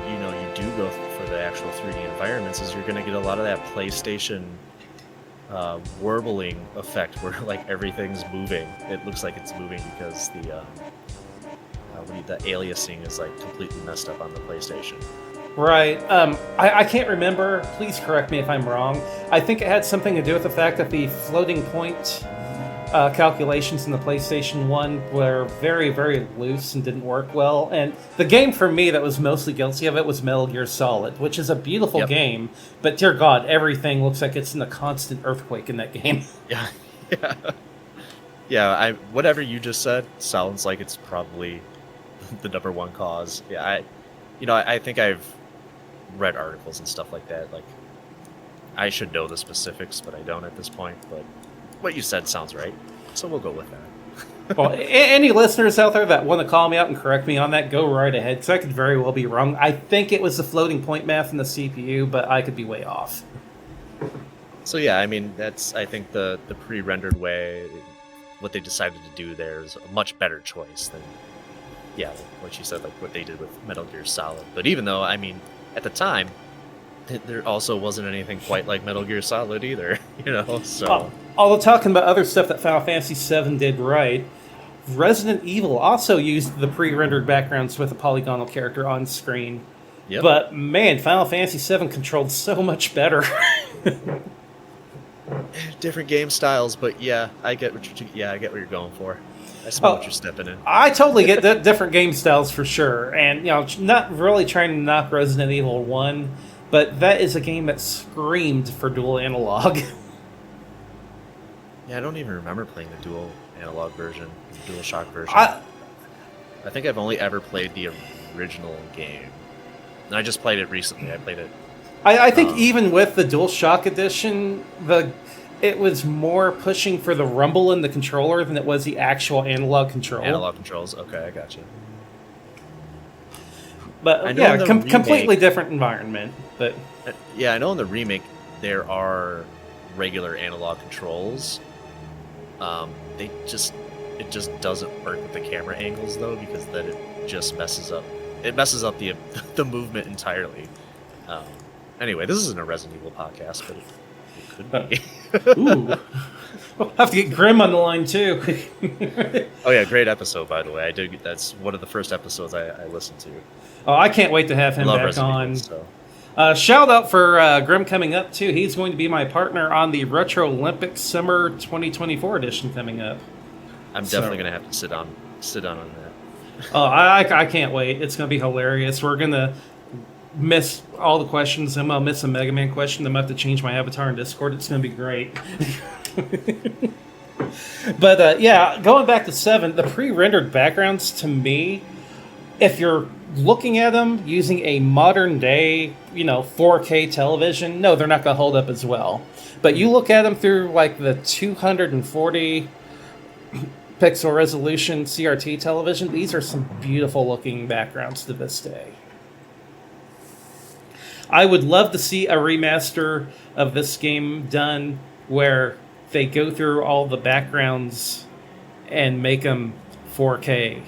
Speaker 2: you do go for the actual 3D environments is you're going to get a lot of that PlayStation warbling effect where everything's moving. It looks like it's moving because the aliasing is completely messed up on the PlayStation.
Speaker 1: Right. I can't remember. Please correct me if I'm wrong. I think it had something to do with the fact that the floating point calculations in the PlayStation 1 were very, very loose and didn't work well. And the game for me that was mostly guilty of it was Metal Gear Solid, which is a beautiful game, but dear God, everything looks like it's in a constant earthquake in that game.
Speaker 2: Yeah, yeah, yeah. Whatever you just said sounds like it's probably the number one cause. Yeah, I think I've read articles and stuff like that. Like, I should know the specifics, but I don't at this point. But what you said sounds right, so we'll go with that.
Speaker 1: Well, any listeners out there that want to call me out and correct me on that, go right ahead, because I could very well be wrong. I think it was the floating point math in the CPU, but I could be way off.
Speaker 2: So yeah, I mean, I think the pre-rendered way, what they decided to do there is a much better choice than, yeah, what you said, like what they did with Metal Gear Solid. But even though, I mean, at the time, there also wasn't anything quite like Metal Gear Solid either, so...
Speaker 1: Although talking about other stuff that Final Fantasy VII did right, Resident Evil also used the pre-rendered backgrounds with a polygonal character on screen.
Speaker 2: Yep.
Speaker 1: But man, Final Fantasy VII controlled so much better.
Speaker 2: Different game styles, but yeah, I get what you're going for. I smell what you're stepping in.
Speaker 1: I totally get that different game styles for sure, and not really trying to knock Resident Evil 1, but that is a game that screamed for dual analog.
Speaker 2: Yeah, I don't even remember playing the dual analog version, the DualShock version. I think I've only ever played the original game. And I just played it recently. I played it.
Speaker 1: I think even with the DualShock edition, it was more pushing for the rumble in the controller than it was the actual analog control.
Speaker 2: Analog controls, okay, I got you.
Speaker 1: But yeah, completely different environment. But
Speaker 2: yeah, I know in the remake there are regular analog controls. It just doesn't work with the camera angles though, because then it just messes up. It messes up the movement entirely. Anyway, this isn't a Resident Evil podcast, but it could be.
Speaker 1: Ooh, we'll have to get Grim on the line too.
Speaker 2: Oh yeah, great episode by the way. That's one of the first episodes I listened to.
Speaker 1: Oh, I can't wait to have him back on.
Speaker 2: Evil, so.
Speaker 1: Shout out for Grim coming up too. He's going to be my partner on the Retro Olympics Summer 2024 edition coming up.
Speaker 2: I'm definitely going to have to sit on that.
Speaker 1: Oh, I can't wait. It's going to be hilarious. We're going to miss all the questions. I'm going to miss a Mega Man question. I'm going to have to change my avatar in Discord. It's going to be great. But yeah, going back to 7, the pre-rendered backgrounds to me, if you're looking at them using a modern day, 4K television, no, they're not going to hold up as well. But you look at them through like the 240 pixel resolution CRT television, these are some beautiful looking backgrounds to this day. I would love to see a remaster of this game done where they go through all the backgrounds and make them 4K.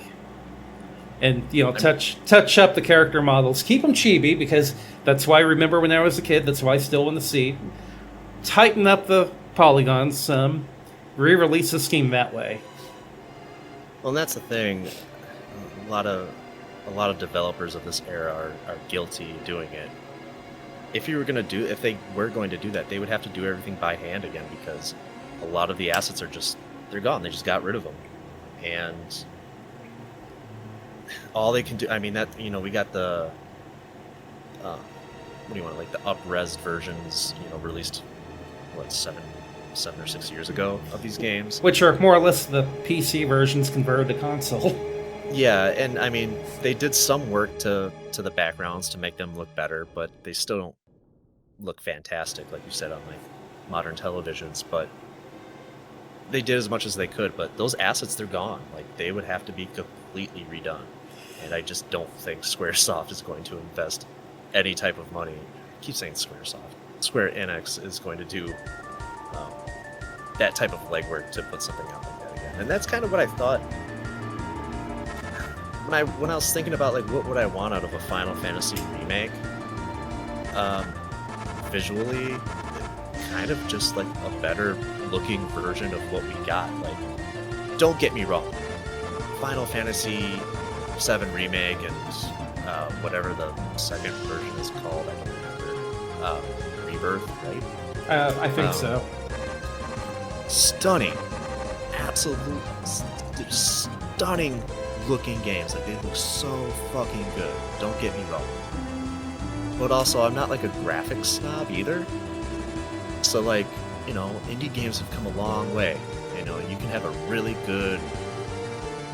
Speaker 1: And, touch up the character models. Keep them chibi, because that's why I remember when I was a kid. That's why I still want to see. Tighten up the polygons some. Re-release the scheme that way.
Speaker 2: Well, and that's the thing. A lot of developers of this era are guilty doing it. If they were going to do that, they would have to do everything by hand again, because a lot of the assets they're gone. They just got rid of them. And all they can do, I mean, we got the what do you want, like the up-res versions, released 7 or 6 years ago of these games,
Speaker 1: which are more or less the PC versions converted to console.
Speaker 2: Yeah, and I mean, they did some work to the backgrounds to make them look better, but they still don't look fantastic, like you said, on like modern televisions. But they did as much as they could. But those assets, they're gone. Like, they would have to be completely redone. And I just don't think SquareSoft is going to invest any type of money. I keep saying SquareSoft. Square Enix is going to do that type of legwork to put something out like that again. And that's kind of what I thought when I was thinking about like what would I want out of a Final Fantasy remake. Visually, kind of just like a better looking version of what we got. Like, don't get me wrong, Final Fantasy VII Remake and whatever the second version is called, I don't remember. REbirth, right?
Speaker 1: I think so.
Speaker 2: Stunning, they're stunning looking games. Like, they look so fucking good. Don't get me wrong. But also, I'm not like a graphics snob either. So like, you know, indie games have come a long way. You know, you can have a really good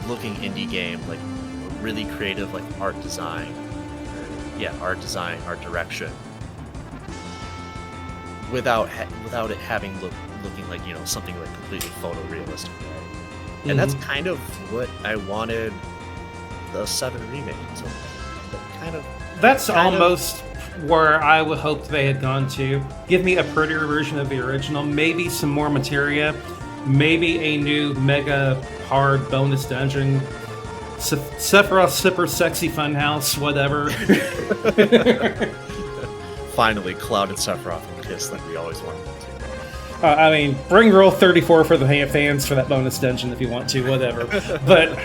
Speaker 2: looking indie game, like a really creative like art design, art direction, without it having looking like, you know, something like completely photorealistic, right? And that's kind of what I wanted the 7 remake to kind of.
Speaker 1: That's almost where I would hope they had gone to. Give me a prettier version of the original, maybe some more materia, maybe a new mega hard bonus dungeon, Sephiroth's super sexy funhouse, whatever.
Speaker 2: Finally, clouded Sephiroth and Kiss like we always wanted them to.
Speaker 1: I mean, bring Roll 34 for the fans for that bonus dungeon if you want to, whatever. But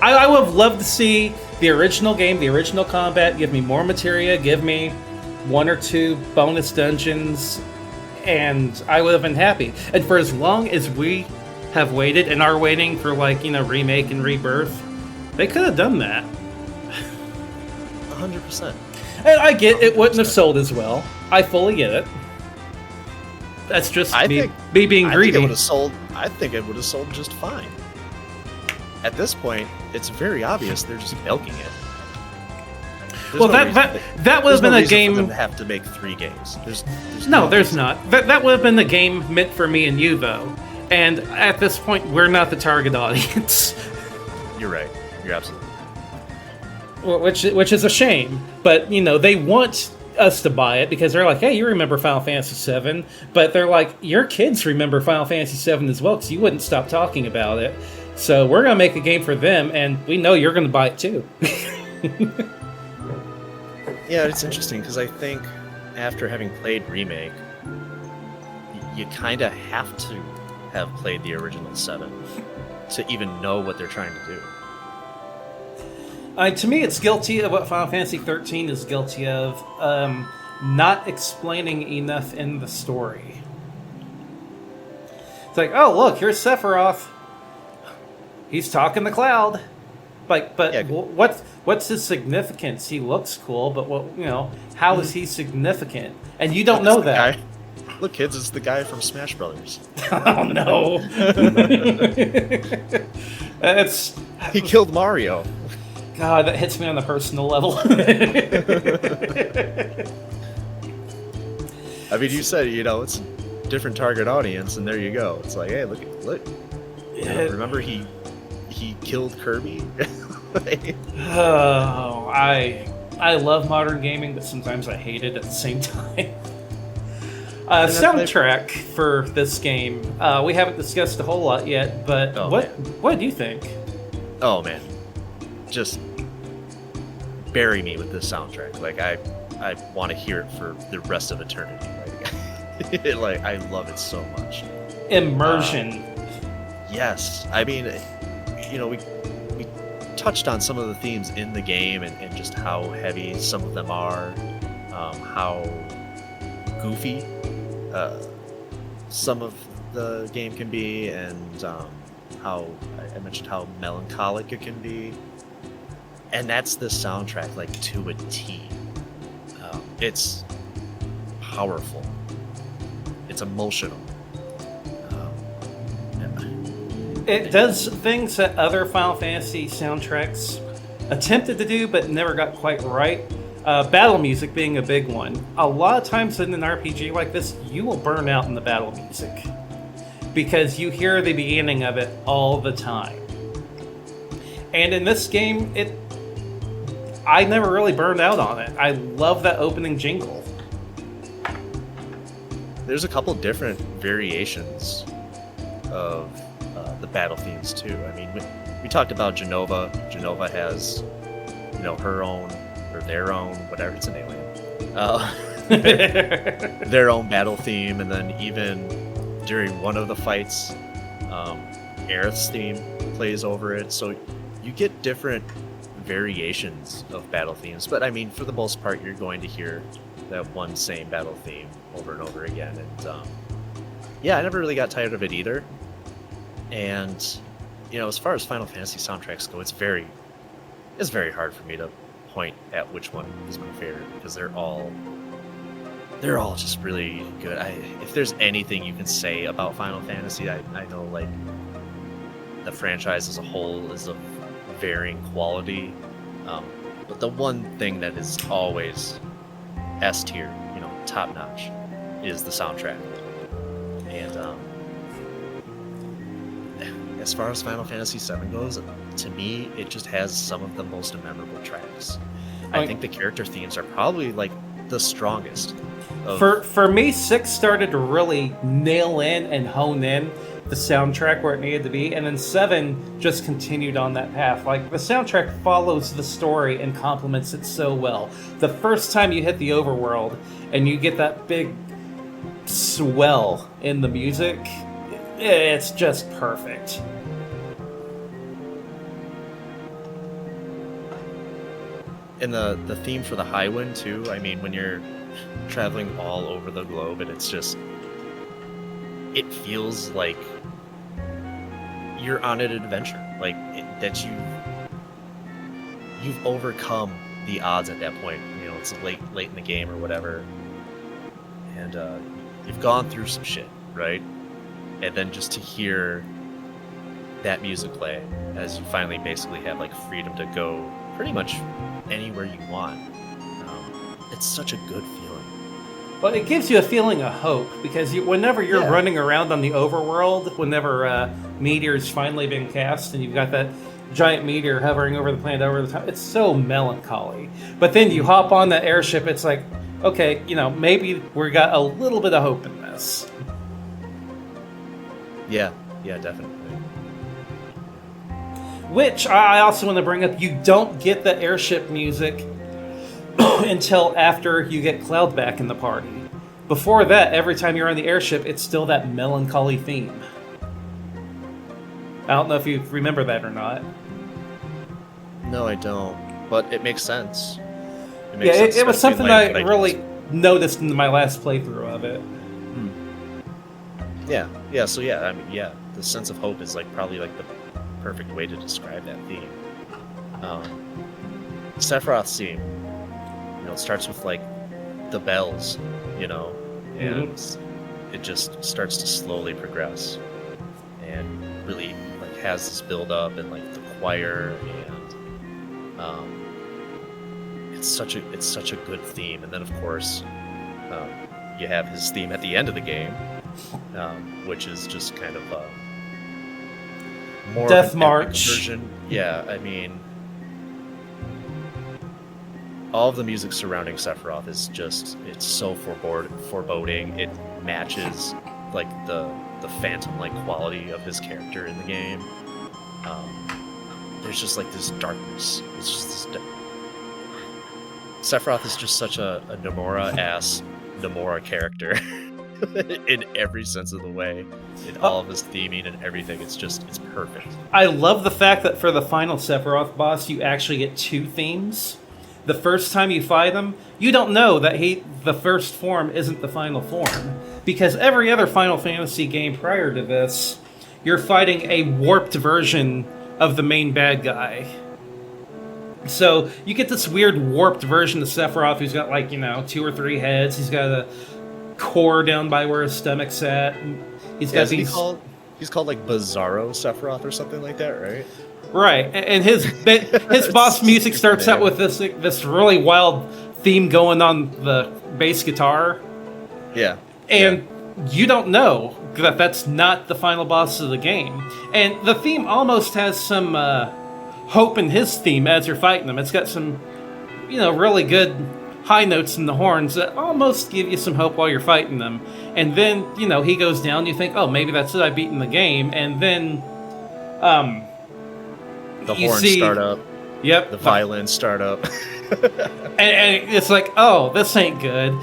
Speaker 1: I would have loved to see the original game, the original combat. Give me more materia, give me 1 or 2 bonus dungeons, and I would have been happy. And for as long as we have waited and are waiting for, like, you know, Remake and Rebirth, they could have done that.
Speaker 2: 100%.
Speaker 1: And I get it wouldn't have sold as well. I fully get it. That's just me being greedy.
Speaker 2: I think it would have sold just fine. At this point, it's very obvious they're just milking it.
Speaker 1: Well, that would have been a game.
Speaker 2: For them to have to make 3 games. There's
Speaker 1: not. That would have been the game meant for me and you, though. And at this point, we're not the target audience.
Speaker 2: You're right. You're absolutely
Speaker 1: right. Which is a shame. But, you know, they want us to buy it because they're like, hey, you remember Final Fantasy VII. But they're like, your kids remember Final Fantasy VII as well because you wouldn't stop talking about it. So we're going to make a game for them, and we know you're going to buy it too.
Speaker 2: Yeah, it's interesting because I think after having played Remake, you kind of have to have played the original 7 to even know what they're trying to do.
Speaker 1: To me, it's guilty of what Final Fantasy XIII is guilty of, not explaining enough in the story. It's like, oh, look, here's Sephiroth. He's talking the cloud. Like, but yeah. What's his significance? He looks cool, but how is he significant? And you don't know that.
Speaker 2: Look, kids, it's the guy from Smash Brothers.
Speaker 1: Oh no!
Speaker 2: He killed Mario.
Speaker 1: God, that hits me on the personal level.
Speaker 2: I mean, you said, it's a different target audience, and there you go. It's like, hey, look. Remember he killed Kirby?
Speaker 1: Oh, I love modern gaming, but sometimes I hate it at the same time. Soundtrack for this game. We haven't discussed a whole lot yet, but what do you think?
Speaker 2: Oh man, just bury me with this soundtrack. Like I want to hear it for the rest of eternity. Like I love it so much.
Speaker 1: Immersion.
Speaker 2: Yes, I mean, we touched on some of the themes in the game and just how heavy some of them are, how goofy some of the game can be, and how I mentioned how melancholic it can be, and that's the soundtrack, like, to a T. It's powerful. It's emotional.
Speaker 1: It does things that other Final Fantasy soundtracks attempted to do, but never got quite right. Battle music being a big one. A lot of times in an RPG like this, you will burn out in the battle music because you hear the beginning of it all the time. And in this game, I never really burned out on it. I love that opening jingle.
Speaker 2: There's a couple different variations of the battle themes too. I mean, we talked about Genova. Genova has, her own, or their own, whatever, it's an alien. Their own battle theme, and then even during one of the fights, Aerith's theme plays over it. So you get different variations of battle themes, but I mean, for the most part, you're going to hear that one same battle theme over and over again. And I never really got tired of it either. And as far as Final Fantasy soundtracks go, it's very hard for me to point at which one is my favorite, because they're all just really good. If there's anything you can say about Final Fantasy, I know like the franchise as a whole is of varying quality, but the one thing that is always S tier, top notch, is the soundtrack. And as far as Final Fantasy VII goes, to me, it just has some of the most memorable tracks. I think the character themes are probably like the strongest.
Speaker 1: For me, 6 started to really nail in and hone in the soundtrack where it needed to be, and then 7 just continued on that path. Like, the soundtrack follows the story and complements it so well. The first time you hit the overworld and you get that big swell in the music, it's just perfect.
Speaker 2: And the theme for the Highwind too. I mean, when you're traveling all over the globe, and it feels like you're on an adventure, like that you've overcome the odds at that point. It's late in the game or whatever, and you've gone through some shit, right? And then just to hear that music play as you finally basically have like freedom to go pretty much anywhere you want. It's such a good feeling.
Speaker 1: Well, it gives you a feeling of hope, because whenever you're running around on the overworld, whenever meteor's finally been cast and you've got that giant meteor hovering over the planet over the top, it's so melancholy. But then you hop on that airship, it's like, okay, maybe we got a little bit of hope in this.
Speaker 2: Yeah, definitely.
Speaker 1: Which I also want to bring up, you don't get the airship music until after you get Cloud back in the party. Before that, every time you're on the airship, it's still that melancholy theme. I don't know if you remember that or not.
Speaker 2: No, I don't. But it makes sense.
Speaker 1: It was something I really noticed in my last playthrough of it.
Speaker 2: Yeah. So the sense of hope is like probably like the perfect way to describe that theme. Sephiroth's theme, it starts with like the bells, and it just starts to slowly progress, and really like has this build up, and like the choir, and it's such a good theme. And then of course you have his theme at the end of the game, which is just kind of more
Speaker 1: Death
Speaker 2: of an
Speaker 1: March
Speaker 2: epic version. Yeah, I mean, all of the music surrounding Sephiroth is it's so foreboding. It matches like the phantom-like quality of his character in the game. There's just like this darkness. It's just this Sephiroth is just such a Nomura-ass Nomura character in every sense of the way, in all of his theming and everything. It's perfect.
Speaker 1: I love the fact that for the final Sephiroth boss, you actually get 2 themes. The first time you fight him, you don't know that the first form isn't the final form, because every other Final Fantasy game prior to this, you're fighting a warped version of the main bad guy. So you get this weird warped version of Sephiroth who's got 2 or 3 heads. He's got a core down by where his stomach's at. He's got these.
Speaker 2: He's called like Bizarro Sephiroth or something like that, right?
Speaker 1: Right, and his boss music starts out with this really wild theme going on the bass guitar.
Speaker 2: Yeah.
Speaker 1: And you don't know that that's not the final boss of the game. And the theme almost has some hope in his theme as you're fighting them. It's got some, really good high notes in the horns that almost give you some hope while you're fighting them. And then, he goes down, you think, oh, maybe that's it, I've beaten the game. And then,
Speaker 2: the horns start up.
Speaker 1: Yep.
Speaker 2: The violins start up.
Speaker 1: and it's like, oh, this ain't good.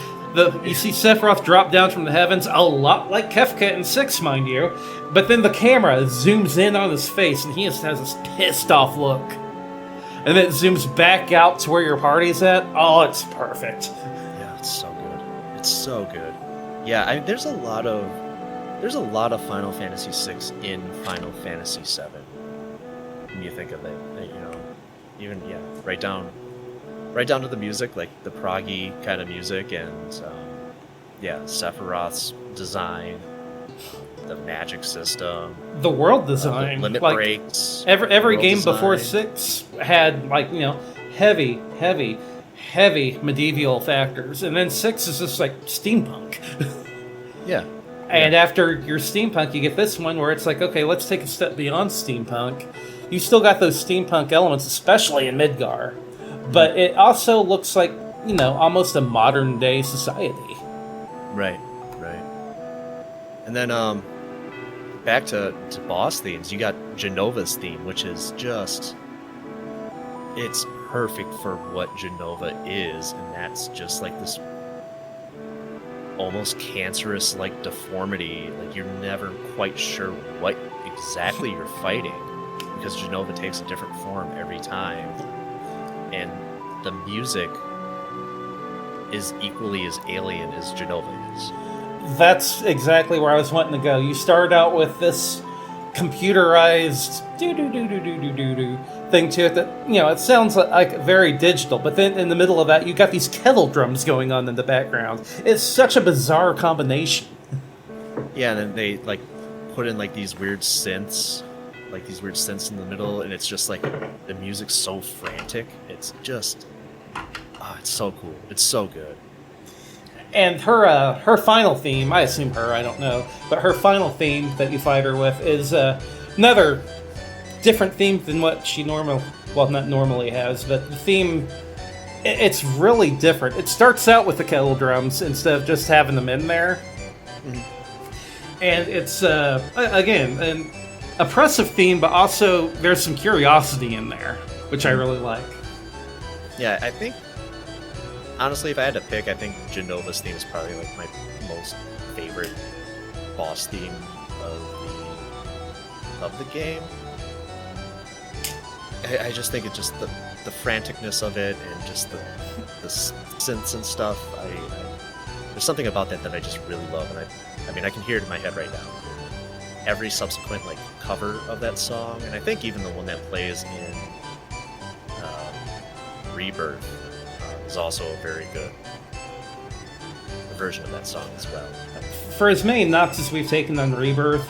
Speaker 1: You see Sephiroth drop down from the heavens, a lot like Kefka in 6, mind you. But then the camera zooms in on his face, and he just has this pissed off look. And then it zooms back out to where your party's at. Oh, it's perfect.
Speaker 2: Yeah, it's so good. It's so good. Yeah, there's a lot of There's a lot of Final Fantasy VI in Final Fantasy VII. When you think of it, even right down to the music, like the proggy kind of music, and Sephiroth's design, the magic system,
Speaker 1: the world design,
Speaker 2: limit breaks.
Speaker 1: Every game
Speaker 2: design.
Speaker 1: before 6 had heavy medieval factors, and then 6 is just like steampunk.
Speaker 2: Yeah.
Speaker 1: And after your steampunk, you get this one where it's like, okay, let's take a step beyond steampunk. You still got those steampunk elements, especially in Midgar, but it also looks like, almost a modern day society.
Speaker 2: Right. And then back to boss themes, you got Genova's theme, which is just, it's perfect for what Genova is, and that's just like this almost cancerous like deformity. Like you're never quite sure what exactly you're fighting, because Genova takes a different form every time, and the music is equally as alien as Genova is.
Speaker 1: That's exactly where I was wanting to go. You start out with this computerized do-do-do-do-do-do-do thing to it that, it sounds like very digital, but then in the middle of that, you got these kettle drums going on in the background. It's such a bizarre combination.
Speaker 2: Yeah, and then they, like, put in, like, these weird synths in the middle, and it's just, like, the music's so frantic. It's just, it's so cool. It's so good.
Speaker 1: And her final theme, I assume I don't know, but her final theme that you fight her with is another different theme than what she not normally has, but the theme, it's really different. It starts out with the kettle drums instead of just having them in there. Mm-hmm. And it's, again, an oppressive theme, but also there's some curiosity in there, which I really like.
Speaker 2: Yeah, I think, honestly, if I had to pick, I think Genova's theme is probably like my most favorite boss theme of the game. I just think it's just the franticness of it, and just the synths and stuff. There's something about that I just really love, and I can hear it in my head right now. Every subsequent like cover of that song, and I think even the one that plays in REbirth is also a very good version of that song as well.
Speaker 1: For as many knocks as we've taken on REbirth,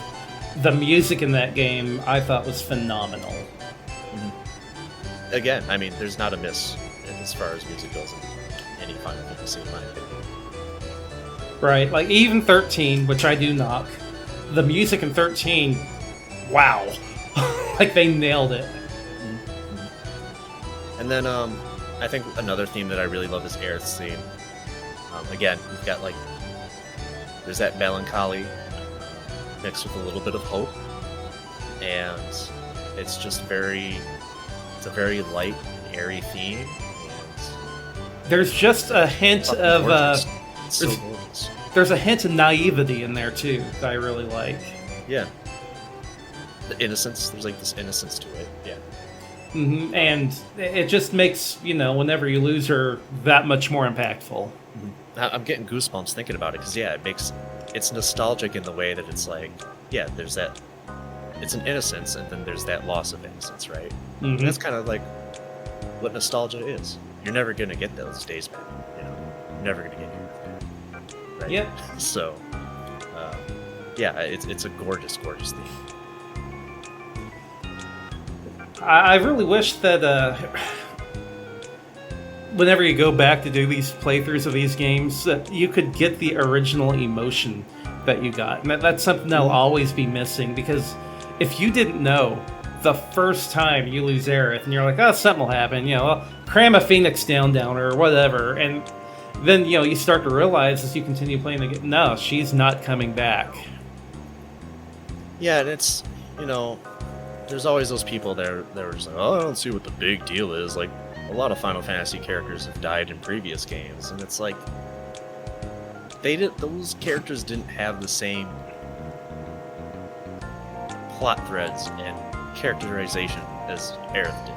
Speaker 1: the music in that game I thought was phenomenal.
Speaker 2: Mm-hmm. Again, there's not a miss as far as music goes in any Final Fantasy, in my opinion.
Speaker 1: Right, like even 13, which I do knock, the music in 13, wow. Like they nailed it.
Speaker 2: Mm-hmm. And then I think another theme that I really love is Aerith's theme. Again, you've got there's that melancholy mixed with a little bit of hope, and it's just it's a very light and airy theme. And
Speaker 1: there's just a hint of there's a hint of naivety in there too that I really like.
Speaker 2: Yeah, the innocence. There's like this innocence to it. Yeah.
Speaker 1: Mm-hmm. And it just makes, whenever you lose her, that much more impactful.
Speaker 2: Mm-hmm. I'm getting goosebumps thinking about it, because it's nostalgic in the way that it's like, there's that, it's an innocence, and then there's that loss of innocence, right? Mm-hmm. And that's kind of like what nostalgia is. You're never going to get those days back, You're never going to get your back, right?
Speaker 1: Yep.
Speaker 2: So, it's a gorgeous, gorgeous theme.
Speaker 1: I really wish that whenever you go back to do these playthroughs of these games, that you could get the original emotion that you got. And that's something that'll always be missing, because if you didn't know the first time you lose Aerith and you're like, something will happen, cram a Phoenix down or whatever, and then, you start to realize as you continue playing the game, no, she's not coming back.
Speaker 2: Yeah, and it's, there's always those people there that are just like, I don't see what the big deal is. Like, a lot of Final Fantasy characters have died in previous games, and it's like, those characters didn't have the same plot threads and characterization as Aerith did.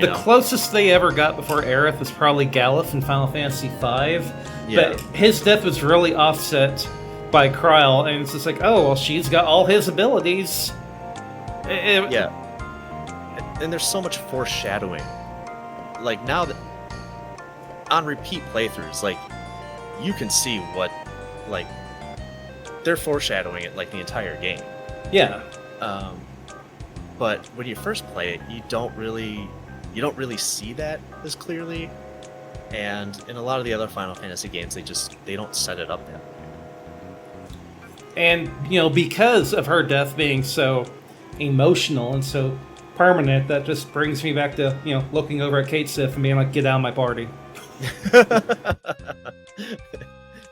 Speaker 1: The closest they ever got before Aerith was probably Galuf in Final Fantasy V, but his death was really offset by Kryl, and it's just like, oh, well, she's got all his abilities.
Speaker 2: Yeah. And there's so much foreshadowing. Like, now that on repeat playthroughs, like, you can see what, like, they're foreshadowing it like the entire game.
Speaker 1: Yeah.
Speaker 2: But when you first play it, you don't really see that as clearly. And in a lot of the other Final Fantasy games, they don't set it up that way.
Speaker 1: And, you know, because of her death being so emotional and so permanent, that just brings me back to, you know, looking over at Kate Sif and being like, get out of my party.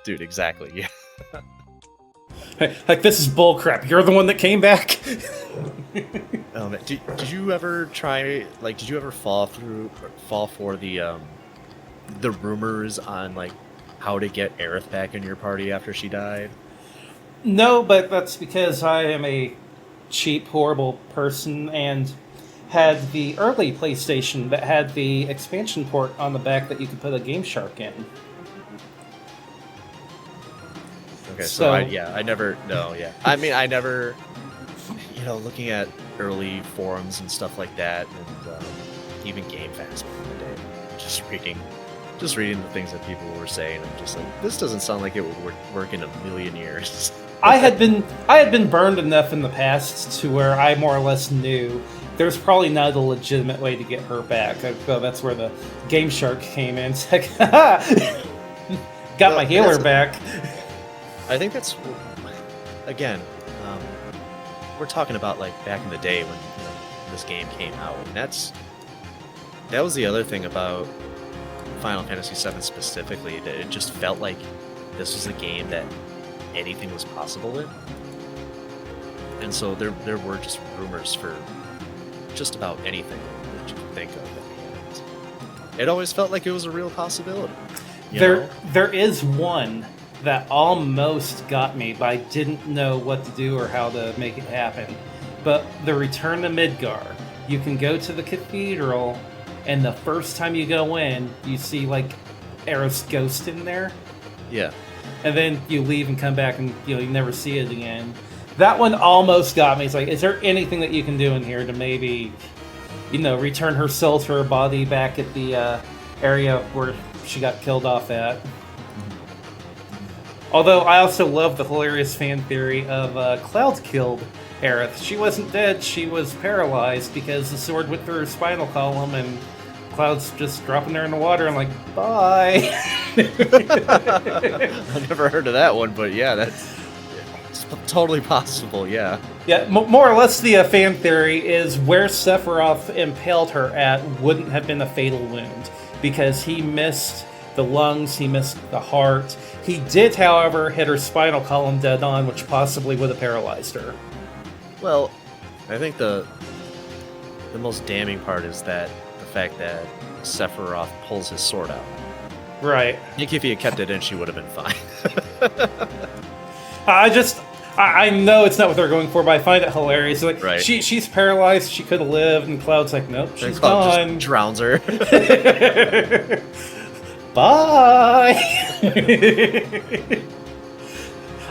Speaker 2: Dude, exactly, yeah.
Speaker 1: Like, this is bullcrap. You're the one that came back?
Speaker 2: Oh, man. Did you ever fall for the rumors on, like, how to get Aerith back in your party after she died?
Speaker 1: No, but that's because I am a cheap, horrible person and had the early PlayStation that had the expansion port on the back that you could put a Game Shark in.
Speaker 2: Okay, so I never, I never, looking at early forums and stuff like that, and even Game Fast back in the day, just reading the things that people were saying, I'm just like, this doesn't sound like it would work in a million years. I had
Speaker 1: been burned enough in the past to where I more or less knew there's probably not a legitimate way to get her back. So that's where the Game Shark came in. It's like, got my healer back.
Speaker 2: I think that's, again, we're talking about like back in the day when this game came out, and that was the other thing about Final Fantasy VII specifically, that it just felt like this was a game that anything was possible in. And so there were just rumors for just about anything that you could think of. And it always felt like it was a real possibility.
Speaker 1: There is one that almost got me, but I didn't know what to do or how to make it happen. But the Return to Midgar. You can go to the cathedral, and the first time you go in, you see like Aerith's ghost in there.
Speaker 2: Yeah.
Speaker 1: And then you leave and come back, and you never see it again. That one almost got me. It's like, is there anything that you can do in here to maybe, return her soul to her body back at the area where she got killed off at? Although I also love the hilarious fan theory of Cloud killed Aerith. She wasn't dead, she was paralyzed because the sword went through her spinal column, and Cloud's just dropping her in the water and like, bye.
Speaker 2: I never heard of that one, but yeah, it's totally possible, yeah.
Speaker 1: Yeah, more or less the fan theory is where Sephiroth impaled her at wouldn't have been a fatal wound, because he missed the lungs, he missed the heart. He did, however, hit her spinal column dead on, which possibly would have paralyzed her.
Speaker 2: Well, I think the most damning part is the fact that Sephiroth pulls his sword out.
Speaker 1: Right.
Speaker 2: I think if he had kept it in, she would have been fine.
Speaker 1: I know it's not what they're going for, but I find it hilarious. Like,
Speaker 2: right.
Speaker 1: She's paralyzed, she could have lived, and Cloud's like, nope, she's
Speaker 2: Cloud
Speaker 1: gone.
Speaker 2: just drowns her.
Speaker 1: Bye!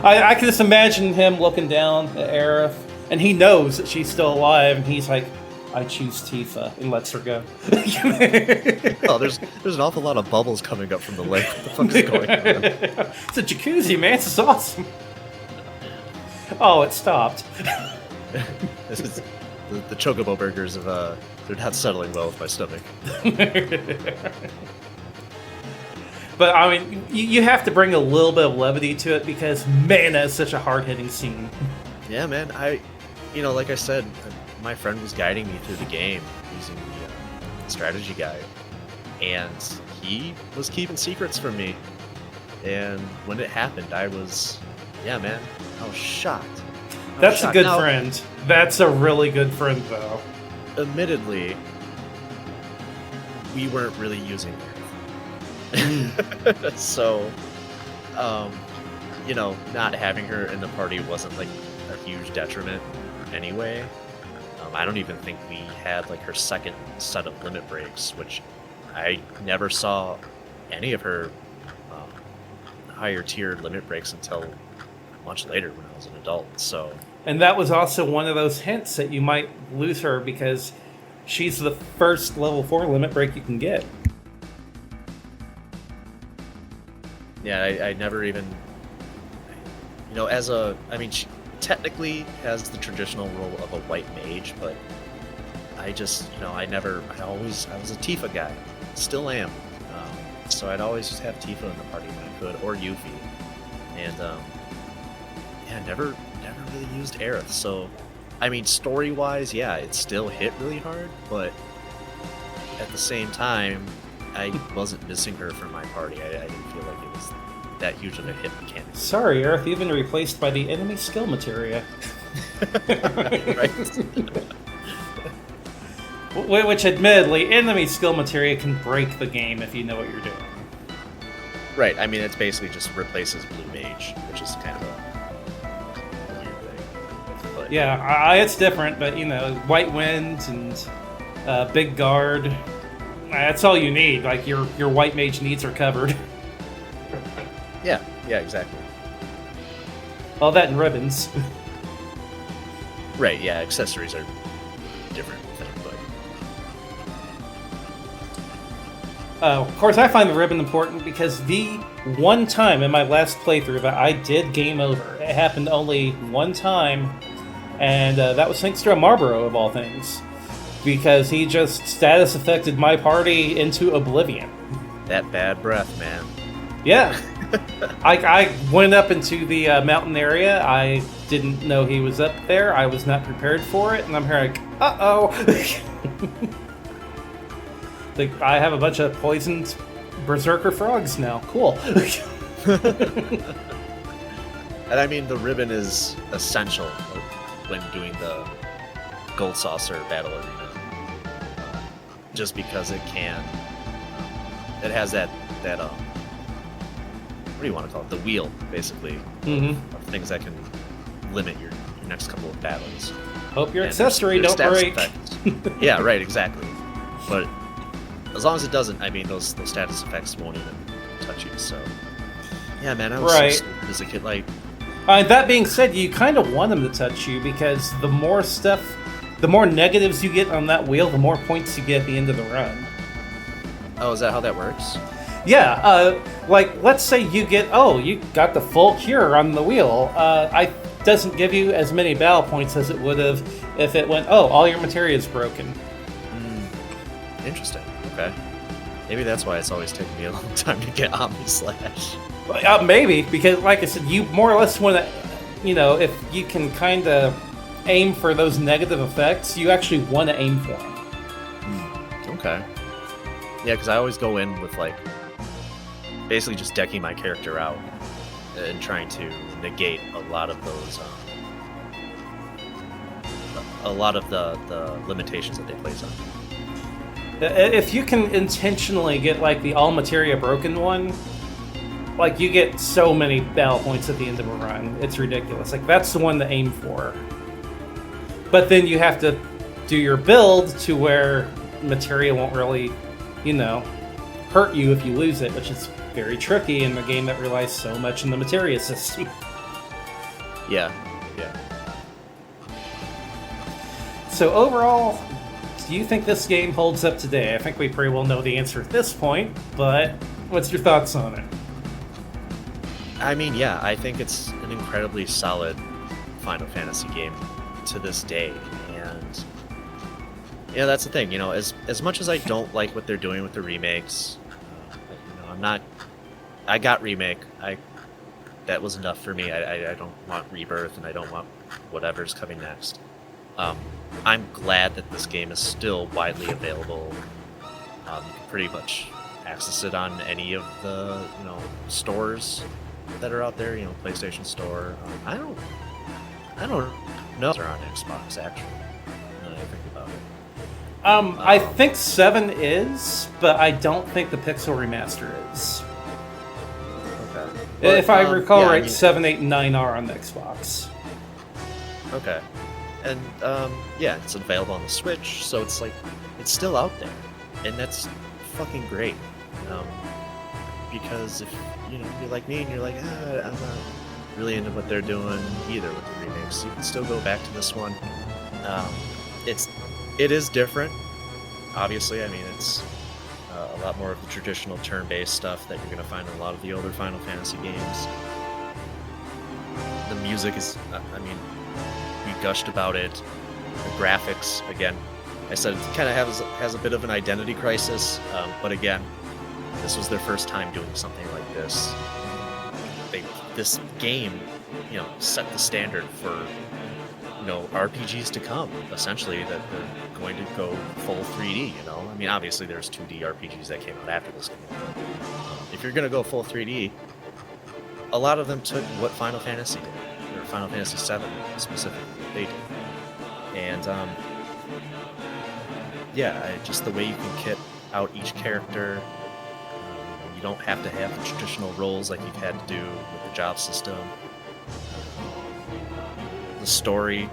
Speaker 1: I can just imagine him looking down at Aerith, and he knows that she's still alive, and he's like, I choose Tifa, and lets her go.
Speaker 2: Oh, there's an awful lot of bubbles coming up from the lake. What the fuck is going on?
Speaker 1: It's a jacuzzi, man. This is awesome. Oh, it stopped.
Speaker 2: This is the Chocobo burgers of they're not settling well with my stomach.
Speaker 1: But I mean, you have to bring a little bit of levity to it because, man, that's such a hard-hitting scene.
Speaker 2: Yeah, man. Like I said, my friend was guiding me through the game using the strategy guide, and he was keeping secrets from me. And when it happened, I was shocked.
Speaker 1: That's a good friend. That's a really good friend, though.
Speaker 2: Admittedly, we weren't really using it. So, not having her in the party wasn't like a huge detriment anyway. I don't even think we had like her second set of limit breaks, which I never saw any of her higher tier limit breaks until much later when I was an adult. So,
Speaker 1: And that was also one of those hints that you might lose her because she's the first level 4 limit break you can get.
Speaker 2: yeah, I never even, she technically has the traditional role of a white mage, but I was a Tifa guy, still am. So I'd always just have Tifa in the party when I could, or Yuffie, and never really used Aerith. So, I mean, story-wise, yeah, it still hit really hard, but at the same time, I wasn't missing her from my party. I didn't feel like it was that huge of a hit mechanic.
Speaker 1: Sorry, Earth, you've been replaced by the enemy skill materia.
Speaker 2: Right.
Speaker 1: Which, admittedly, enemy skill materia can break the game if you know what you're doing.
Speaker 2: Right, I mean, it's basically just replaces Blue Mage, which is kind of a weird thing. But,
Speaker 1: Yeah, it's different, but, White Wind and Big Guard, that's all you need. Like, your white mage needs are covered.
Speaker 2: yeah, exactly.
Speaker 1: All that and ribbons.
Speaker 2: Right, yeah, accessories are different thing, but...
Speaker 1: Of course, I find the ribbon important because the one time in my last playthrough that I did game over, it happened only one time, and that was thanks to a Marlboro of all things, because he just status affected my party into oblivion.
Speaker 2: That bad breath, man.
Speaker 1: Yeah. I went up into the mountain area. I didn't know he was up there. I was not prepared for it, and I'm here like, uh-oh. Like, I have a bunch of poisoned berserker frogs now. Cool.
Speaker 2: And I mean, the ribbon is essential when doing the Gold Saucer Battle Arena. Just because it has that what do you want to call it? The wheel, basically, of things that can limit your next couple of battles.
Speaker 1: Hope your
Speaker 2: And
Speaker 1: accessory
Speaker 2: there's
Speaker 1: don't
Speaker 2: status
Speaker 1: break.
Speaker 2: effects. Yeah, right, exactly. But as long as it doesn't, I mean, those status effects won't even touch you. So, yeah, man, I was
Speaker 1: Right.
Speaker 2: so stupid as a kid. Like,
Speaker 1: That being said, you kind of want them to touch you because the more negatives you get on that wheel, the more points you get at the end of the run.
Speaker 2: oh, is that how that works?
Speaker 1: Yeah, like, let's say you got the full cure on the wheel. It doesn't give you as many battle points as it would have if it went, all your materia is broken.
Speaker 2: Interesting. Okay. Maybe that's why it's always taken me a long time to get Omni Slash.
Speaker 1: Maybe, because, like I said, you more or less want to, if you can kind of aim for those negative effects, you actually want to aim for them.
Speaker 2: Okay. Yeah, because I always go in with, like, basically just decking my character out and trying to negate a lot of those, the limitations that they place on you.
Speaker 1: If you can intentionally get, like, the all materia broken one, like, you get so many battle points at the end of a run. It's ridiculous. Like, that's the one to aim for. But then you have to do your build to where materia won't really, hurt you if you lose it, which is very tricky in a game that relies so much on the materia system.
Speaker 2: Yeah.
Speaker 1: So overall, do you think this game holds up today? I think we pretty well know the answer at this point, but what's your thoughts on it?
Speaker 2: I mean, yeah, I think it's an incredibly solid Final Fantasy game to this day, and yeah, that's the thing. As much as I don't like what they're doing with the remakes, I got Remake. That was enough for me. I don't want Rebirth, and I don't want whatever's coming next. I'm glad that this game is still widely available. You can pretty much access it on any of the stores that are out there. PlayStation Store. I don't know if they're on Xbox actually. Now that I think about it.
Speaker 1: I think 7 is, but I don't think the Pixel Remaster is.
Speaker 2: Okay.
Speaker 1: If I recall
Speaker 2: yeah,
Speaker 1: right, 7, 8, and 9 are on the Xbox.
Speaker 2: Okay. And yeah, it's available on the Switch, so it's still out there, and that's fucking great. Because if you're like me and you're like, I'm really into what they're doing either with the remakes, you can still go back to this one. It is different, obviously. I mean, it's a lot more of the traditional turn-based stuff that you're going to find in a lot of the older Final Fantasy games. The music is, I mean, we gushed about it. The graphics, again, I said it kind of has a bit of an identity crisis, but again, this was their first time doing something like this. This game, set the standard for, RPGs to come, essentially, that they're going to go full 3D, I mean, obviously there's 2D RPGs that came out after this game. If you're going to go full 3D, a lot of them took what Final Fantasy did, or Final Fantasy VII specifically, they did. And, just the way you can kit out each character. You don't have to have the traditional roles like you've had to do with the job system. The story,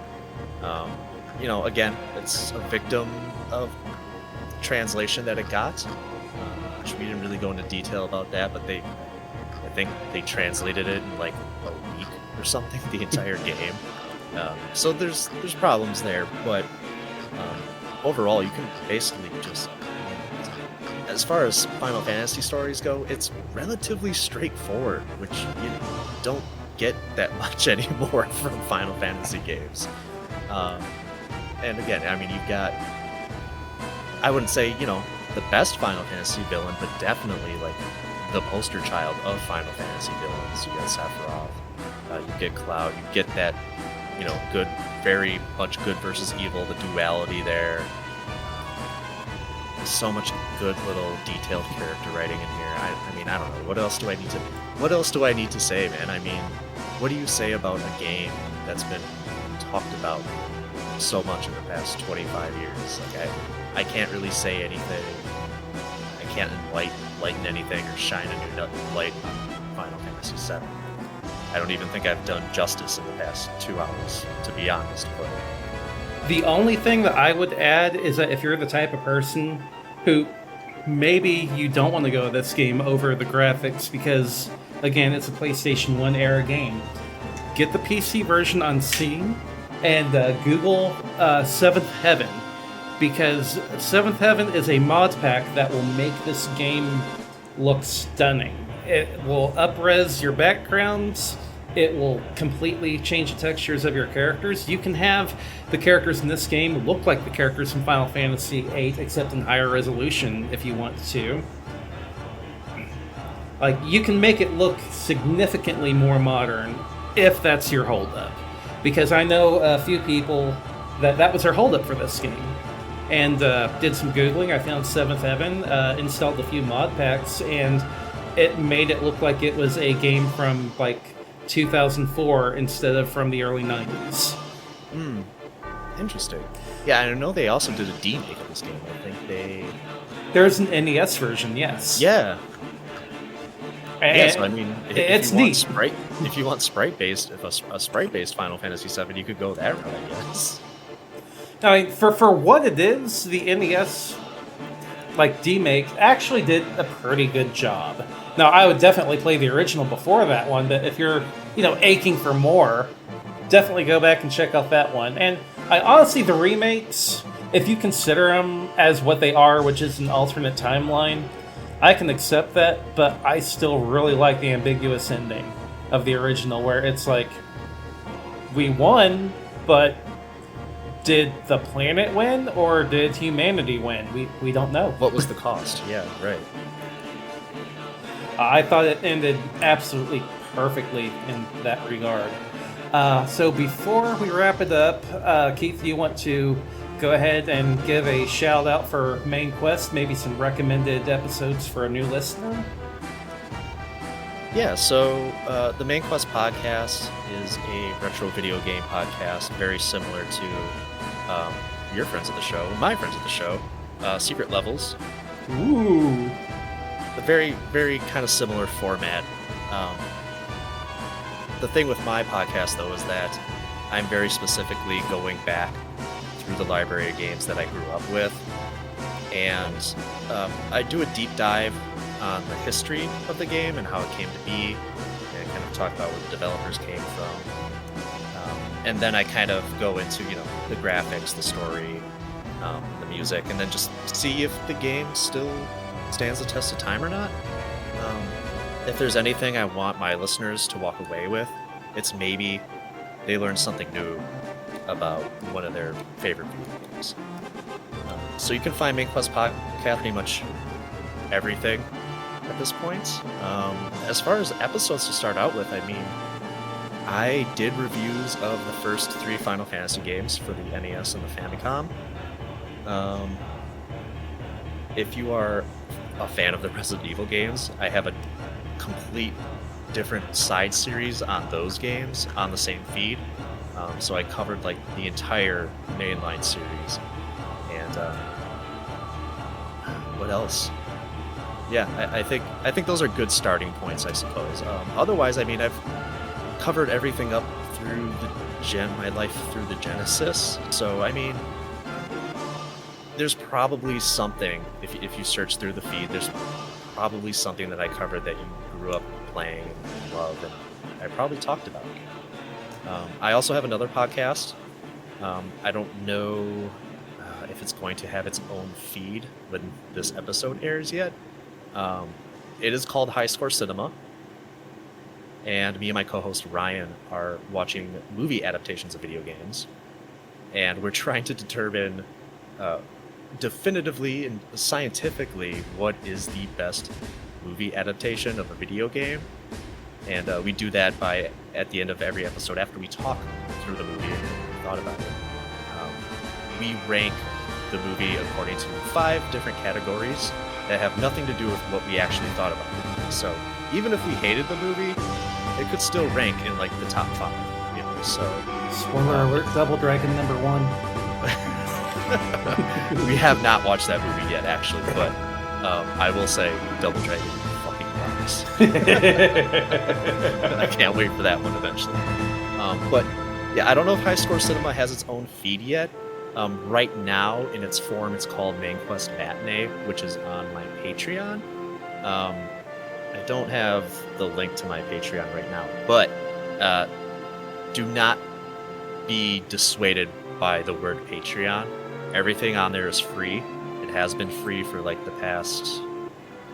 Speaker 2: again, it's a victim of translation that it got, which we didn't really go into detail about that, but I think they translated it in like a week or something, the entire game. So there's problems there, but overall, you can basically just, as far as Final Fantasy stories go, it's relatively straightforward, which you don't get that much anymore from Final Fantasy games. And again, I mean, you've got, I wouldn't say, the best Final Fantasy villain, but definitely like the poster child of Final Fantasy villains. You get Sephiroth, you get Cloud, you get that, good, very much good versus evil, the duality there. So much good little detailed character writing in here. I mean, I don't know. What else do I need to say, man? I mean, what do you say about a game that's been talked about so much in the past 25 years? Like, I can't really say anything. I can't enlighten anything or shine a new light on Final Fantasy VII. I don't even think I've done justice in the past 2 hours, to be honest. But
Speaker 1: The only thing that I would add is that if you're the type of person who maybe you don't want to go with this game over the graphics because, again, it's a PlayStation 1 era game, get the PC version on Steam and Google Seventh Heaven, because Seventh Heaven is a mod pack that will make this game look stunning. It will up-res your backgrounds. It will completely change the textures of your characters. You can have the characters in this game look like the characters from Final Fantasy VIII, except in higher resolution if you want to. Like, you can make it look significantly more modern if that's your holdup. Because I know a few people that was their holdup for this game. And did some Googling. I found Seventh Heaven, installed a few mod packs, and it made it look like it was a game from, like, 2004 instead of from the early 90s.
Speaker 2: Interesting. Yeah, I know they also did a remake of this game. I think
Speaker 1: There's an NES version, yes.
Speaker 2: Yeah.
Speaker 1: And
Speaker 2: so I mean,
Speaker 1: it's neat.
Speaker 2: If you want sprite-based, if a sprite-based Final Fantasy VII, you could go that route, I guess.
Speaker 1: I mean, for what it is, the NES remake actually did a pretty good job. Now, I would definitely play the original before that one, but if you're, aching for more, definitely go back and check out that one. And I honestly, the remakes, if you consider them as what they are, which is an alternate timeline, I can accept that, but I still really like the ambiguous ending of the original, where it's like, we won, but did the planet win, or did humanity win? We don't know.
Speaker 2: What was the cost? Yeah, right.
Speaker 1: I thought it ended absolutely perfectly in that regard. So before we wrap it up, Keith, you want to go ahead and give a shout out for Main Quest, maybe some recommended episodes for a new listener?
Speaker 2: Yeah, so the Main Quest podcast is a retro video game podcast, very similar to your friends of the show, my friends of the show, Secret Levels.
Speaker 1: Ooh.
Speaker 2: A very, very kind of similar format. The thing with my podcast, though, is that I'm very specifically going back through the library of games that I grew up with, and I do a deep dive on the history of the game and how it came to be, and kind of talk about where the developers came from. And then I kind of go into, the graphics, the story, the music, and then just see if the game still stands the test of time or not. If there's anything I want my listeners to walk away with, it's maybe they learned something new about one of their favorite video games. So you can find Main Quest Podcast pretty much everything at this point. As far as episodes to start out with, I did reviews of the first 3 Final Fantasy games for the NES and the Famicom. If you are a fan of the Resident Evil games, I have a complete different side series on those games on the same feed. So I covered like the entire mainline series. And what else? Yeah, I think those are good starting points, I suppose. Otherwise, I've covered everything up through my life through the Genesis. So there's probably something, if you search through the feed, there's probably something that I covered that you grew up playing and love, and I probably talked about. I also have another podcast. I don't know if it's going to have its own feed when this episode airs yet. It is called High Score Cinema. And me and my co-host Ryan are watching movie adaptations of video games. And we're trying to determine definitively and scientifically what is the best movie adaptation of a video game. And we do that at the end of every episode, after we talk through the movie and what we thought about it. We rank the movie according to 5 different categories that have nothing to do with what we actually thought about the movie. So even if we hated the movie, it could still rank in like the top 5. So
Speaker 1: spoiler alert: Double Dragon number 1.
Speaker 2: We have not watched that movie yet, actually, but I will say Double Dragon fucking rocks. I can't wait for that one eventually. But yeah, I don't know if High Score Cinema has its own feed yet. Right now, in its form, it's called Main Quest Matinee, which is on my Patreon. I don't have the link to my Patreon right now, but do not be dissuaded by the word Patreon. Everything on there is free. It has been free for like the past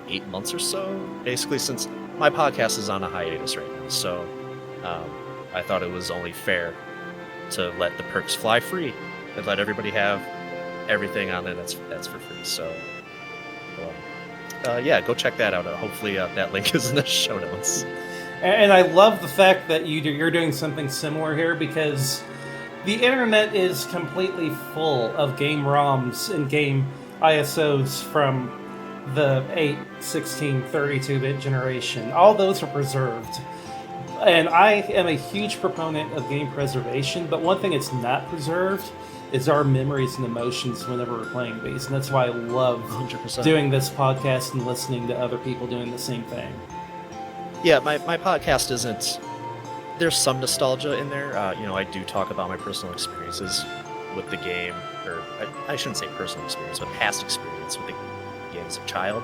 Speaker 2: 8 months or so, basically since my podcast is on a hiatus right now. So I thought it was only fair to let the perks fly free and let everybody have everything on there that's for free. So yeah, go check that out. Hopefully that link is in the show notes.
Speaker 1: And I love the fact that you're doing something similar here, because the internet is completely full of game ROMs and game ISOs from the 8, 16, 32-bit generation. All those are preserved. And I am a huge proponent of game preservation, but one thing it's not preserved is our memories and emotions whenever we're playing these. And that's why I love
Speaker 2: 100%.
Speaker 1: doing this podcast and listening to other people doing the same thing.
Speaker 2: Yeah, my podcast isn't... There's some nostalgia in there. I do talk about my personal experiences with the game, or I shouldn't say personal experience, but past experience with the game as a child.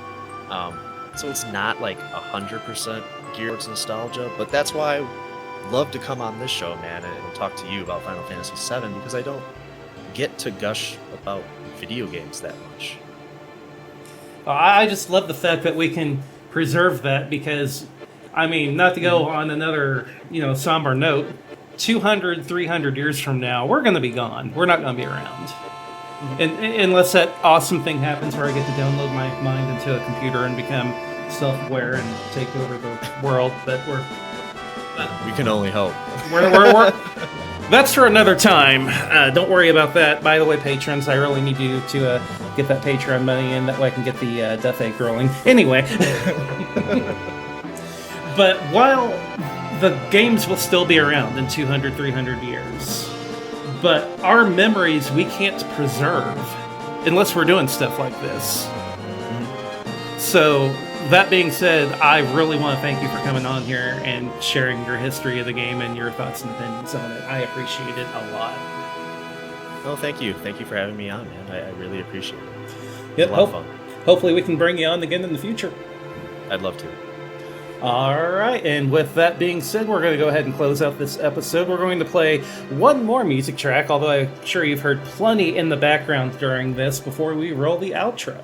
Speaker 2: So it's not like 100% geared towards nostalgia, but that's why I love to come on this show, man, and talk to you about Final Fantasy VII, because I don't get to gush about video games that much.
Speaker 1: I just love the fact that we can preserve that, because, not to go on another, somber note, 200, 300 years from now, we're going to be gone. We're not going to be around. And unless that awesome thing happens where I get to download my mind into a computer and become self-aware and take over the world, but
Speaker 2: we can only hope.
Speaker 1: We're that's for another time. Don't worry about that. By the way, patrons, I really need you to get that Patreon money in. That way I can get the Death Egg rolling. Anyway. But while the games will still be around in 200, 300 years, but our memories we can't preserve unless we're doing stuff like this. So, that being said, I really want to thank you for coming on here and sharing your history of the game and your thoughts and opinions on it. I appreciate it a lot.
Speaker 2: Oh, thank you. Thank you for having me on, man. I really appreciate it.
Speaker 1: Yep,
Speaker 2: a lot of fun.
Speaker 1: Hopefully we can bring you on again in the future.
Speaker 2: I'd love to.
Speaker 1: Alright, and with that being said, we're going to go ahead and close out this episode. We're going to play one more music track, although I'm sure you've heard plenty in the background during this before we roll the outro.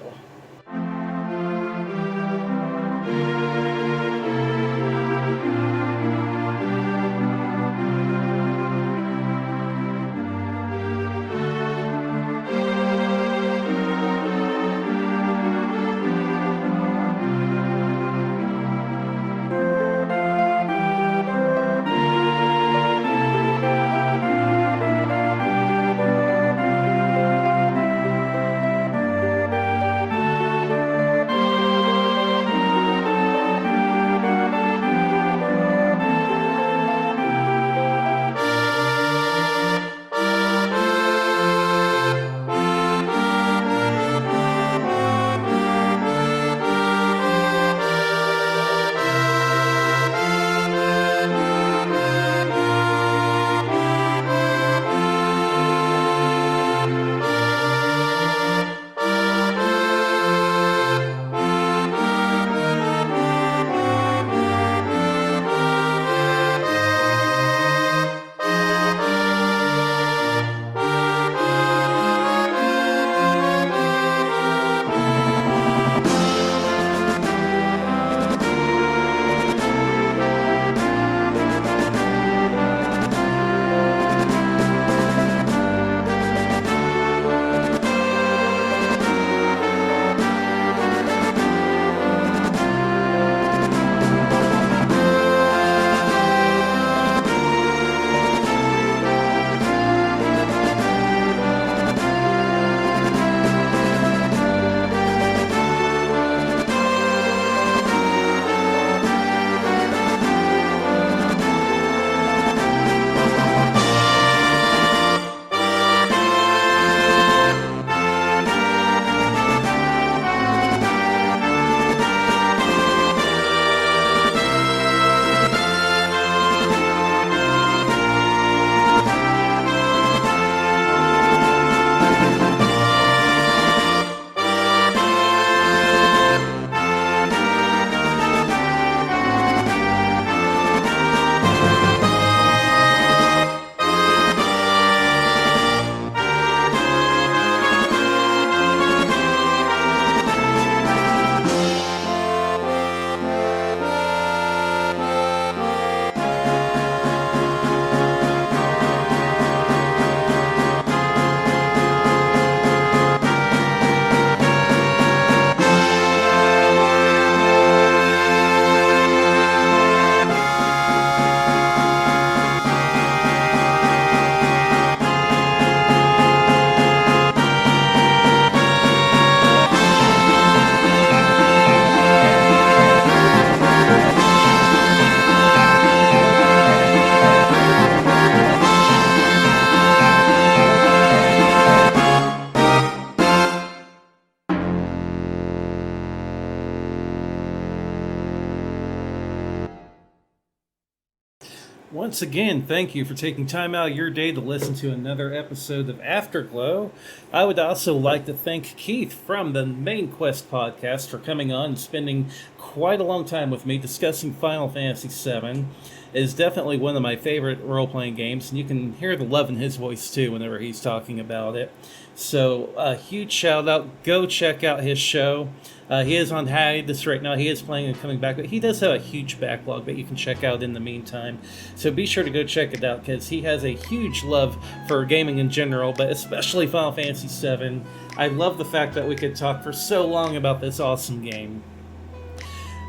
Speaker 1: Once again, thank you for taking time out of your day to listen to another episode of Afterglow. I would also like to thank Keith from the Main Quest podcast for coming on and spending quite a long time with me discussing Final Fantasy VII. It is definitely one of my favorite role-playing games, and you can hear the love in his voice too whenever he's talking about it. So a huge shout out. Go check out his show. He is on hiatus right now. He is playing and coming back, but he does have a huge backlog that you can check out in the meantime. So be sure to go check it out because he has a huge love for gaming in general, but especially Final Fantasy VII. I love the fact that we could talk for so long about this awesome game.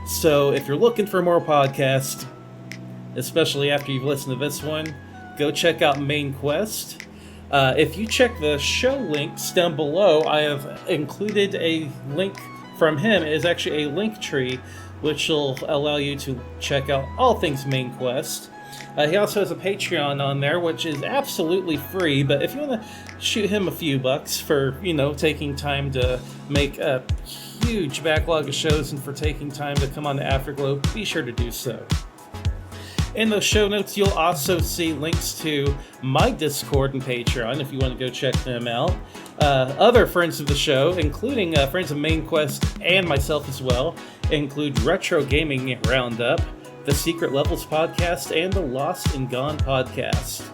Speaker 1: So if you're looking for more podcasts, especially after you've listened to this one, go check out Main Quest. If you check the show links down below, I have included a link from him. It is actually a link tree which will allow you to check out all things Main Quest. He also has a Patreon on there, which is absolutely free, but if you want to shoot him a few bucks for, taking time to make a huge backlog of shows and for taking time to come on to Afterglow, be sure to do so. In those show notes, you'll also see links to my Discord and Patreon if you want to go check them out. Other friends of the show, including friends of Main Quest and myself as well, include Retro Gaming Roundup, the Secret Levels podcast, and the Lost and Gone podcast.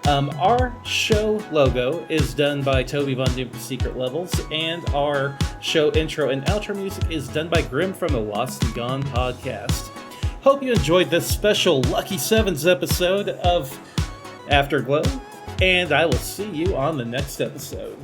Speaker 1: Our show logo is done by TobyVonDoom for Secret Levels, and our show intro and outro music is done by Grim from the Lost and Gone podcast. Hope you enjoyed this special Lucky Sevens episode of Afterglow, and I will see you on the next episode.